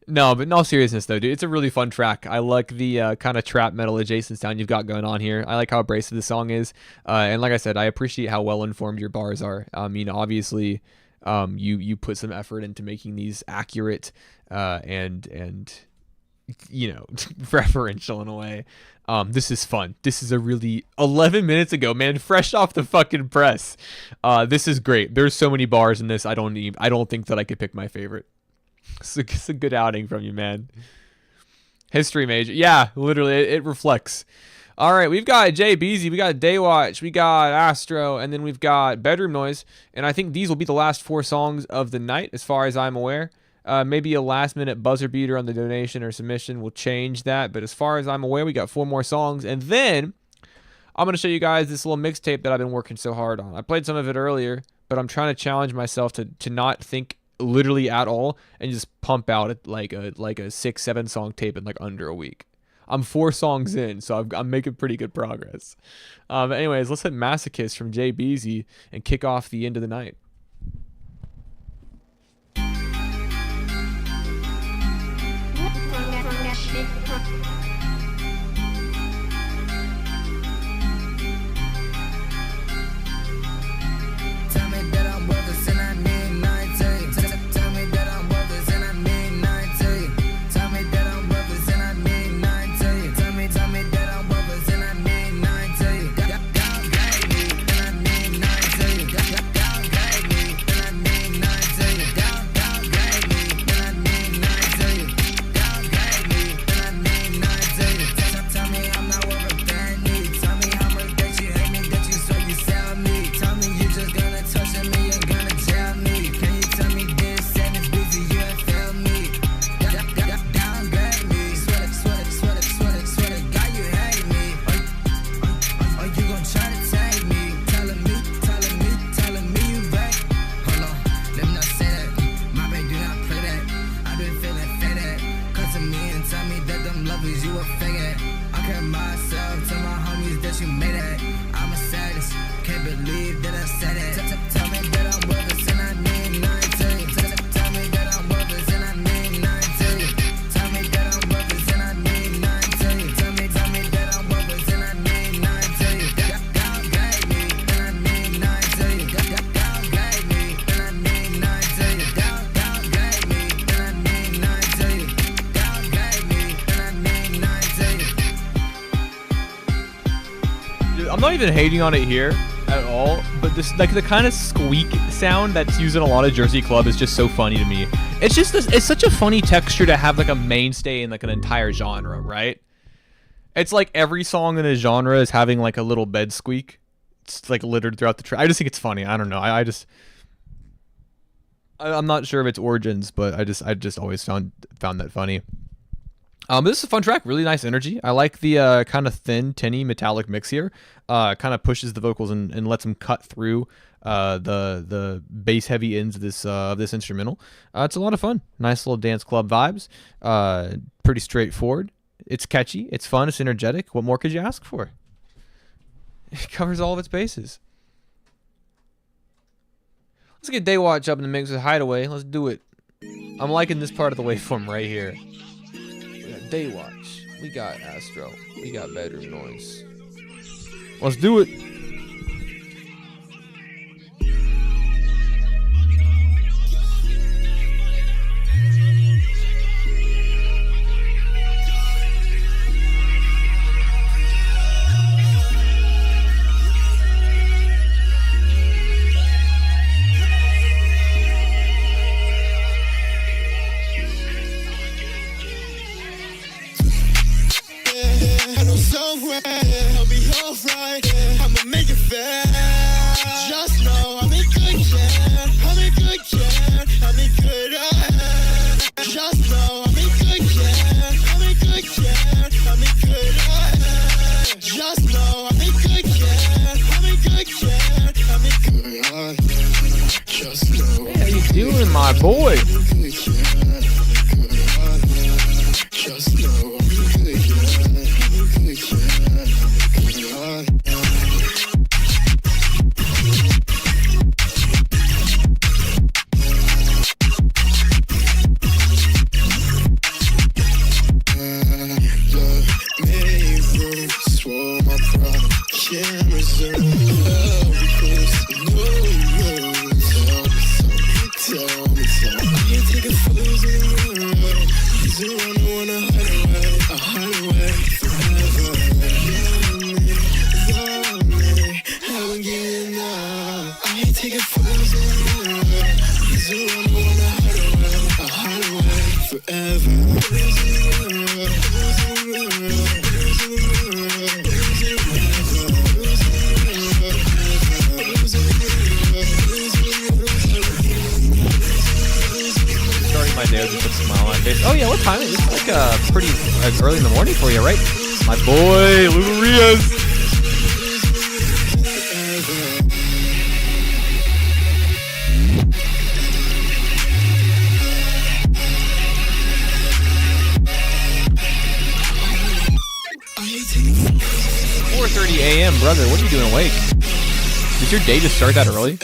Speaker 5: No, but in all seriousness though, dude, it's a really fun track. I like the kind of trap metal adjacent sound you've got going on here. I like how abrasive the song is, and like I said, I appreciate how well informed your bars are. I mean, obviously, you put some effort into making these accurate and you know, referential in a way. This is fun. This is a really 11 minutes ago, man, fresh off the fucking press. This is great. There's so many bars in this. I don't think that I could pick my favorite. It's a good outing from you, man. History major. Yeah, literally, it reflects. All right, we've got Jay Beezy, we got Daywatch, we got Astro, and then we've got Bedroom Noise. And I think these will be the last 4 songs of the night, as far as I'm aware. Maybe a last-minute buzzer beater on the donation or submission will change that. But as far as I'm aware, we got 4 more songs. And then I'm going to show you guys this little mixtape that I've been working so hard on. I played some of it earlier, but I'm trying to challenge myself to not think literally at all and just pump out like a 6-7 song tape in like under a week. I'm 4 songs in, so I'm making pretty good progress. Anyways, let's hit Masochist from Jay Beezy and kick off the end of the night.
Speaker 15: Tell me that I'm worth it, and I mean 90. Tell me that I'm worth it, and I mean 90. Tell me that I'm worth it, and I mean 90. Tell me that I'm worth it, and I mean 90. Downgrade me, and I mean 90. Downgrade me, and I mean 90. Downgrade me, and I mean 90. Downgrade me, and I mean 90. Tell me I'm not worth a penny. Tell me how much that you hate me, that you so you sell me. Tell me you just gonna touch me, you're gonna tell me. Can you tell me this and it's busy, you ain't feel me. Downgrade me, swear to God you hate me. Or you gon' try to take me. Telling me you back. Hold on, let me not say that. My baby do not play that. I've been feeling faded. Come to me and tell me that them lovers you a faggot. I care myself, tell my homies that you made it. I'm a sadist, can't believe that I said it. Tell me that I'm worth it, and I mean 90. Tell me that I'm worth it, and I mean 90. Tell me that I'm worth it, and I mean 90. Tell me that I'm worth it, and I mean 90. Downgrade me, and I mean 90. Downgrade me, and I mean 90. Downgrade me, and I mean 90. Downgrade me, and I mean 90.
Speaker 5: Dude, I'm not even hating on it here at all, but this like the kind of squeak sound that's used in a lot of Jersey club is just so funny to me. It's just it's such a funny texture to have like a mainstay in like an entire genre, right? It's like every song in a genre is having like a little bed squeak. It's like littered throughout the track. I just think it's funny. I don't know. I'm not sure of its origins, but I just always found that funny. This is a fun track, really nice energy. I like the kind of thin, tinny, metallic mix here. Kind of pushes the vocals and lets them cut through the bass heavy ends of this instrumental. It's a lot of fun. Nice little dance club vibes. Pretty straightforward. It's catchy. It's fun. It's energetic. What more could you ask for? It covers all of its bases. Let's get Daywatch up in the mix with Hideaway. Let's do it. I'm liking this part of the waveform right here. We got Daywatch. We got Astro. We got bedroom noise. Let's do it.
Speaker 6: I'll be alright. I'ma make it fair. Just know I'm in good care. I'm in good care. I'm in good Just know I'm in good care. I'm in good care. I'm in good Just know I'm in good care. I'm in good care. I'm in good Just know.
Speaker 5: How you doing, my boy?
Speaker 6: Just know I'm in good
Speaker 5: Starting my day with just a smile on my face. Oh yeah, what time is it? It's like pretty early in the morning for you, right? My boy, Lou Marias. A.m. brother, what are you doing awake? Did your day just start that early?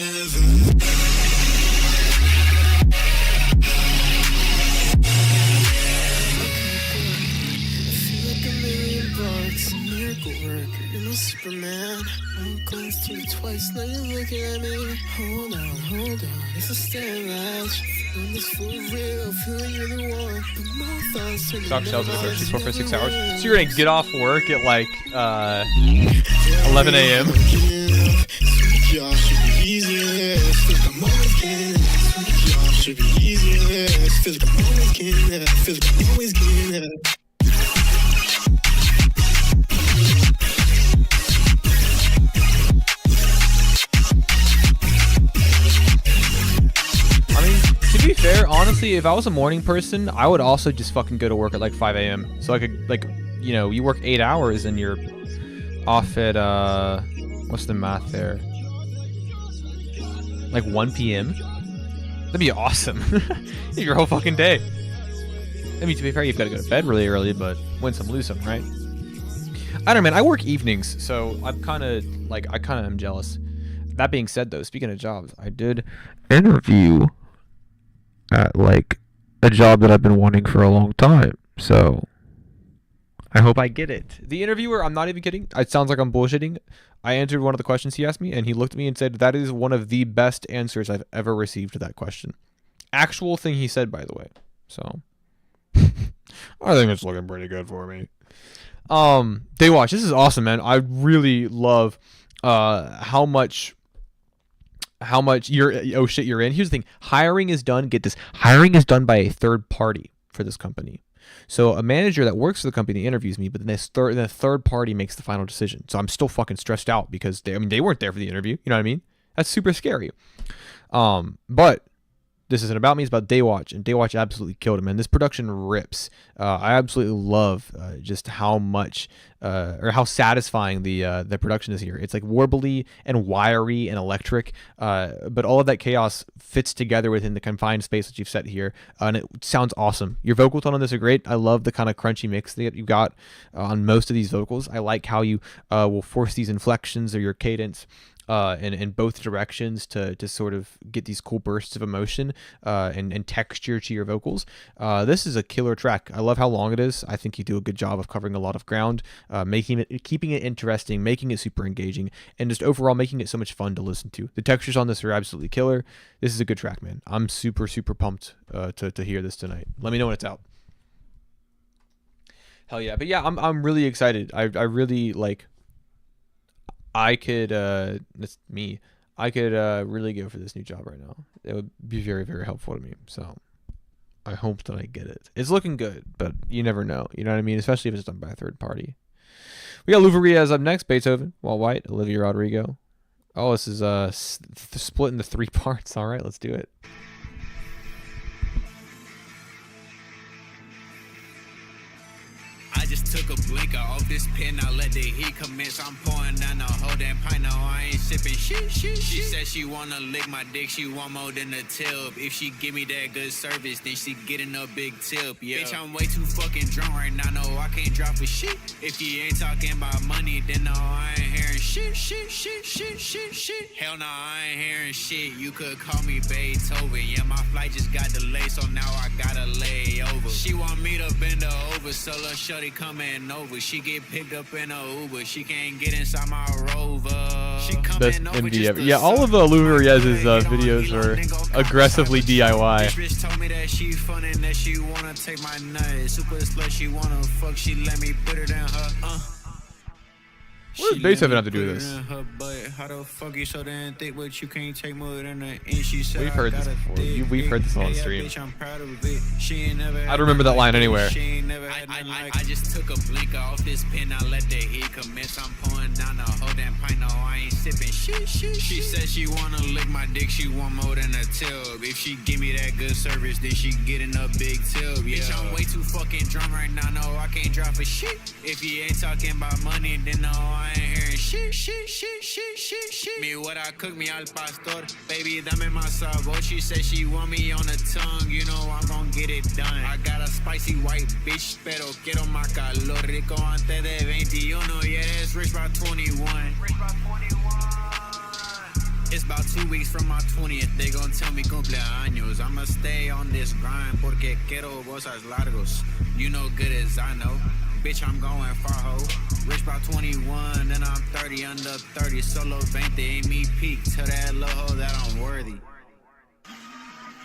Speaker 6: Superman, I'm going through it twice. Now you're looking at me. Hold on. It's a stand match. I'm just for real, feeling you're the one. But my thoughts turn
Speaker 5: Stock sales at 34 for 6 hours. So you're gonna get off work at like 11 a.m. To be fair, honestly, if I was a morning person, I would also just fucking go to work at like 5 a.m. So I could, like, you know, you work 8 hours and you're off at, what's the math there? Like 1 p.m.? That'd be awesome. Your whole fucking day. I mean, to be fair, you've got to go to bed really early, but win some, lose some, right? I don't know, man. I work evenings, so I'm kind of, like, I kind of am jealous. That being said, though, speaking of jobs, I did interview at like a job that I've been wanting for a long time, so I hope I get it. The interviewer, I'm not even kidding, it sounds like I'm bullshitting. I answered one of the questions he asked me, and he looked at me and said, that is one of the best answers I've ever received to that question. Actual thing he said, by the way. So I think it's looking pretty good for me. Daywatch, this is awesome, man. I really love how much you're in. Here's the thing. Hiring is done. Get this. Hiring is done by a third party for this company. So a manager that works for the company interviews me, but then the third party makes the final decision. So I'm still fucking stressed out because they weren't there for the interview. You know what I mean? That's super scary. But this isn't about me. It's about Daywatch, and Daywatch absolutely killed him. And this production rips. I absolutely love just how much or how satisfying the production is here. It's like warbly and wiry and electric, but all of that chaos fits together within the confined space that you've set here, and it sounds awesome. Your vocal tone on this are great. I love the kind of crunchy mix that you got on most of these vocals. I like how you will force these inflections or your cadence. in both directions to sort of get these cool bursts of emotion and texture to your vocals. This is a killer track. I love how long it is. I think you do a good job of covering a lot of ground, keeping it interesting, making it super engaging, and just overall making it so much fun to listen to. The textures on this are absolutely killer. This is a good track, man. I'm super pumped to hear this tonight. Let me know when it's out. Hell yeah. But yeah, I'm really excited. I really like. I could that's me. I could really go for this new job right now. It would be very, very helpful to me. So I hope that I get it. It's looking good, but you never know. You know what I mean? Especially if it's done by a third party. We got Louveria up next. Beethoven, Walt White, Olivia Rodrigo. Oh, this is split into 3 parts. All right, let's do it.
Speaker 16: I just took a blinker off this pen, I let the heat commence. I'm pouring down the whole damn pint, no, I ain't sipping shit. She said she wanna lick my dick, she want more than a tip. If she give me that good service, then she getting a big tip, yeah. Bitch, I'm way too fucking drunk right now, no, I can't drop a shit. If you ain't talking about money, then no, I ain't hearing shit. Hell no, I ain't hearing shit, you could call me Beethoven. Yeah, my flight just got delayed, so now I gotta lay over. She want me to bend her over, so little shorty coming over. She get picked up in a Uber. She can't get inside my Rover. She
Speaker 5: Best MD ever. Yeah, all of Louverier's videos are aggressively DIY.
Speaker 16: Bitch told me that she fun and that she wanna take my nut. Super slut, she wanna fuck. She let me put it in her.
Speaker 5: What does Beethoven have to do with this?
Speaker 16: How the fuck you so damn thick, but you can't take more than a inch? She said
Speaker 5: We've heard this before. We've heard this on stream.
Speaker 16: I'm proud of it. She ain't never
Speaker 5: I don't remember that line anywhere.
Speaker 16: I just took a blinker off this pen, I let the heat commence. I'm pouring down the whole damn pint, no, I ain't sipping shit. She said she wanna lick my dick, she want more than a tip. If she give me that good service, then she getting a big tip, yeah. Bitch, I'm way too fucking drunk right now, no, I can't drop a shit. If you ain't talking about money, then no, I ain't hearing shit. Me what I cook me al pastor, baby, dame más sabor. She said she want me on the tongue, you know I'm gon' get it done. I got a spicy white bitch, pero quiero más calor. Rico antes de 21, yeah, that's rich by 21. It's about 2 weeks from my 20th, they gon' tell me cumpleaños. I'ma stay on this grind porque quiero bolsas largos. You know good as I know. Bitch, I'm going far, ho. Rich by 21, and I'm 30 under 30. Solo 20 ain't me peak. Tell that little hoe that I'm worthy.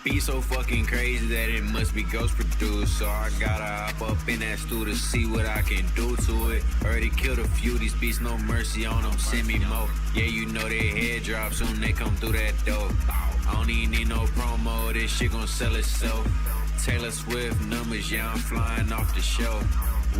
Speaker 16: Be so fucking crazy that it must be ghost produced. So I gotta hop up in that stool to see what I can do to it. Already killed a few, these beats, no mercy on them. Send me more. Yeah, you know they head drop soon, they come through that door. I don't even need no promo, this shit gon' sell itself. Taylor Swift numbers, yeah, I'm flying off the show.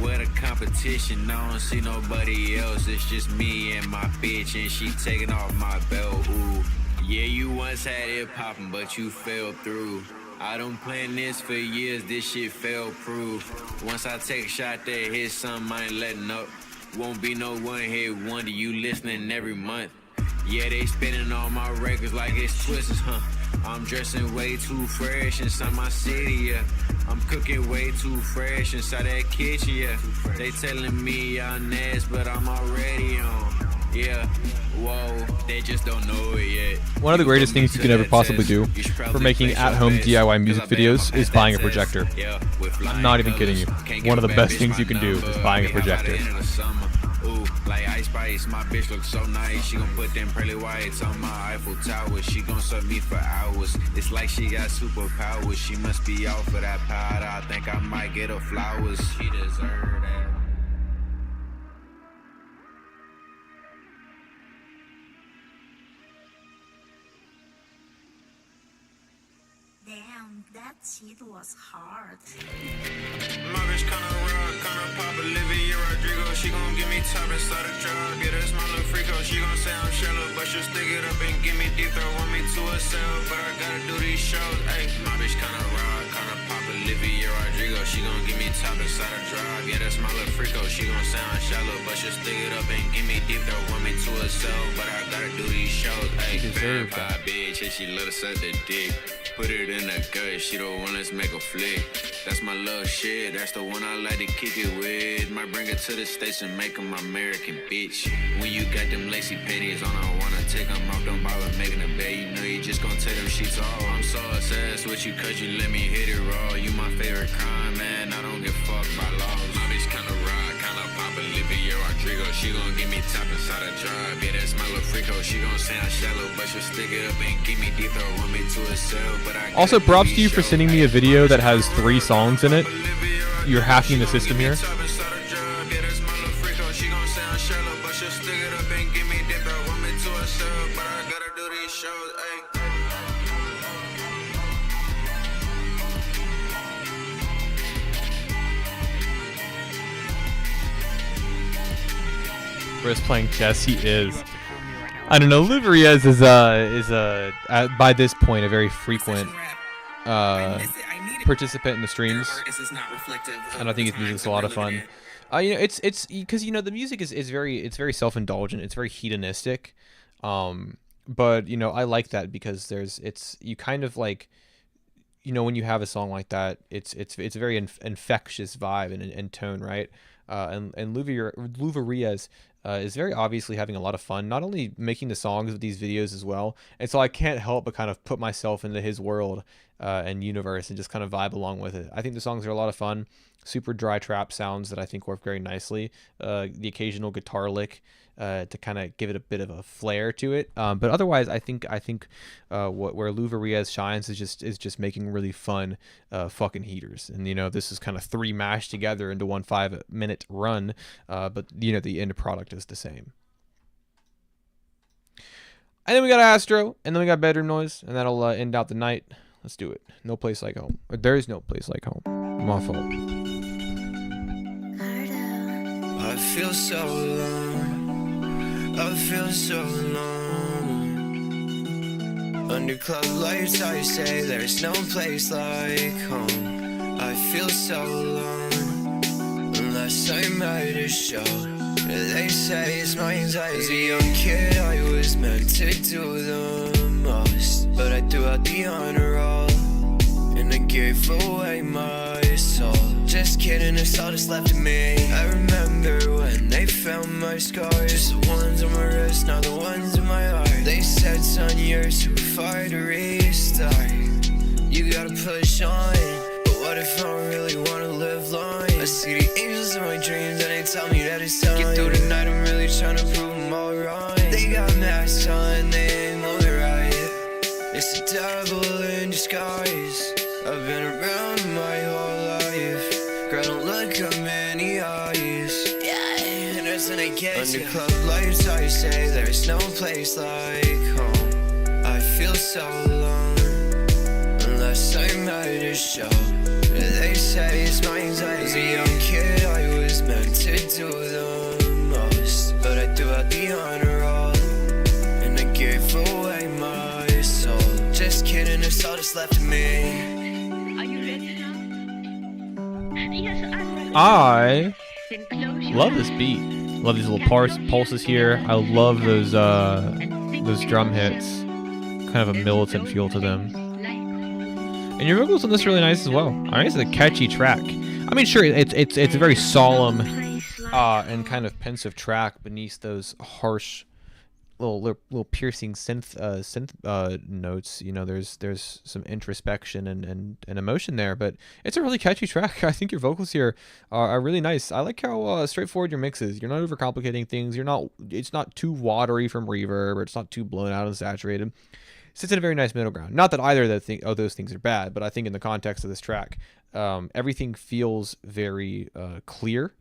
Speaker 16: Where the competition, I don't see nobody else. It's just me and my bitch, and she taking off my belt. Ooh, yeah, you once had it poppin', but you fell through. I done planned this for years, this shit fell proof. Once I take a shot that hit something, I ain't letting up. Won't be no one-hit wonder, you listening every month. Yeah, they spinning all my records like it's twisters, huh? I'm dressing way too fresh inside my city, yeah. I'm cooking way too fresh inside that kitchen, yeah. They telling me I'm next, but I'm already on. Yeah, whoa, they just don't know it yet.
Speaker 5: One of the greatest things you can ever possibly do for making at-home DIY music videos is buying a projector. I'm not even kidding you. One of the best things you can do is buying a projector.
Speaker 16: Ooh, like Ice Spice, my bitch looks so nice. She gon' put them pearly whites on my Eiffel Tower. She gon' serve me for hours. It's like she got superpowers. She must be off of that powder. I think I might get her flowers. She deserve that.
Speaker 9: Damn, that shit was hard.
Speaker 16: My bitch kinda rock, kinda pop. Olivia Rodrigo, she gon' give me top inside the drop. Yeah, that's my little freako. She gon' say I'm shallow, but she'll stick it up and give me deep throat. Want me to herself, but I gotta do these shows. Ayy, my bitch kinda rock, kinda pop. Olivia Rodrigo, she gon' give me top inside the drop. Yeah, that's my little freako. She gon' say I'm shallow, but she'll stick it up and give me deep throat. Want me to herself, but I gotta do these shows. Ayy, vampire bitch, and she let us suck the dick. Put it in the gut, she don't want us make a flick. That's my little shit, that's the one I like to kick it with. Might bring her to the States and make 'em American, bitch. When you got them lacy panties on, I wanna take 'em off, don't bother making a bed. You know you just gon' take them sheets off. I'm so obsessed with you cause you let me hit it raw. You my favorite crime, man, I don't give fuck by laws. My bitch kinda ride, kinda pop Olivia Rodrigo. She gon' give me top inside a drive. Yeah, that's my little freako. She gon' sound shallow, but she'll stick it up and give me deep. Throw want me to a cell, but I
Speaker 5: Also, props to you for sending me a video that has 3 songs in it. You're hacking the system here. Chris playing chess, he is. I don't know. Lou Variez is by this point a very frequent participant in the streams, and I think his music's a lot of fun. You know, it's because you know the music is very self-indulgent. It's very hedonistic, but you know I like that because you kind of like, you know, when you have a song like that, it's a very infectious vibe and tone, right? And Lou Variez is very obviously having a lot of fun, not only making the songs but these videos as well. And so I can't help but kind of put myself into his world and universe and just kind of vibe along with it. I think the songs are a lot of fun, super dry trap sounds that I think work very nicely. The occasional guitar lick to kind of give it a bit of a flair to it. But otherwise, I think where Lou Variez shines is just making really fun fucking heaters. And you know, this is kind of 3 mashed together into one 5-minute run. But you know, the end product is the same. And then we got Astro, and then we got Bedroom Noise, and that'll end out the night. Let's do it. No Place Like Home. There is no place like home. My fault.
Speaker 1: I feel so alone. I feel so alone. Under club lights, I say there's no place like home. I feel so alone. Unless I'm at a show. They say it's my anxiety. As a young kid, I was meant to do the most, but I threw out the honor roll, and I gave away my soul. Just kidding, it's all that's left of me. I remember when they found my scars, just the ones on my wrist, not the ones in my heart. They said, son, you're too far to restart. You gotta push on. What if I don't really wanna live long? I see the angels in my dreams and they tell me that it's time. Get through the night, I'm really trying to prove them all wrong. They got masks on, they ain't moving right. It's the devil in disguise. I've been around my whole life. Girl, don't look them in the eyes. Yeah, and that's when they get under you. Club lights, I say there's no place like home. I feel so alone. Unless I'm at a show. They say it's my anxiety. As a young kid, I was meant to do the most, but I threw out the honor roll, and I gave away my soul. Just kidding, it's all that's left of me.
Speaker 2: Are you ready now? Yes, I'm ready.
Speaker 5: I
Speaker 2: Then close your
Speaker 5: love this beat. Love these little pulses here. I love those drum hits. Kind of a militant feel to them. And your vocals on this are really nice as well. I mean, it's a catchy track. I mean, sure, it's a very solemn and kind of pensive track beneath those harsh, little piercing synth notes. You know, there's some introspection and emotion there, but it's a really catchy track. I think your vocals here are really nice. I like how straightforward your mix is. You're not overcomplicating things. It's not too watery from reverb, or it's not too blown out and saturated. Sits in a very nice middle ground. Not that either of those things are bad, but I think in the context of this track, everything feels very clear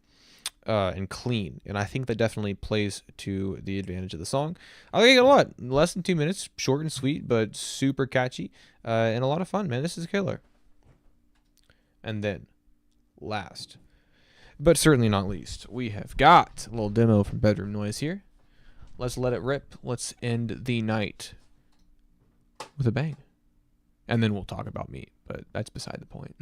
Speaker 5: and clean, and I think that definitely plays to the advantage of the song. I like it a lot. Less than 2 minutes, short and sweet, but super catchy and a lot of fun, man. This is a killer. And then, last, but certainly not least, we have got a little demo from Bedroom Noise here. Let's let it rip. Let's end the night with a bang. And then we'll talk about me, but that's beside the point.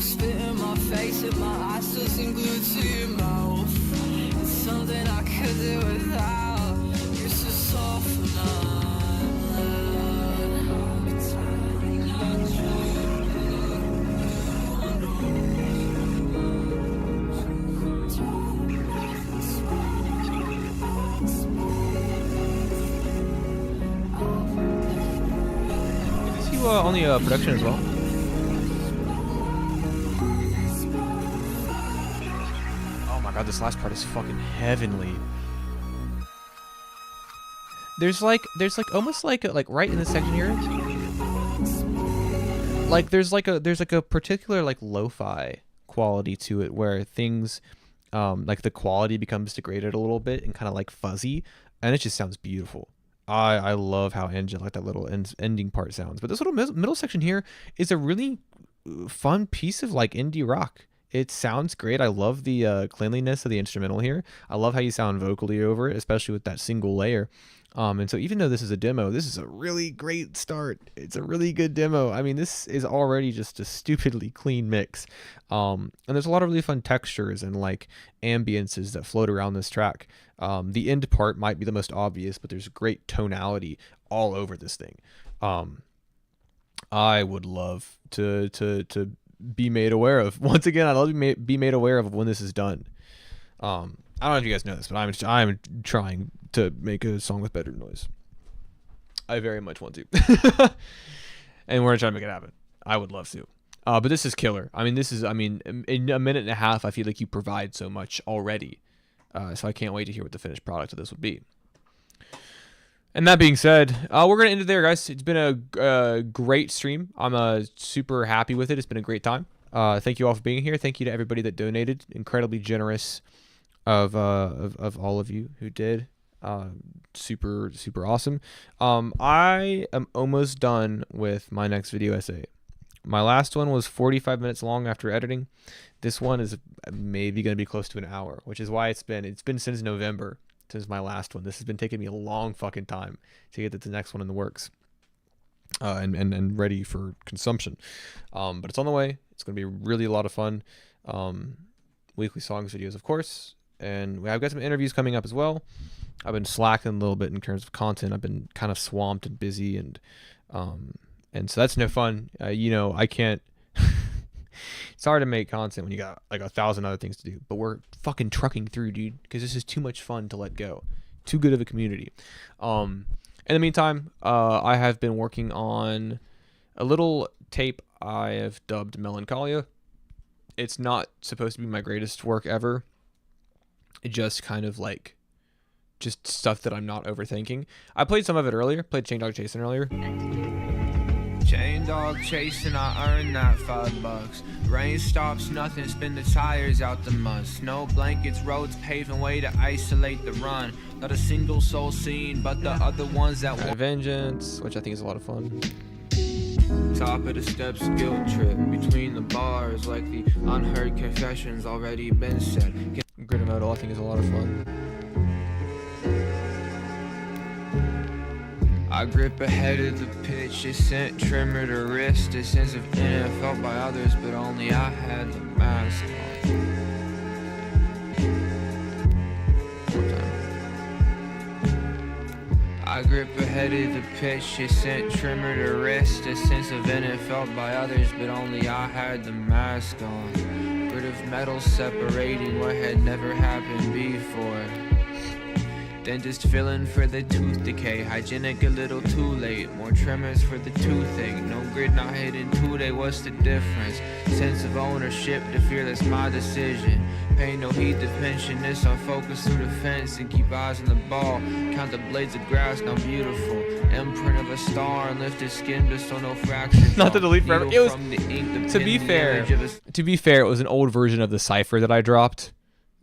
Speaker 15: spit in my face and my eyes still seem glued to your mouth. It's something I could do without. You're so soft and
Speaker 5: Is he only production as well? Oh my god, this last part is fucking heavenly. There's like almost like right in this section here. Like there's like a particular like lo-fi quality to it where things like the quality becomes degraded a little bit and kind of like fuzzy, and it just sounds beautiful. I love how like that little ending part sounds. But this little middle section here is a really fun piece of like indie rock. It sounds great. I love the cleanliness of the instrumental here. I love how you sound vocally over it, especially with that single layer. And so even though this is a demo, this is a really great start. It's a really good demo. I mean, this is already just a stupidly clean mix. And there's a lot of really fun textures and like ambiences that float around this track. The end part might be the most obvious, but there's great tonality all over this thing. I would love to be made aware of. Once again, I'd love to be made aware of when this is done. I don't know if you guys know this, but I'm trying to make a song with better noise. I very much want to. And we're trying to make it happen. I would love to. But this is killer. I mean, in a minute and a half, I feel like you provide so much already. So I can't wait to hear what the finished product of this would be. And that being said, we're going to end it there, guys. It's been a great stream. I'm super happy with it. It's been a great time. Thank you all for being here. Thank you to everybody that donated. Incredibly generous of all of you who did. Super awesome. I am almost done with my next video essay. My last one was 45 minutes long after editing. This one is maybe going to be close to an hour, which is why it's been since November since my last one. This has been taking me a long fucking time to get the next one in the works and ready for consumption. But it's on the way. It's going to be really a lot of fun. Weekly songs videos, of course. And I've got some interviews coming up as well. I've been slacking a little bit in terms of content. I've been kind of swamped and busy, and so that's no fun. I can't. It's hard to make content when you got like 1,000 other things to do. But we're fucking trucking through, dude, because this is too much fun to let go. Too good of a community. In the meantime, I have been working on a little tape I have dubbed Melancholia. It's not supposed to be my greatest work ever. It just kind of like just stuff that I'm not overthinking. I played some of it earlier. Played Chain Dog Chasing earlier.
Speaker 3: Chain dog chasing, I earned that $5. Rain stops, nothing, spin the tires out the mud. Snow blankets, roads paving way to isolate the run. Not a single soul seen, but the other ones that want
Speaker 5: Vengeance, which I think is a lot of fun.
Speaker 3: Top of the steps, guilt trip between the bars, like the unheard confessions already been said.
Speaker 5: Grid Modal, I think, is a lot of fun.
Speaker 3: I grip ahead of the pitch, it sent trimmer to wrist. A sense of inner felt by others, but only I had the mask on. I grip ahead of the pitch, it sent trimmer to wrist. A sense of inner felt by others, but only I had the mask on. Grid of metal separating what had never happened before. Dentist filling for the tooth decay. Hygienic a little too late. More tremors for the toothache. No grid, not hidden today. What's the difference? Sense of ownership, the fear that's my decision. Pay no heed to pensionists. I'll focus through the fence and keep eyes on the ball. Count the blades of grass, now beautiful. Imprint of a star and lifted skin, just so no fractures.
Speaker 5: Not to delete forever. It was, to be fair, it was an old version of the cipher that I dropped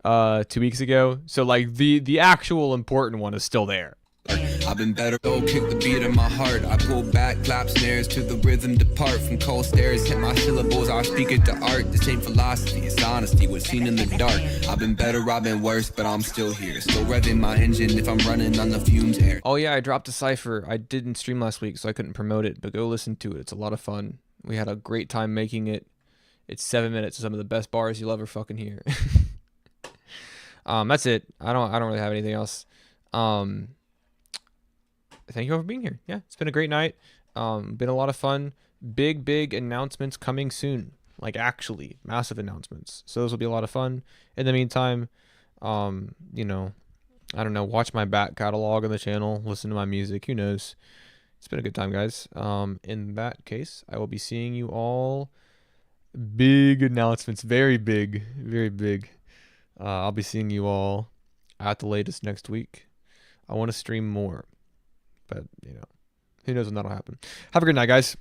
Speaker 5: 2 weeks ago, so like the actual important one is still there.
Speaker 17: I've been better, though, kick the beat in my heart. I pull back, clap snares to the rhythm, depart from cold stares, hit my syllables, I speak it to art. This ain't philosophy, it's honesty, what's seen in the dark. I've been better, I've been worse, but I'm still here. Still revving my engine if I'm running on the fumes air.
Speaker 5: Oh yeah, I dropped a cipher. I didn't stream last week, so I couldn't promote it, but go listen to it. It's a lot of fun. We had a great time making it. It's 7 minutes of some of the best bars you'll ever fucking hear. That's it. I don't really have anything else. Thank you all for being here. Yeah, it's been a great night. Been a lot of fun. Big announcements coming soon. Like actually massive announcements. So those will be a lot of fun. In the meantime, you know, I don't know, watch my back catalog on the channel, listen to my music, who knows. It's been a good time, guys. In that case, I will be seeing you all. Big announcements, very big. I'll be seeing you all at the latest next week. I want to stream more, but you know, who knows when that'll happen. Have a good night, guys.